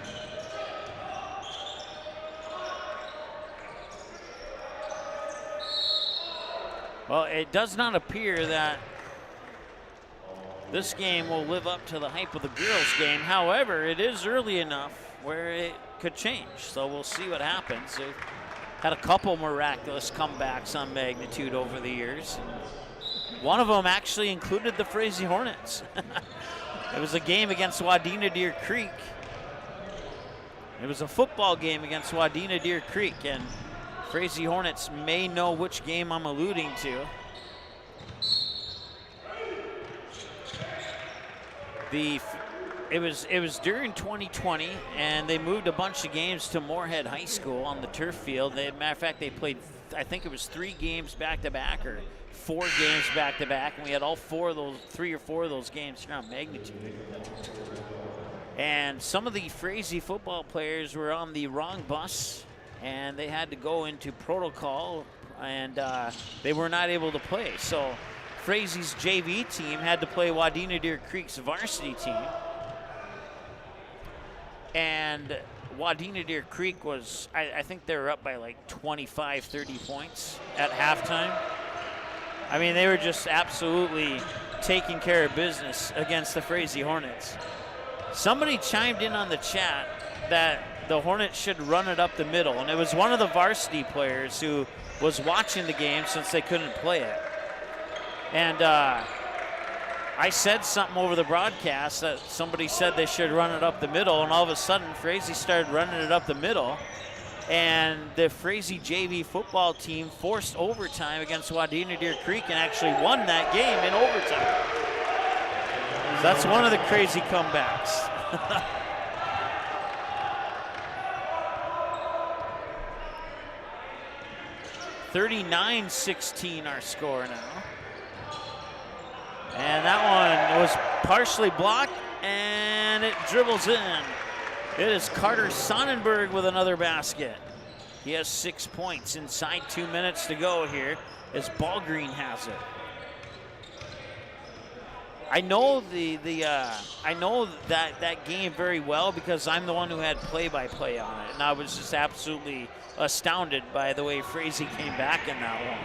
C: Well, it does not appear that this game will live up to the hype of the girls' game. However, it is early enough where it could change, so we'll see what happens. They've had a couple miraculous comebacks on Magnitude over the years. One of them actually included the Frazee Hornets. It was a game against Wadena Deer Creek. It was a football game against Wadena Deer Creek, and Frazee Hornets may know which game I'm alluding to. It was during 2020, and they moved a bunch of games to Moorhead High School on the turf field. Matter of fact, they played, I think it was 3 games back-to-back or 4 games back-to-back, and we had all 3 or 4 of those games here on Magnitude. And some of the Frazee football players were on the wrong bus, and they had to go into protocol, and they were not able to play. So Frazee's JV team had to play Wadena Deer Creek's varsity team. And Wadena Deer Creek was, I think they were up by like 25, 30 points at halftime. I mean, they were just absolutely taking care of business against the Frazee Hornets. Somebody chimed in on the chat that the Hornets should run it up the middle, and it was one of the varsity players who was watching the game since they couldn't play it. And I said something over the broadcast that somebody said they should run it up the middle, and all of a sudden Frazee started running it up the middle, and the Frazee JV football team forced overtime against Wadena Deer Creek and actually won that game in overtime. So that's one of the crazy comebacks. 39-16 our score now. And that one was partially blocked, and it dribbles in. It is Carter Sonnenberg with another basket. He has 6 points inside 2 minutes to go here as Ballgreen has it. I know I know that game very well because I'm the one who had play-by-play on it, and I was just absolutely astounded by the way Frazee came back in that one.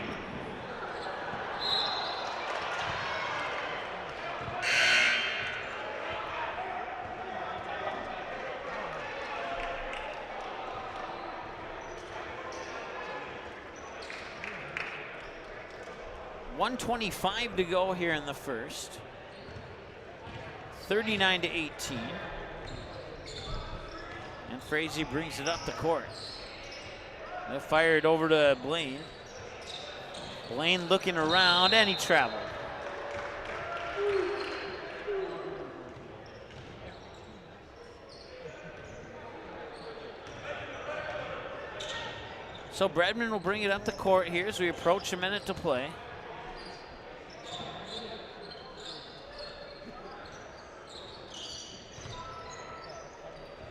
C: .125 to go here in the first. 39-18. And Frazee brings it up the court. They'll fire it over to Blaine. Blaine looking around, and he traveled. So Bredman will bring it up the court here as we approach a minute to play.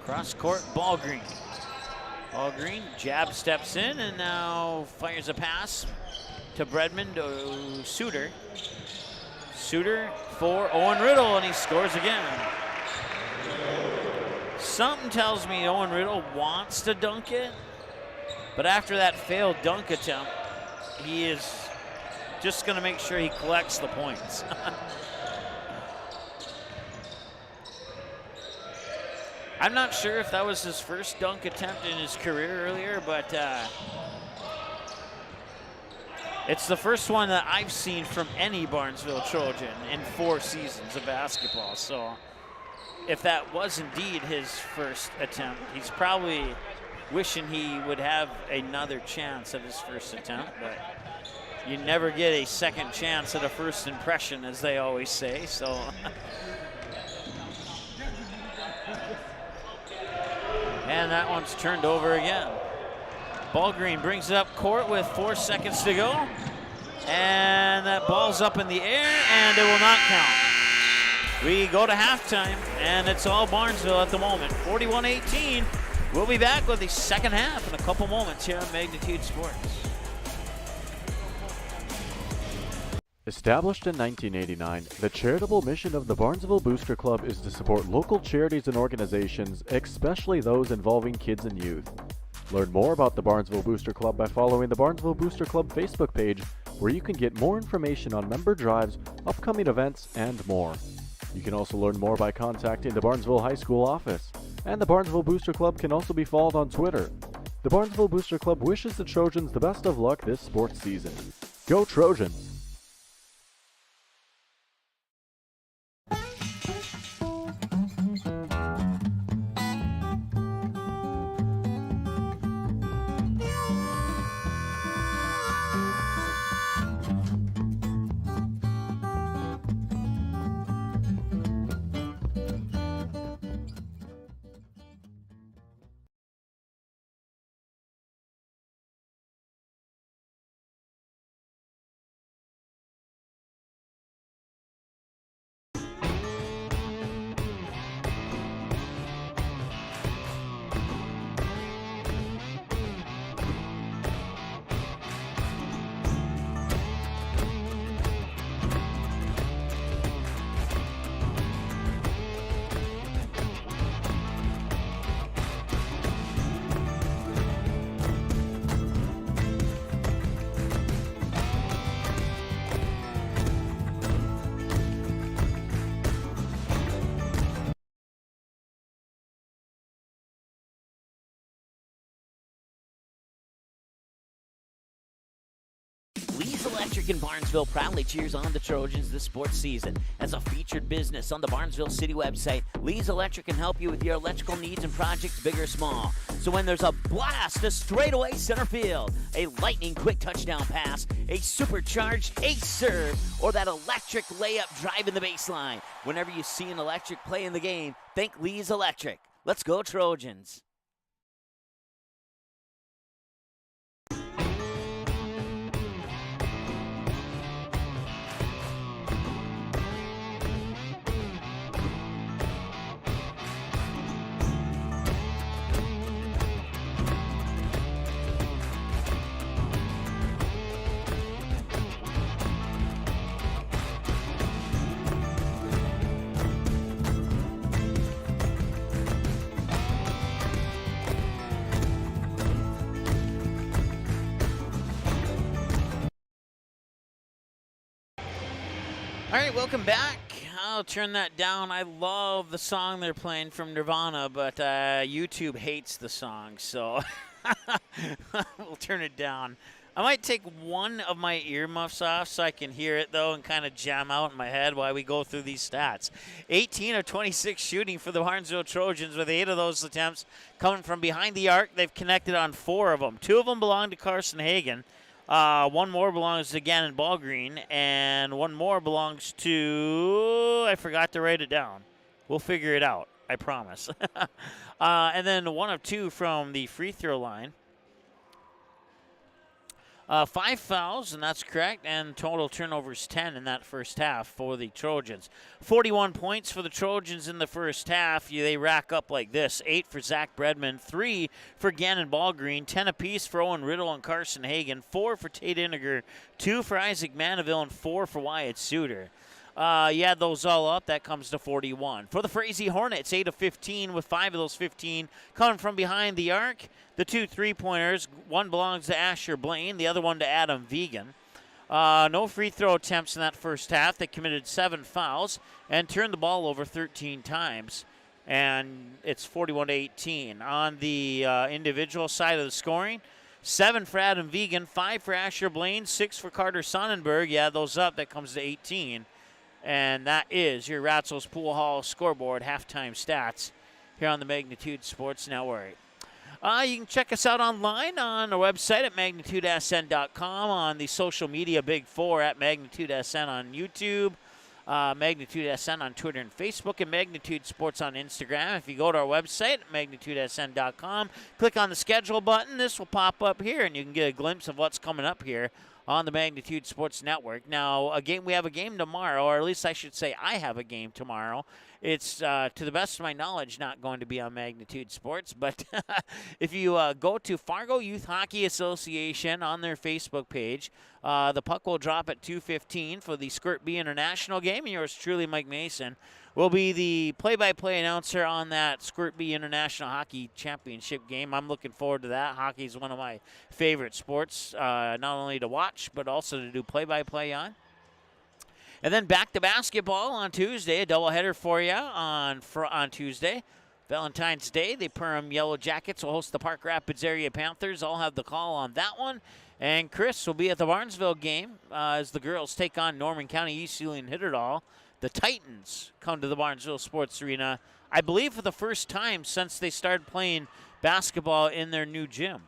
C: Cross court, Ballgreen. Ballgreen, jab steps in and now fires a pass to Bredman to Suter. Suter for Owen Riddle, and he scores again. Something tells me Owen Riddle wants to dunk it, but after that failed dunk attempt, he is just going to make sure he collects the points. I'm not sure if that was his first dunk attempt in his career earlier, but it's the first one that I've seen from any Barnesville Trojan in 4 seasons of basketball. So if that was indeed his first attempt, he's probably wishing he would have another chance at his first attempt, but you never get a second chance at a first impression, as they always say. So and that one's turned over again. Ballgreen brings it up court with 4 seconds to go. And that ball's up in the air, and it will not count. We go to halftime, and it's all Barnesville at the moment. 41-18. We'll be back with the second half in a couple moments here on Magnitude Sports.
L: Established in 1989, the charitable mission of the Barnesville Booster Club is to support local charities and organizations, especially those involving kids and youth. Learn more about the Barnesville Booster Club by following the Barnesville Booster Club Facebook page, where you can get more information on member drives, upcoming events, and more. You can also learn more by contacting the Barnesville High School office, and the Barnesville Booster Club can also be followed on Twitter. The Barnesville Booster Club wishes the Trojans the best of luck this sports season. Go Trojans!
C: Lee's Electric in Barnesville proudly cheers on the Trojans this sports season. As a featured business on the Barnesville City website, Lee's Electric can help you with your electrical needs and projects, big or small. So when there's a blast to straightaway center field, a lightning quick touchdown pass, a supercharged ace serve, or that electric layup drive in the baseline, whenever you see an electric play in the game, think Lee's Electric. Let's go Trojans. All right, welcome back. I'll turn that down. I love the song they're playing from Nirvana, but YouTube hates the song, so we'll turn it down. I might take one of my earmuffs off so I can hear it, though, and kind of jam out in my head while we go through these stats. 18 of 26 shooting for the Barnesville Trojans, with 8 of those attempts coming from behind the arc. They've connected on 4 of them. 2 of them belong to Carson Hagan. One more belongs to Gannon Ballgreen, and one more belongs to, I forgot to write it down. We'll figure it out, I promise. And then 1 of 2 from the free throw line. 5 fouls, and that's correct, and total turnovers 10 in that first half for the Trojans. 41 points for the Trojans in the first half. They rack up like this: 8 for Zach Bredman, 3 for Gannon Ballgreen, 10 apiece for Owen Riddle and Carson Hagan, 4 for Tate Iniger, 2 for Isaac Mandeville, and 4 for Wyatt Suter. You add those all up, that comes to 41. For the Frazee Hornets, 8 of 15, with 5 of those 15 coming from behind the arc. The 2 3-pointers, one belongs to Asher Blaine, the other one to Adam Vegan. No free throw attempts in that first half. They committed 7 fouls and turned the ball over 13 times. And it's 41-18. On the individual side of the scoring, 7 for Adam Vegan, 5 for Asher Blaine, 6 for Carter Sonnenberg. You add those up, that comes to 18. And that is your Ratzel's Pool Hall scoreboard halftime stats here on the Magnitude Sports Network. You can check us out online on our website at magnitudesn.com, on the social media Big Four at MagnitudeSN on YouTube, MagnitudeSN on Twitter and Facebook, and Magnitude Sports on Instagram. If you go to our website at magnitudesn.com, click on the schedule button, this will pop up here, and you can get a glimpse of what's coming up here on the Magnitude Sports Network. Now, we have a game tomorrow, or at least I should say I have a game tomorrow. It's, to the best of my knowledge, not going to be on Magnitude Sports, but if you go to Fargo Youth Hockey Association on their Facebook page, the puck will drop at 2:15 for the Skirt B International game, and yours truly, Mike Mason, will be the play-by-play announcer on that Skirt B International Hockey Championship game. I'm looking forward to that. Hockey is one of my favorite sports, not only to watch, but also to do play-by-play on. And then back to basketball on Tuesday, a doubleheader for you on Tuesday. Valentine's Day, the Perham Yellow Jackets will host the Park Rapids area Panthers. I'll have the call on that one. And Chris will be at the Barnesville game as the girls take on Norman County East Sealing Hitterdall. The Titans come to the Barnesville Sports Arena, I believe for the first time since they started playing basketball in their new gym.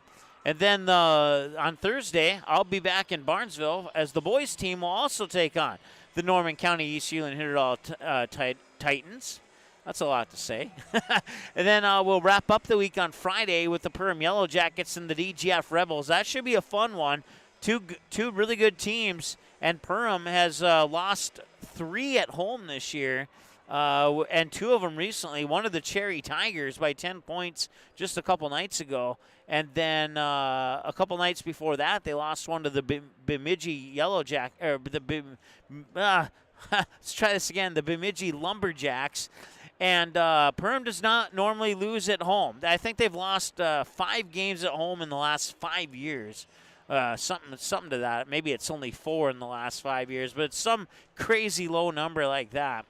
C: And then on Thursday, I'll be back in Barnesville as the boys team will also take on the Norman County East Sealing Hitterdall Titans. That's a lot to say. And then we'll wrap up the week on Friday with the Perham Yellow Jackets and the DGF Rebels. That should be a fun one. Two really good teams, and Perham has lost 3 at home this year, and 2 of them recently. One of the Cherry Tigers by 10 points just a couple nights ago, and then a couple nights before that, they lost one to the Bemidji Yellow Jack, or let's try this again, the Bemidji Lumberjacks. And Perham does not normally lose at home. I think they've lost 5 games at home in the last 5 years. Something to that. Maybe it's only 4 in the last 5 years, but it's some crazy low number like that.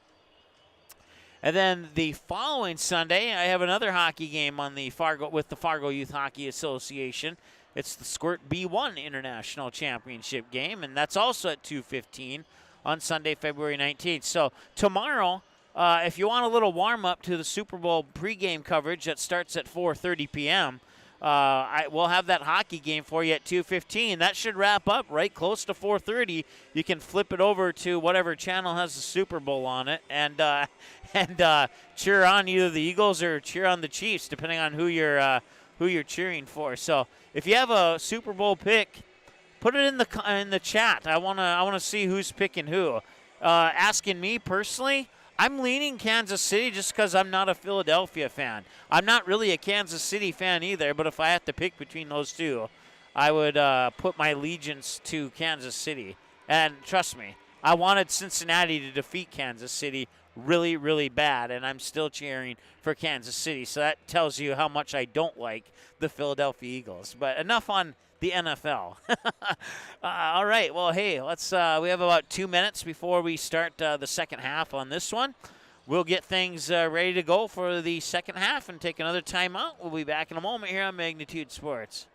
C: And then the following Sunday, I have another hockey game on with the Fargo Youth Hockey Association. It's the Squirt B1 International Championship game, and that's also at 2:15 on Sunday, February 19th. So tomorrow, if you want a little warm-up to the Super Bowl pregame coverage that starts at 4:30 p.m., we'll have that hockey game for you at 2:15. That should wrap up right close to 4:30. You can flip it over to whatever channel has the Super Bowl on it and cheer on either the Eagles or cheer on the Chiefs, depending on who you're cheering for. So if you have a Super Bowl pick, put it in the chat. I wanna see who's picking who. Asking me personally, I'm leaning Kansas City just because I'm not a Philadelphia fan. I'm not really a Kansas City fan either, but if I had to pick between those two, I would put my allegiance to Kansas City. And trust me, I wanted Cincinnati to defeat Kansas City really, really bad, and I'm still cheering for Kansas City. So that tells you how much I don't like the Philadelphia Eagles. But enough on the NFL. All right. Well, hey, let's. We have about 2 minutes before we start the second half on this one. We'll get things ready to go for the second half and take another timeout. We'll be back in a moment here on Magnitude Sports.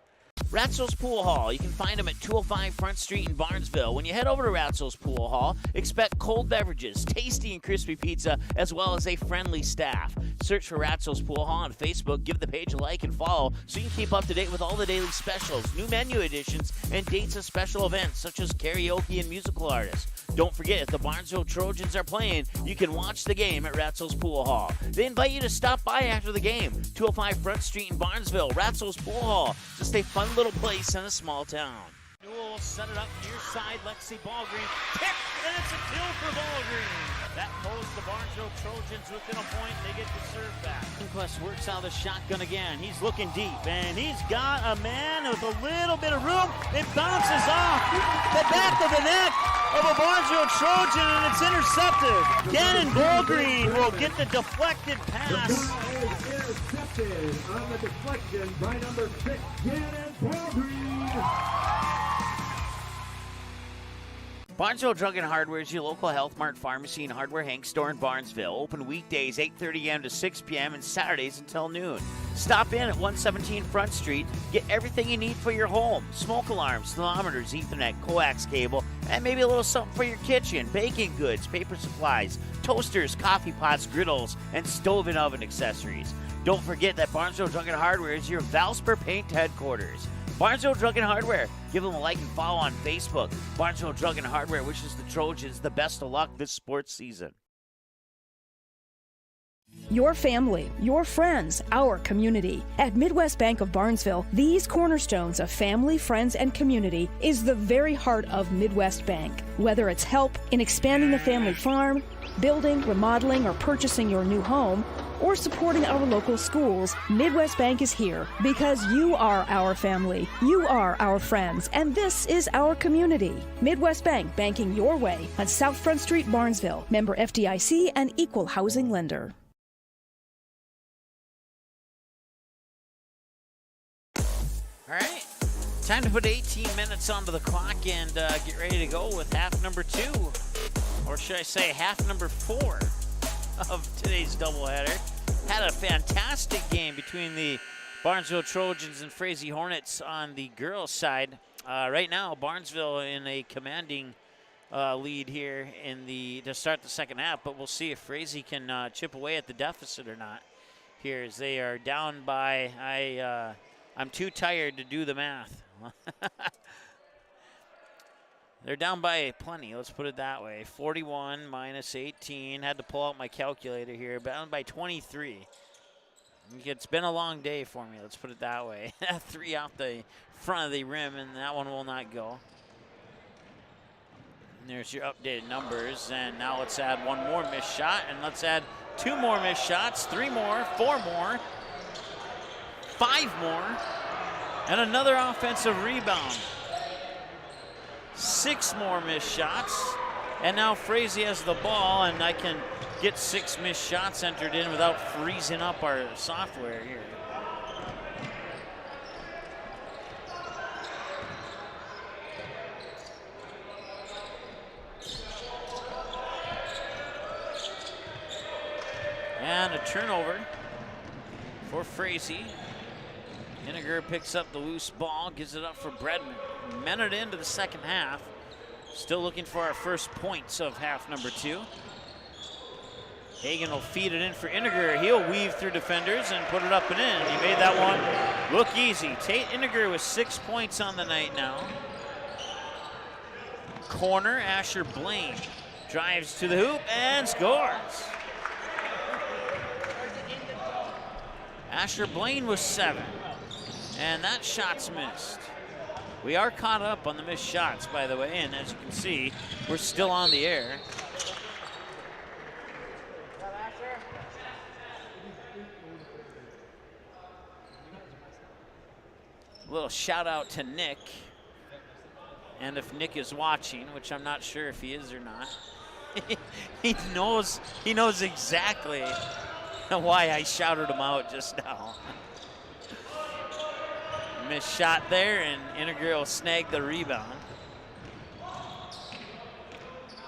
C: Ratzel's Pool Hall. You can find them at 205 Front Street in Barnesville. When you head over to Ratzel's Pool Hall, expect cold beverages, tasty and crispy pizza, as well as a friendly staff. Search for Ratzel's Pool Hall on Facebook, give the page a like and follow so you can keep up to date with all the daily specials, new menu additions, and dates of special events such as karaoke and musical artists. Don't forget, if the Barnesville Trojans are playing, you can watch the game at Ratzel's Pool Hall. They invite you to stop by after the game. 205 Front Street in Barnesville, Ratzel's Pool Hall. Just a fun little place in a small town. Newell will set it up near side. Lexi Ballgreen kick, and it's a kill for Ballgreen. That pulls the Barnesville Trojans within a point. They get the serve back. Inquest works out the shotgun again. He's looking deep, and he's got a man with a little bit of room. It bounces off the back of the net. of a Barnesville Trojan, and it's intercepted. Gannon Ballgreen will get the deflected pass.
M: Intercepted on the deflection by number 6, Gannon Ballgreen.
C: Barnesville Drug and Hardware is your local Health Mart pharmacy and hardware Hank store in Barnesville. Open weekdays 8:30 a.m. to 6 p.m. and Saturdays until noon. Stop in at 117 Front Street. Get everything you need for your home. Smoke alarms, thermometers, Ethernet, coax cable, and maybe a little something for your kitchen. Baking goods, paper supplies, toasters, coffee pots, griddles, and stove and oven accessories. Don't forget that Barnesville Drug and Hardware is your Valspar Paint headquarters. Barnesville Drug and Hardware. Give them a like and follow on Facebook. Barnesville Drug and Hardware wishes the Trojans the best of luck this sports season.
E: Your family, your friends, our community. At Midwest Bank of Barnesville, these cornerstones of family, friends, and community is the very heart of Midwest Bank. Whether it's help in expanding the family farm, building, remodeling, or purchasing your new home, or supporting our local schools, Midwest Bank is here because you are our family, you are our friends, and this is our community. Midwest Bank, banking your way on South Front Street, Barnesville. Member FDIC and equal housing lender.
C: All right, time to put 18 minutes onto the clock and get ready to go with half number 2, or should I say half number 4 of today's doubleheader. Had a fantastic game between the Barnesville Trojans and Frazee Hornets on the girls' side. Right now, Barnesville in a commanding lead here to start the second half, but we'll see if Frazee can chip away at the deficit or not here, as they are down by, I'm too tired to do the math. They're down by plenty, let's put it that way. 41 minus 18. Had to pull out my calculator here. Down by 23. It's been a long day for me, let's put it that way. 3 out the front of the rim, and that one will not go. And there's your updated numbers. And now let's add 1 more missed shot, and let's add 2 more missed shots, 3 more, 4 more, 5 more, and another offensive rebound. 6 more missed shots, and now Frazee has the ball, and I can get 6 missed shots entered in without freezing up our software here. And a turnover for Frazee. Henniger picks up the loose ball, gives it up for Bredman. Minute into the second half. Still looking for our first points of half number 2. Hagan will feed it in for Henniger. He'll weave through defenders and put it up and in. He made that one look easy. Tate Henniger with 6 points on the night now. Corner, Asher Blaine drives to the hoop and scores. Asher Blaine with 7. And that shot's missed. We are caught up on the missed shots, by the way, and as you can see, we're still on the air. A little shout out to Nick. And if Nick is watching, which I'm not sure if he is or not, he knows exactly why I shouted him out just now. Missed shot there, and Henniger will snag the rebound.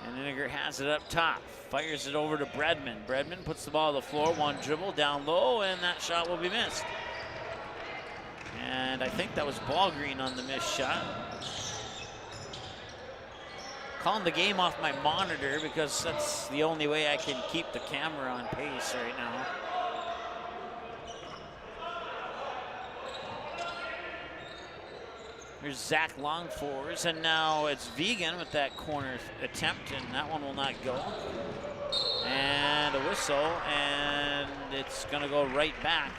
C: And Henniger has it up top, fires it over to Bredman. Bredman puts the ball on the floor, 1 dribble down low, and that shot will be missed. And I think that was Ballgreen on the missed shot. Calling the game off my monitor because that's the only way I can keep the camera on pace right now. There's Zach Longfors, and now it's Vegan with that corner attempt, and that one will not go. And a whistle, and it's going to go right back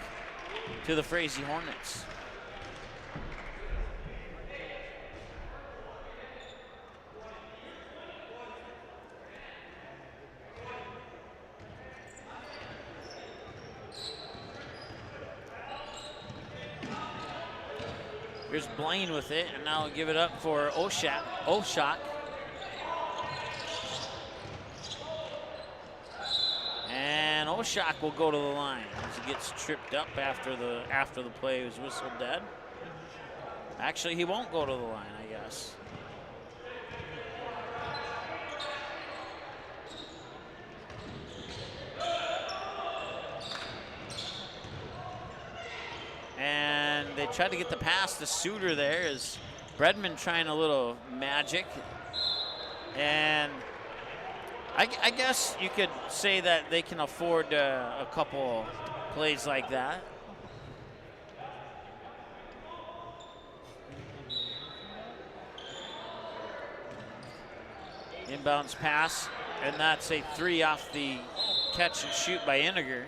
C: to the Frazee Hornets. Here's Blaine with it, and now give it up for Oshak. Oshak will go to the line as he gets tripped up after the play was whistled dead. Actually, he won't go to the line, I guess. And they tried to get the pass to Suter there as Bredman trying a little magic. And I guess you could say that they can afford a couple plays like that. Inbounds pass, and that's a 3 off the catch and shoot by Iniger.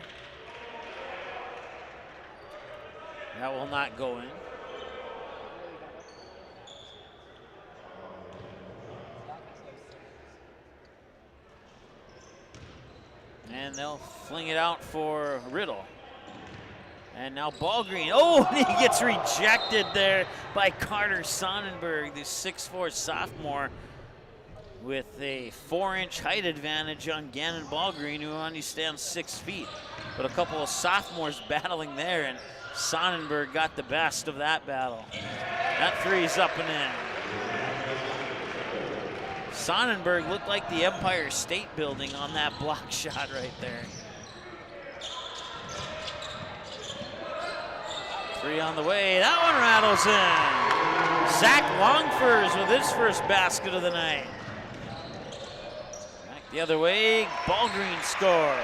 C: That will not go in. And they'll fling it out for Riddle. And now Ballgreen. Oh, he gets rejected there by Carter Sonnenberg, the 6'4" sophomore, with a 4-inch height advantage on Gannon Ballgreen, who only stands 6 feet. But a couple of sophomores battling there, and Sonnenberg got the best of that battle. That 3's up and in. Sonnenberg looked like the Empire State Building on that block shot right there. 3 on the way. That one rattles in. Zach Longfurs with his first basket of the night. Back the other way, Ballgreen scores.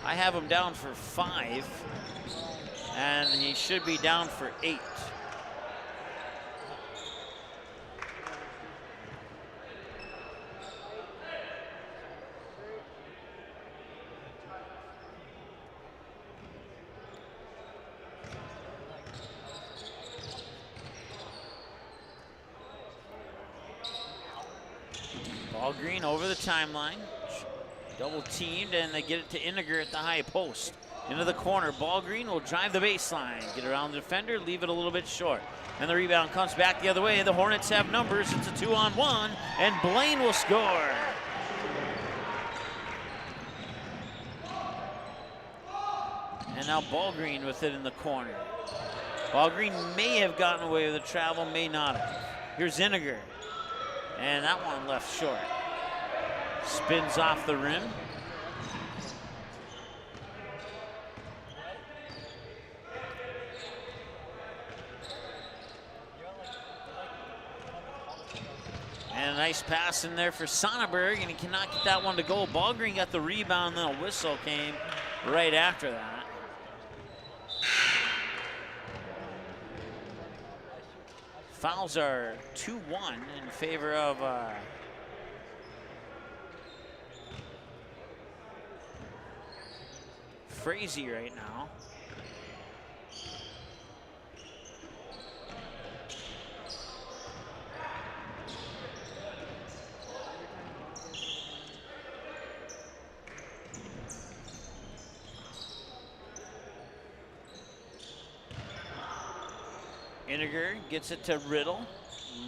C: I have him down for 5, and he should be down for 8. Ballgreen over the timeline, double teamed, and they get it to Iniger at the high post. Into the corner, Ballgreen will drive the baseline, get around the defender, leave it a little bit short. And the rebound comes back the other way. The Hornets have numbers. It's a 2-on-1, and Blaine will score. And now Ballgreen with it in the corner. Ballgreen may have gotten away with the travel, may not have. Here's Iniger. And that one left short. Spins off the rim. And a nice pass in there for Sonnenberg, and he cannot get that one to go. Ballgreen got the rebound, then a whistle came right after that. Fouls are 2-1 in favor of Frazee right now. Iniger gets it to Riddle.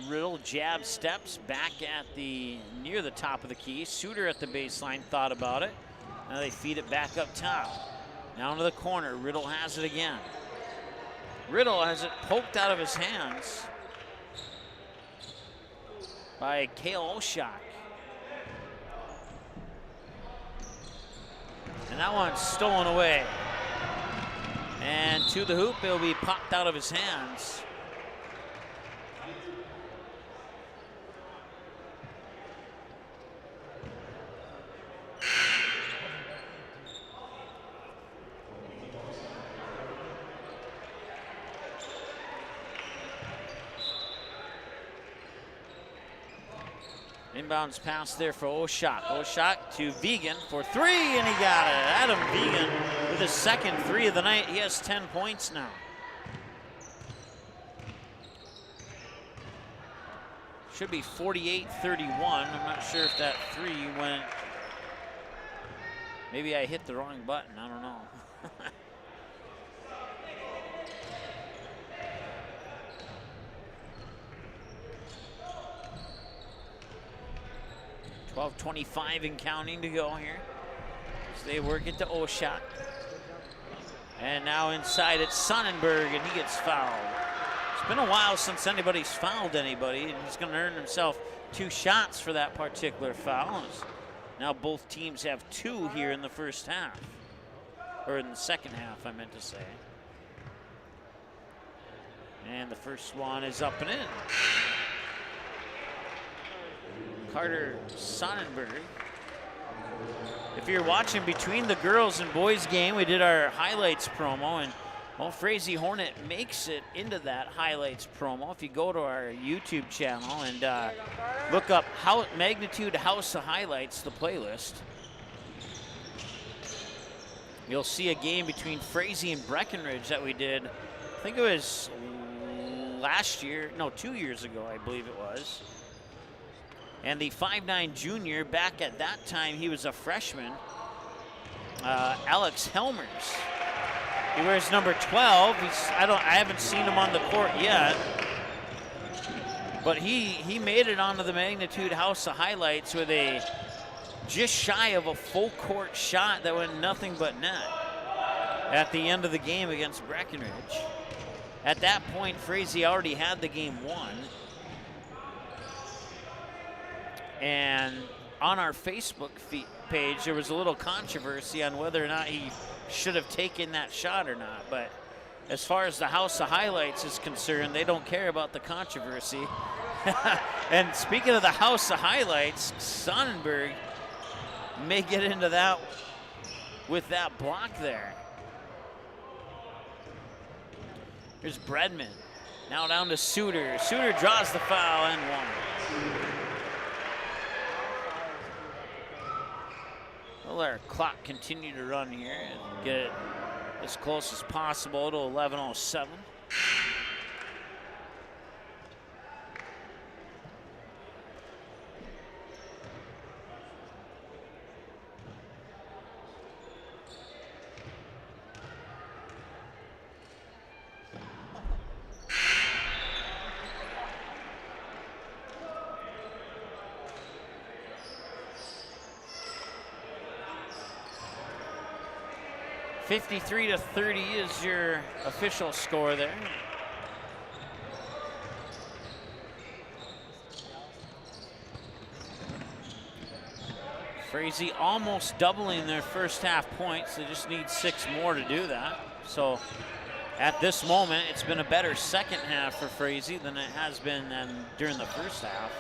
C: Riddle jab steps back at near the top of the key. Suter at the baseline thought about it. Now they feed it back up top. Now into the corner, Riddle has it again. Riddle has it poked out of his hands by Cale Oshak. And that one's stolen away. And to the hoop, it'll be popped out of his hands. Inbounds pass there for Oshak. Oshak to Vegan for 3, and he got it. Adam Vegan with his second 3 of the night. He has 10 points now. Should be 48-31. I'm not sure if that 3 went. Maybe I hit the wrong button. I don't know. 12:25 and counting to go here. So they work it to Oshot. And now inside it's Sonnenberg, and he gets fouled. It's been a while since anybody's fouled anybody, and he's going to earn himself 2 shots for that particular foul. Now both teams have 2 here in the first half. Or in the second half, I meant to say. And the first one is up and in. Carter Sonnenberg. If you're watching between the girls and boys game, we did our highlights promo, and well, Frazee Hornet makes it into that highlights promo. If you go to our YouTube channel and look up Magnitude House of Highlights, the playlist, you'll see a game between Frazee and Breckenridge that we did. I think it was last year, no, 2 years ago, I believe it was. And the 5'9" junior, back at that time, he was a freshman, Alex Helmers. He wears number 12. I haven't seen him on the court yet, but he made it onto the Magnitude House of Highlights with a just shy of a full court shot that went nothing but net at the end of the game against Breckenridge. At that point, Frazee already had the game won. And on our Facebook page, there was a little controversy on whether or not he should have taken that shot or not. But as far as the House of Highlights is concerned, they don't care about the controversy. And speaking of the House of Highlights, Sonnenberg may get into that with that block there. Here's Bredman. Now down to Suter. Suter draws the foul and one. We'll let our clock continue to run here and get it as close as possible to 11:07. (53-30) is your official score there. Frazee almost doubling their first half points. They just need 6 more to do that. So at this moment, it's been a better second half for Frazee than it has been during the first half.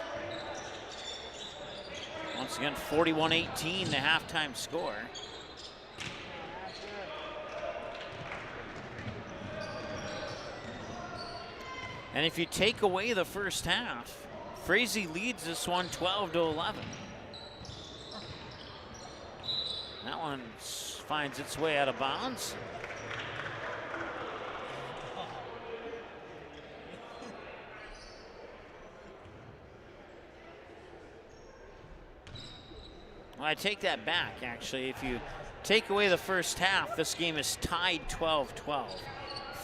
C: Once again, 41-18, the halftime score. And if you take away the first half, Frazee leads this one 12-11. That one finds its way out of bounds. Well, I take that back, actually. If you take away the first half, this game is tied 12-12.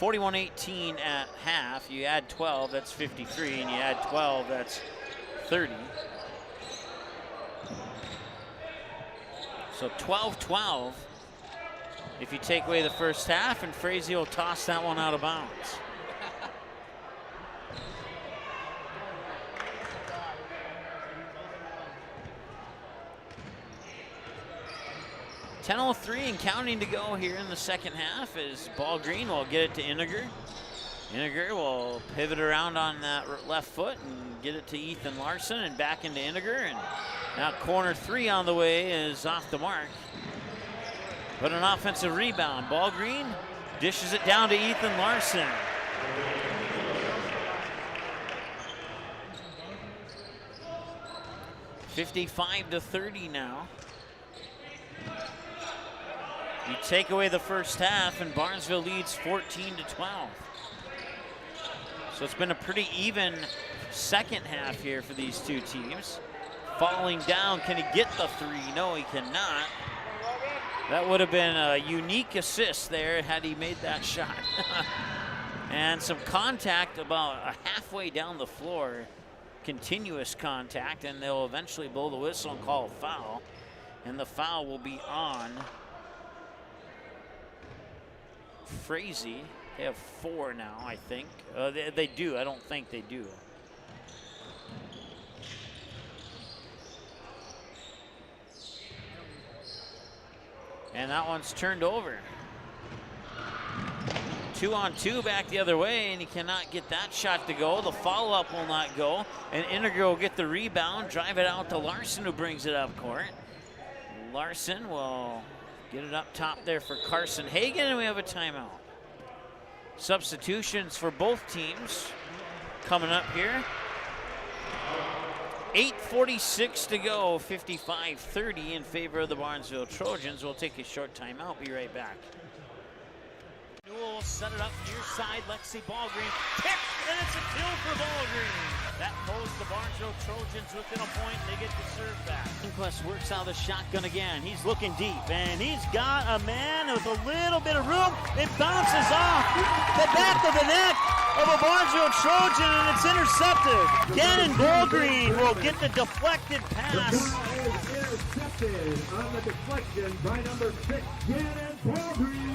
C: 41-18 at half. You add 12, that's 53, and you add 12, that's 30. So 12-12 if you take away the first half, and Frazee will toss that one out of bounds. .10:03 and counting to go here in the second half as Ball Green will get it to Iniger. Iniger will pivot around on that left foot and get it to Ethan Larson and back into Iniger. And now corner 3 on the way is off the mark. But an offensive rebound. Ball Green dishes it down to Ethan Larson. (55-30) now. You take away the first half, and Barnesville leads 14-12. So it's been a pretty even second half here for these two teams. Falling down, can he get the 3? No, he cannot. That would have been a unique assist there had he made that shot. And some contact about halfway down the floor, continuous contact, and they'll eventually blow the whistle and call a foul. And the foul will be on Frazee. They have 4 now, I think. They do. I don't think they do. And that one's turned over. 2-on-2 back the other way, and he cannot get that shot to go. The follow-up will not go. And Integral will get the rebound, drive it out to Larson, who brings it up court. Larson will get it up top there for Carson Hagan, and we have a timeout. Substitutions for both teams coming up here. 8:46 to go, 55-30 in favor of the Barnesville Trojans. We'll take a short timeout, be right back. Newell will set it up near side, Lexi Ballgreen. Tipped, and it's a kill for Ballgreen. That pulls the Barnesville Trojans within a point. They get the serve back. Quest works out the shotgun again. He's looking deep, and he's got a man with a little bit of room. It bounces off the back of the neck of a Barnesville Trojan, and it's intercepted. Gannon Ballgreen will get the deflected pass.
M: The ball is intercepted on the deflection by number 6, Gannon Ballgreen.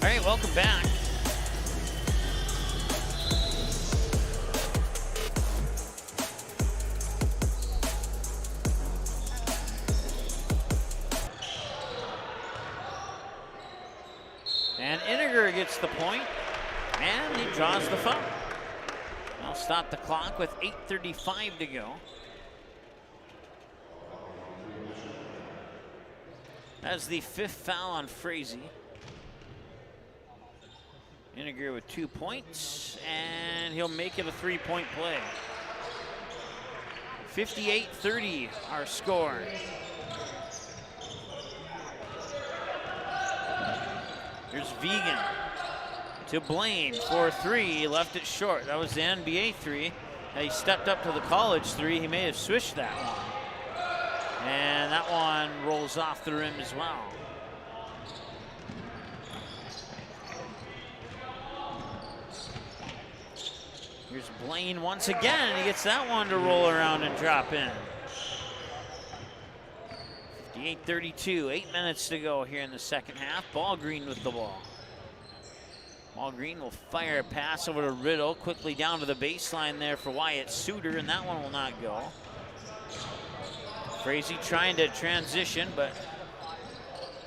C: All right, welcome back. And Integral gets the point, and he draws the foul. I'll stop the clock with 8:35 to go. That's the 5th foul on Frazee. Integral with 2 points, and he'll make it a 3-point play. 58-30 our score. Here's Vegan to Blaine for 3, left it short. That was the NBA 3. Now he stepped up to the college 3. He may have switched that one. And that one rolls off the rim as well. Here's Blaine once again, and he gets that one to roll around and drop in. 58-32, 8 minutes to go here in the second half. Ballgreen with the ball. Ballgreen will fire a pass over to Riddle, quickly down to the baseline there for Wyatt Suter, and that one will not go. Frazee trying to transition,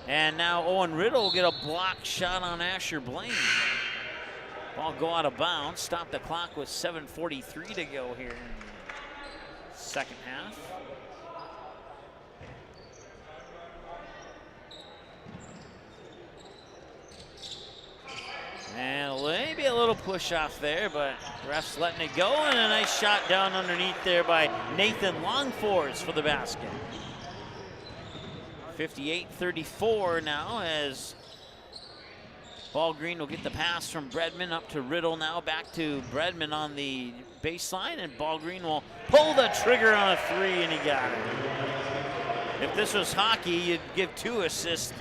C: and now Owen Riddle will get a block shot on Asher Blaine. Ball go out of bounds. Stop the clock with 7:43 to go here in the second half. And maybe a little push off there, but ref's letting it go, and a nice shot down underneath there by Nathan Longforce for the basket. 58-34 now as Ballgreen will get the pass from Bredman up to Riddle now, back to Bredman on the baseline, and Ballgreen will pull the trigger on a 3, and he got it. If this was hockey, you'd give 2 assists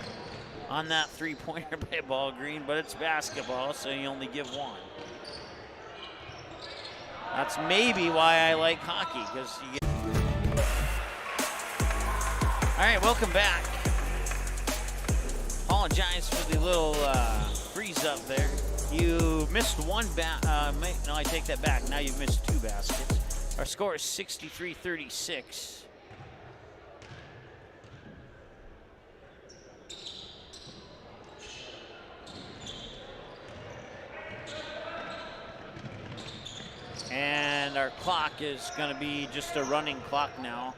C: on that 3-pointer by Ballgreen, but it's basketball, so you only give 1. That's maybe why I like hockey, because you get... All right, welcome back. Apologize for the little freeze up there. You missed one no, I take that back. Now you've missed 2 baskets. Our score is 63-36. And our clock is going to be just a running clock now.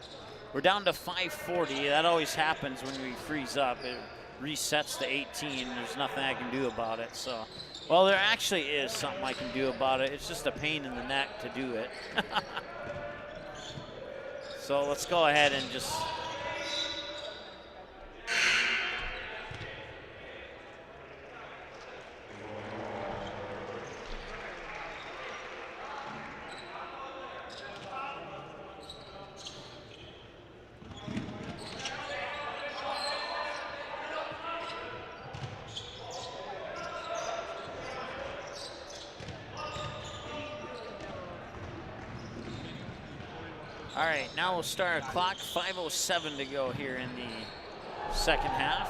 C: We're down to 5:40. That always happens when we freeze up. It resets to 18. There's nothing I can do about it. So, well, there actually is something I can do about it. It's just a pain in the neck to do it. So let's go ahead and just... All right, now we'll start our clock. 5:07 to go here in the second half.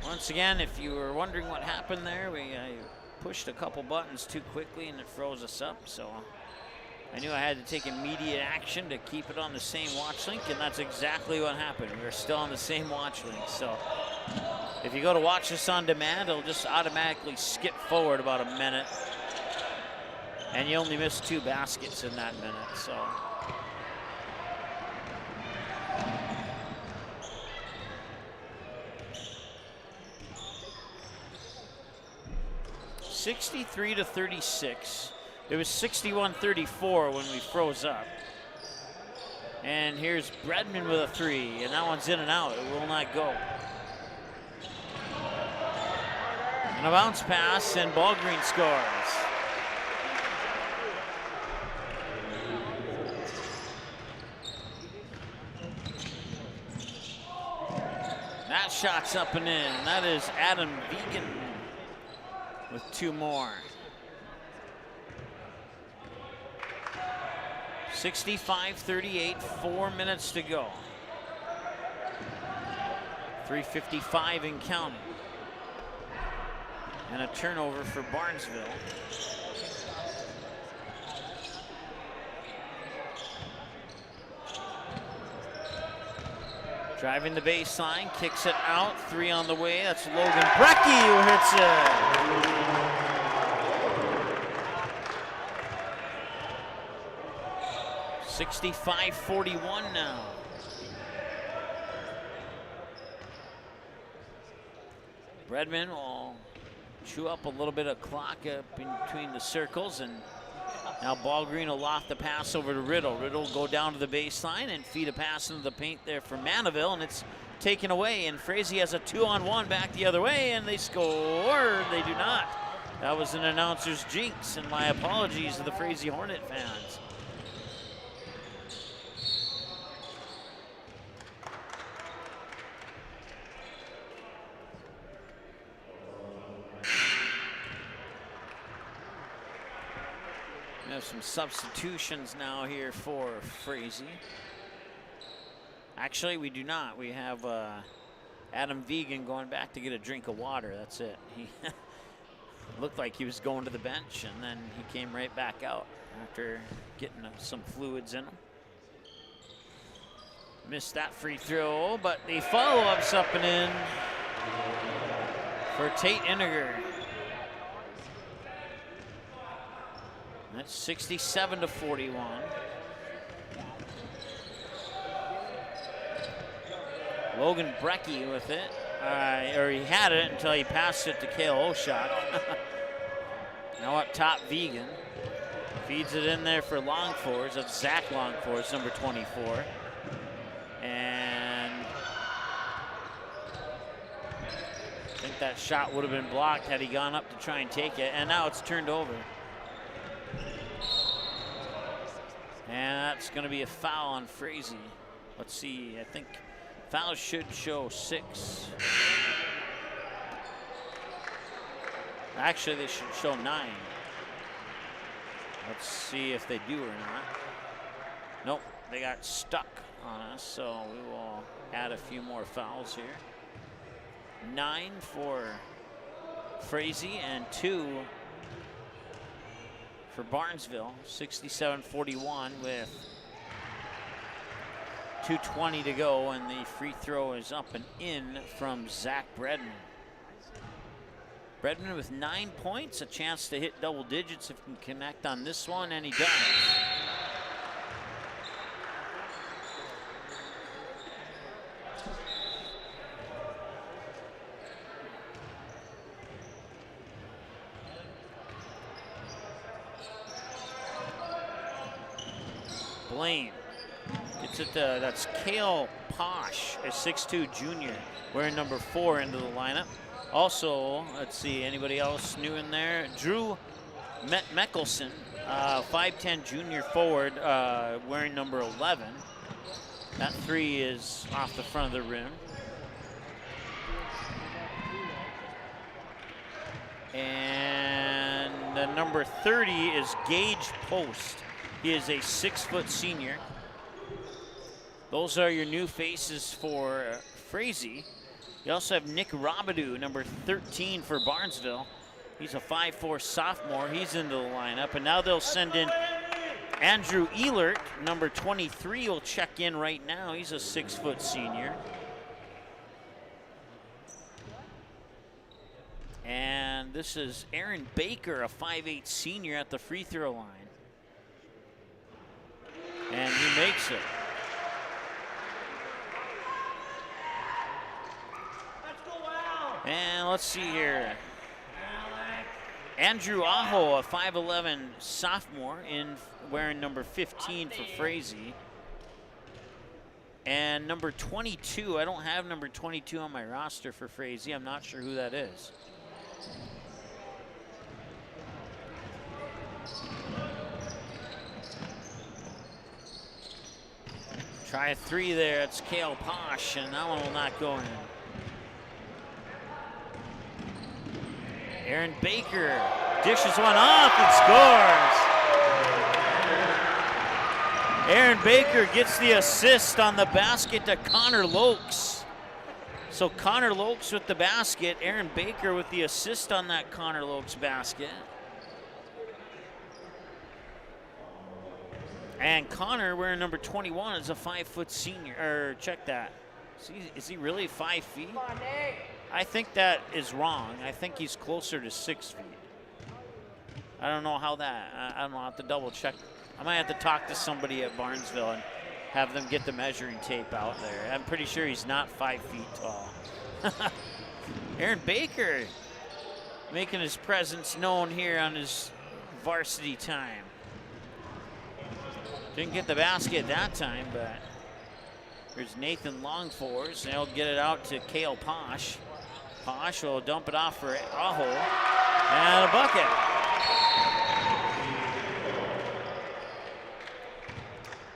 C: Once again, if you were wondering what happened there, we pushed a couple buttons too quickly and it froze us up. So I knew I had to take immediate action to keep it on the same watch link, and that's exactly what happened. We were still on the same watch link. So if you go to watch this on demand, it'll just automatically skip forward about a minute. And you only miss 2 baskets in that minute, so. (63-36). It was 61-34 when we froze up. And here's Bredman with a 3, and that one's in and out. It will not go. And a bounce pass, and Ballgreen scores. That shot's up and in. That is Adam Vegan with 2 more. 65-38, 4 minutes to go. 3:55 and counting. And a turnover for Barnesville. Driving the baseline, kicks it out, 3 on the way. That's Logan Brecky who hits it. 65-41 now. Bredman will chew up a little bit of clock up in between the circles, and now Ballgreen will loft the pass over to Riddle. Riddle will go down to the baseline and feed a pass into the paint there for Mandeville, and it's taken away, and Frazee has a 2-on-1 back the other way, and they score. They do not. That was an announcer's jinx, and my apologies to the Frazee Hornet fans. We have some substitutions now here for Frazee. Actually, we do not. We have Adam Vegan going back to get a drink of water. That's it. He looked like he was going to the bench, and then he came right back out after getting some fluids in him. Missed that free throw, but the follow-up's up and in for Tate Iniger. That's 67-41. Logan Brecky with it. Or he had it until he passed it to Cale Oshak. Now up top, Vegan. Feeds it in there for Longfords. That's Zach Longfords, number 24. And I think that shot would have been blocked had he gone up to try and take it. And now it's turned over. And that's going to be a foul on Frazee. Let's see, I think fouls should show 6. Actually, they should show 9. Let's see if they do or not. Nope, they got stuck on us, so we will add a few more fouls here. 9 for Frazee and 2 for Barnesville. 67-41 with 2:20 to go, and the free throw is up and in from Zach Bredman. Bredman with 9 points, a chance to hit double digits if he can connect on this one, and he does. Blaine gets it to, that's Cale Posh, a 6'2 junior, wearing number 4 into the lineup. Also, let's see, anybody else new in there? Drew Meckelson, 5'10 junior forward, wearing number 11. That 3 is off the front of the rim. And the number 30 is Gage Post. He is a 6-foot senior. Those are your new faces for Frazee. You also have Nick Robidoux, number 13 for Barnesville. He's a 5'4" sophomore. He's into the lineup. And now they'll send in Andrew Ehlert, number 23, will check in right now. He's a 6-foot senior. And this is Aaron Baker, a 5'8" senior at the free throw line. And he makes it. And let's see here. Andrew Aho, a 5'11" sophomore, wearing number 15 for Frazee. And number 22, I don't have number 22 on my roster for Frazee. I'm not sure who that is. Try a 3 there. It's Kale Posh, and that one will not go in. Aaron Baker dishes one off and scores. Aaron Baker gets the assist on the basket to Connor Lokes. So Connor Lokes with the basket, Aaron Baker with the assist on that Connor Lokes basket. And Connor, wearing number 21, is a 5-foot senior. Check that. Is he really 5 feet? I think that is wrong. I think he's closer to 6 feet. I don't know how that, I don't know, I'll have to double check. I might have to talk to somebody at Barnesville and have them get the measuring tape out there. I'm pretty sure he's not 5 feet tall. Aaron Baker making his presence known here on his varsity time. Didn't get the basket that time, but there's Nathan Longforce, and he'll get it out to Kale Posh. Posh will dump it off for Aho, and a bucket.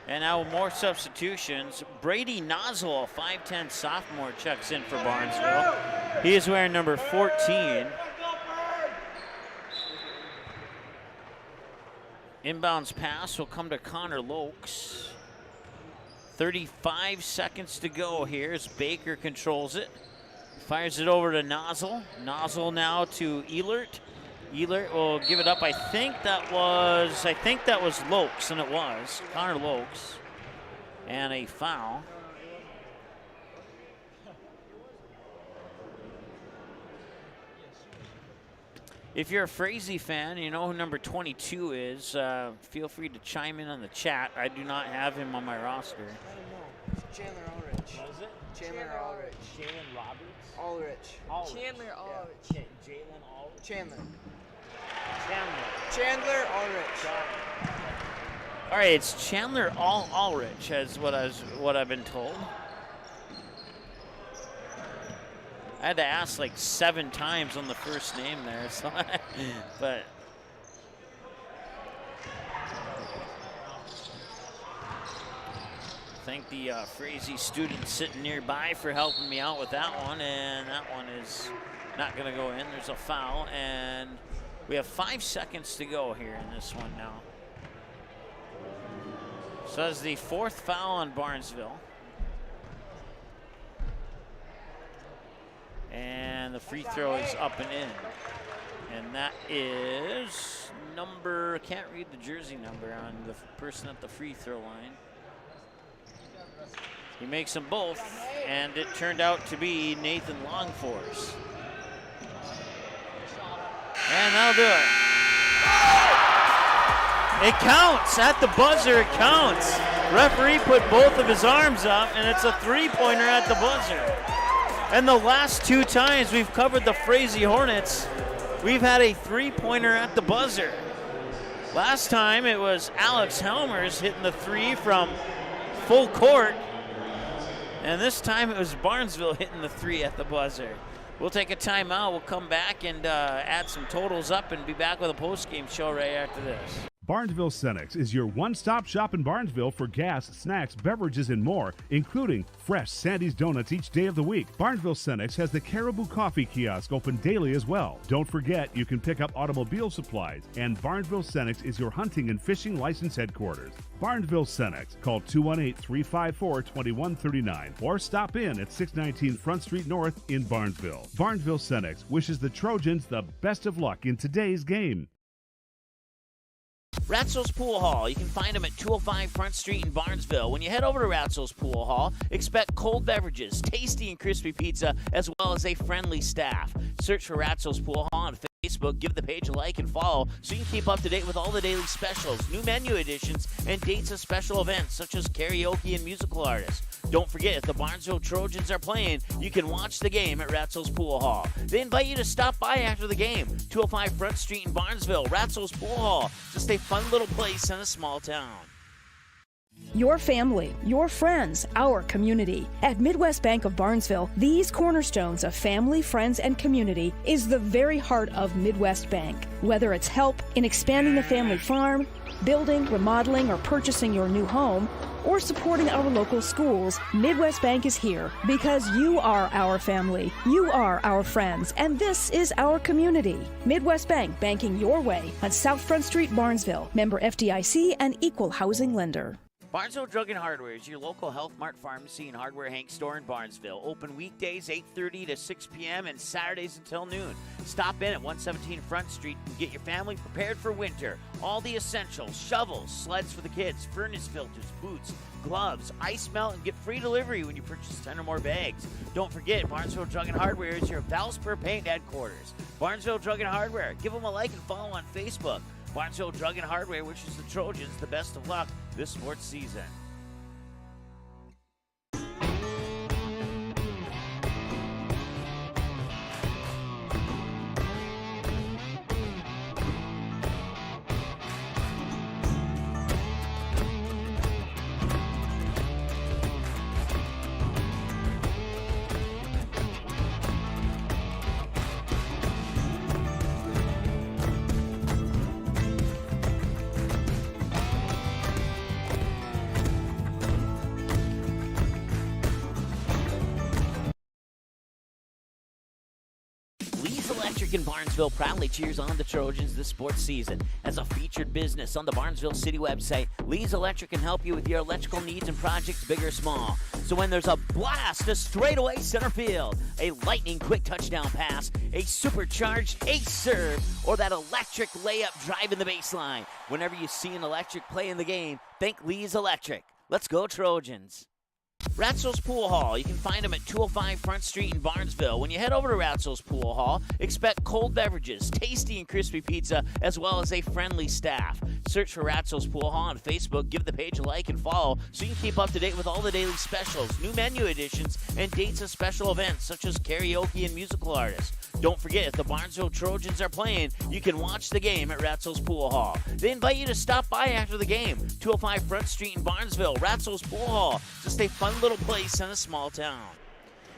C: And now more substitutions. Brady Nozzle, a 5'10" sophomore, checks in for Barnesville. He is wearing number 14. Inbounds pass will come to Connor Lokes. 35 seconds to go here as Baker controls it. Fires it over to Nozzle. Nozzle now to Ehlert. Ehlert will give it up. I think that was Lokes, and it was Connor Lokes. And a foul. If you're a Frazee fan, you know who number 22 is. Feel free to chime in on the chat. I do not have him on my roster.
N: I don't know. It's Chandler Ulrich.
C: What is it?
N: Chandler Ulrich.
C: Jalen Roberts?
N: Ulrich. Chandler Ulrich.
C: Jalen Ulrich?
N: Chandler.
C: Chandler.
N: Chandler Ulrich.
C: All right, it's Chandler Ulrich, as what I've been told. I had to ask like 7 times on the first name there, so but thank the Frazee student sitting nearby for helping me out with that one, and that one is not going to go in. There's a foul, and we have 5 seconds to go here in this one now. So that's the 4th foul on Barnesville. And the free throw is up and in. And that is number, can't read the jersey number on the person at the free throw line. He makes them both, and it turned out to be Nathan Longforce. And that'll do it. It counts. At the buzzer, it counts. Referee put both of his arms up, and it's a 3-pointer at the buzzer. And the last 2 times we've covered the Frazee Hornets, we've had a 3-pointer at the buzzer. Last time it was Alex Helmers hitting the 3 from full court. And this time it was Barnesville hitting the 3 at the buzzer. We'll take a timeout. We'll come back and add some totals up and be back with a post-game show right after this.
D: Barnesville Cenex is your one-stop shop in Barnesville for gas, snacks, beverages, and more, including fresh Sandy's Donuts each day of the week. Barnesville Cenex has the Caribou Coffee Kiosk open daily as well. Don't forget, you can pick up automobile supplies, and Barnesville Cenex is your hunting and fishing license headquarters. Barnesville Cenex. Call 218-354-2139 or stop in at 619 Front Street North in Barnesville. Barnesville Cenex wishes the Trojans the best of luck in today's game.
C: Ratzo's Pool Hall. You can find them at 205 Front Street in Barnesville. When you head over to Ratzo's Pool Hall, expect cold beverages, tasty and crispy pizza, as well as a friendly staff. Search for Ratzo's Pool Hall on Facebook. Give the page a like and follow so you can keep up to date with all the daily specials, new menu additions, and dates of special events such as karaoke and musical artists. Don't forget, if the Barnesville Trojans are playing, you can watch the game at Ratzo's Pool Hall. They invite you to stop by after the game. 205 Front Street in Barnesville, Ratzo's Pool Hall. Just a fun little place in a small town.
E: Your family, your friends, our community. At Midwest Bank of Barnesville, these cornerstones of family, friends, and community is the very heart of Midwest Bank. Whether it's help in expanding the family farm, building, remodeling, or purchasing your new home, or supporting our local schools, Midwest Bank is here because you are our family, you are our friends, and this is our community. Midwest Bank, banking your way on South Front Street, Barnesville. Member FDIC and equal housing lender.
C: Barnesville Drug and Hardware is your local Health Mart pharmacy and hardware Hank store in Barnesville. Open weekdays 8:30 to 6 p.m. and Saturdays until noon. Stop in at 117 Front Street and get your family prepared for winter. All the essentials, shovels, sleds for the kids, furnace filters, boots, gloves, ice melt, and get free delivery when you purchase 10 or more bags. Don't forget, Barnesville Drug and Hardware is your Valspar Paint headquarters. Barnesville Drug and Hardware. Give them a like and follow on Facebook. Barnesville Drug and Hardware wishes the Trojans the best of luck this sports season. In Barnesville proudly cheers on the Trojans this sports season. As a featured business on the Barnesville City website, Lee's Electric can help you with your electrical needs and projects big or small. So when there's a blast to straightaway center field, a lightning quick touchdown pass, a supercharged ace serve, or that electric layup drive in the baseline, whenever you see an electric play in the game, think Lee's Electric. Let's go Trojans. Ratzo's Pool Hall. You can find them at 205 Front Street in Barnesville. When you head over to Ratzo's Pool Hall, expect cold beverages, tasty and crispy pizza, as well as a friendly staff. Search for Ratzo's Pool Hall on Facebook. Give the page a like and follow so you can keep up to date with all the daily specials, new menu additions, and dates of special events such as karaoke and musical artists. Don't forget, if the Barnesville Trojans are playing, you can watch the game at Ratzo's Pool Hall. They invite you to stop by after the game. 205 Front Street in Barnesville, Ratzo's Pool Hall. Just a fun little place in a small town.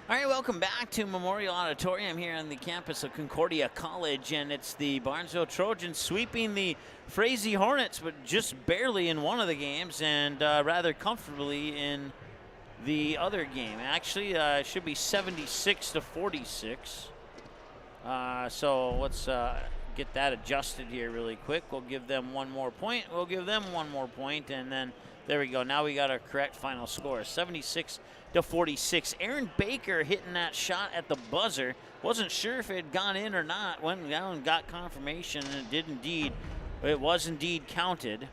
C: All right, welcome back to Memorial Auditorium here on the campus of Concordia College, and it's the Barnesville Trojans sweeping the Frazee Hornets, but just barely in one of the games and rather comfortably in the other game. Actually, it should be 76-46. So let's get that adjusted here really quick. We'll give them one more point. We'll give them one more point, and then there we go. Now we got our correct final score, 76-46. Aaron Baker hitting that shot at the buzzer. Wasn't sure if it had gone in or not. Went down and got confirmation, and it was indeed counted.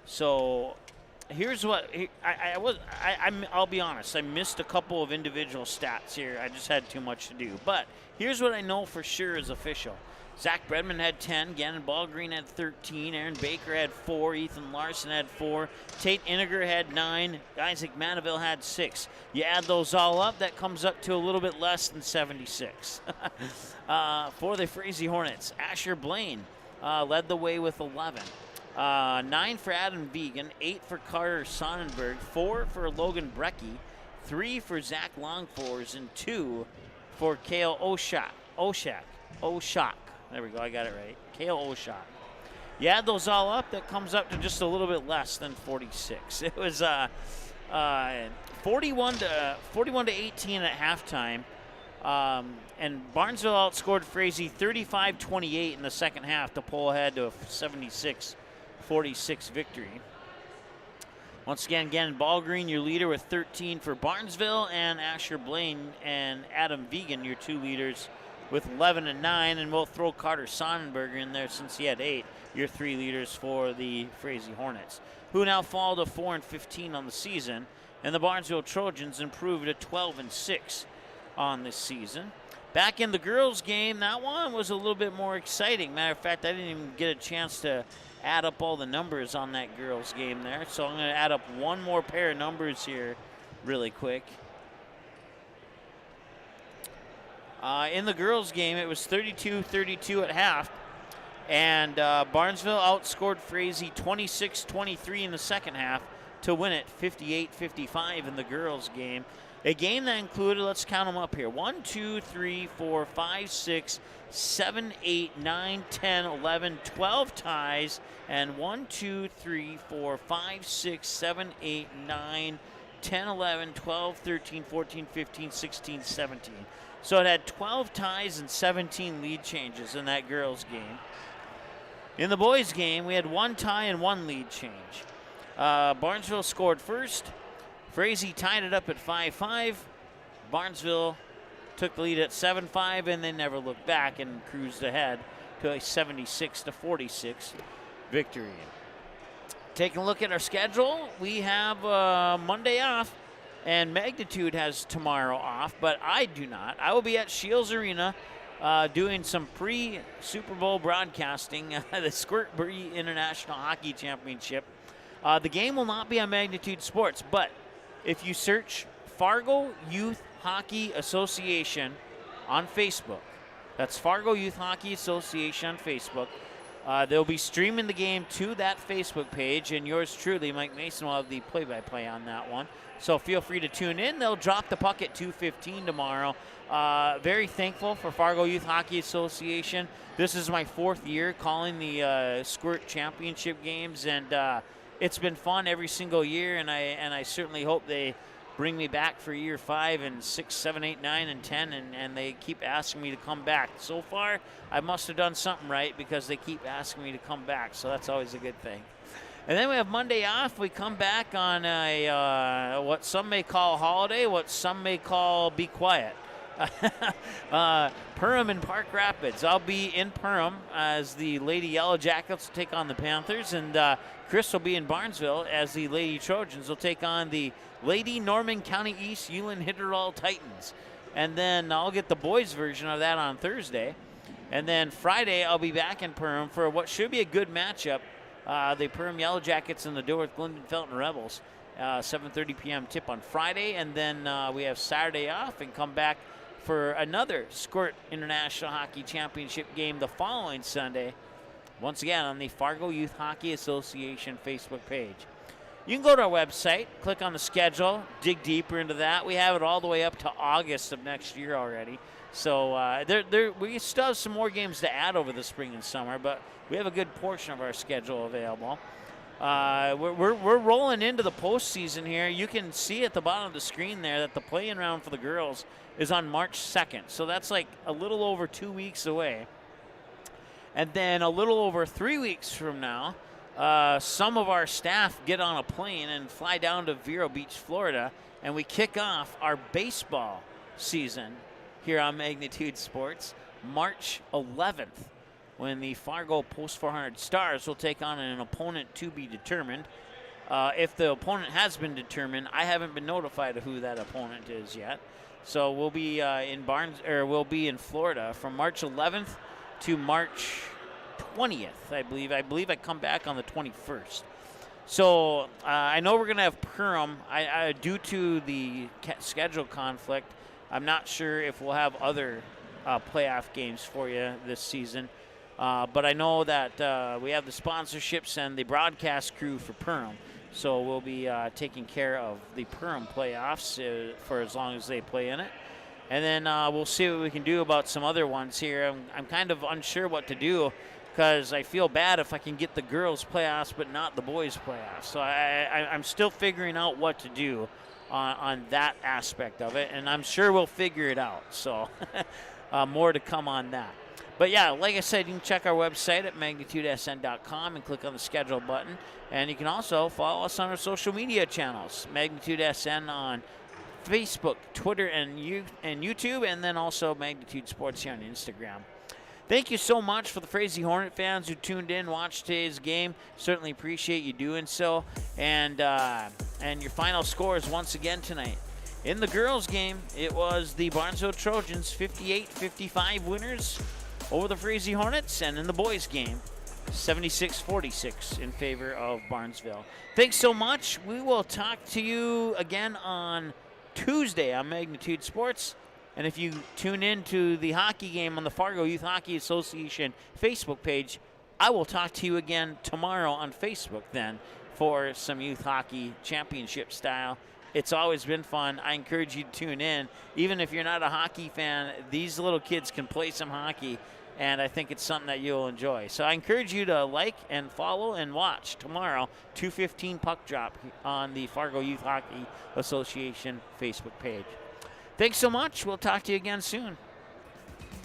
C: So here's what I'll be honest. I missed a couple of individual stats here. I just had too much to do. But here's what I know for sure is official. Zach Bredman had 10, Gannon Ballgreen had 13, Aaron Baker had 4, Ethan Larson had 4, Tate Iniger had 9, Isaac Manaville had 6. You add those all up, that comes up to a little bit less than 76. For the Frazee Hornets, Asher Blaine led the way with 11. 9 for Adam Vegan, 8 for Carter Sonnenberg, 4 for Logan Brecky, 3 for Zach Longfors, and 2 for Kale Oshak. There we go, I got it right. Kale Oshak. You add those all up, that comes up to just a little bit less than 46. It was 41 to 18 at halftime. And Barnesville outscored Frazee 35-28 in the second half to pull ahead to a 76-46 victory. Once again, Ball Green, your leader with 13 for Barnesville, and Asher Blaine and Adam Vegan, your 2 leaders with 11 and 9. And we'll throw Carter Sonnenberger in there since he had 8, your 3 leaders for the Frazee Hornets, who now fall to 4 and 15 on the season. And the Barnesville Trojans improved to 12 and 6 on this season. Back in the girls' game, that one was a little bit more exciting. Matter of fact, I didn't even get a chance to add up all the numbers on that girls' game there. So I'm going to add up one more pair of numbers here really quick. In the girls' game, it was 32-32 at half. And Barnesville outscored Frazee 26-23 in the second half to win it 58-55 in the girls' game. A game that included, let's count them up here, 1, 2, 3, 4, 5, 6, 7, 8, 9, 10, 11, 12 ties, and 1, 2, 3, 4, 5, 6, 7, 8, 9, 10, 11, 12, 13, 14, 15, 16, 17. So it had 12 ties and 17 lead changes in that girls' game. In the boys' game, we had 1 tie and 1 lead change. Barnesville scored first. Frazee tied it up at 5-5. Barnesville took the lead at 7-5, and they never looked back and cruised ahead to a 76-46 victory. Taking a look at our schedule, we have Monday off, and Magnitude has tomorrow off, but I do not. I will be at Shields Arena doing some pre-Super Bowl broadcasting, the Squirt-Bree International Hockey Championship. The game will not be on Magnitude Sports, but if you search Fargo Youth Hockey Association on Facebook, that's Fargo Youth Hockey Association on Facebook, they'll be streaming the game to that Facebook page, and yours truly, Mike Mason, will have the play-by-play on that one. So feel free to tune in. They'll drop the puck at 2:15 tomorrow. Very thankful for Fargo Youth Hockey Association. This is my 4th year calling the Squirt Championship games, and it's been fun every single year, and I certainly hope they bring me back for year 5 and 6, 7, 8, 9, and 10, and they keep asking me to come back. So far, I must have done something right because they keep asking me to come back, so that's always a good thing. And then we have Monday off. We come back on a what some may call holiday, what some may call be quiet. Perham and Park Rapids. I'll be in Perham as the Lady Yellow Jackets will take on the Panthers, and Chris will be in Barnesville as the Lady Trojans will take on the Lady Norman County East Ulen Hidderall Titans. And then I'll get the boys' version of that on Thursday. And then Friday I'll be back in Perham for what should be a good matchup. The Perham Yellow Jackets and the Dilworth Glendon Felton Rebels. 7:30 p.m. tip on Friday, and then we have Saturday off and come back for another Squirt International Hockey Championship game the following Sunday, once again on the Fargo Youth Hockey Association Facebook page. You can go to our website, click on the schedule, dig deeper into that. We have it all the way up to August of next year already. So we still have some more games to add over the spring and summer, but we have a good portion of our schedule available. We're rolling into the postseason here. You can see at the bottom of the screen there that the play-in round for the girls is on March 2nd. So that's like a little over 2 weeks away. And then a little over 3 weeks from now, some of our staff get on a plane and fly down to Vero Beach, Florida, and we kick off our baseball season here on Magnitude Sports March 11th, when the Fargo Post 400 Stars will take on an opponent to be determined. If the opponent has been determined, I haven't been notified of who that opponent is yet. So we'll be we'll be in Florida from March 11th to March 20th, I believe. I believe I come back on the 21st. So I know we're going to have Perham. Due to the schedule conflict, I'm not sure if we'll have other playoff games for you this season. But I know that we have the sponsorships and the broadcast crew for Perham. So we'll be taking care of the Perham playoffs for as long as they play in it. And then we'll see what we can do about some other ones here. I'm kind of unsure what to do. because I feel bad if I can get the girls' playoffs but not the boys' playoffs. So I'm still figuring out what to do on that aspect of it, and I'm sure we'll figure it out. So more to come on that. But yeah, like I said, you can check our website at magnitudesn.com and click on the schedule button. And you can also follow us on our social media channels, Magnitude SN on Facebook, Twitter, and YouTube, and then also Magnitude Sports here on Instagram. Thank you so much for the Frazee Hornet fans who tuned in, watched today's game. Certainly appreciate you doing so. And your final scores once again tonight. In the girls' game, it was the Barnesville Trojans 58-55 winners over the Frazee Hornets, and in the boys' game, 76-46 in favor of Barnesville. Thanks so much. We will talk to you again on Tuesday on Magnitude Sports. And if you tune in to the hockey game on the Fargo Youth Hockey Association Facebook page, I will talk to you again tomorrow on Facebook then for some youth hockey championship style. It's always been fun. I encourage you to tune in. Even if you're not a hockey fan, these little kids can play some hockey, and I think it's something that you'll enjoy. So I encourage you to like and follow and watch tomorrow, 2:15 puck drop on the Fargo Youth Hockey Association Facebook page. Thanks so much. We'll talk to you again soon.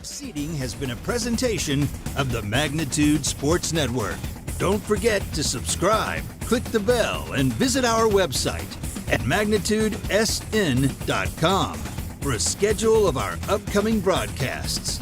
A: Seating has been a presentation of the Magnitude Sports Network. Don't forget to subscribe, click the bell, and visit our website at magnitudesn.com for a schedule of our upcoming broadcasts.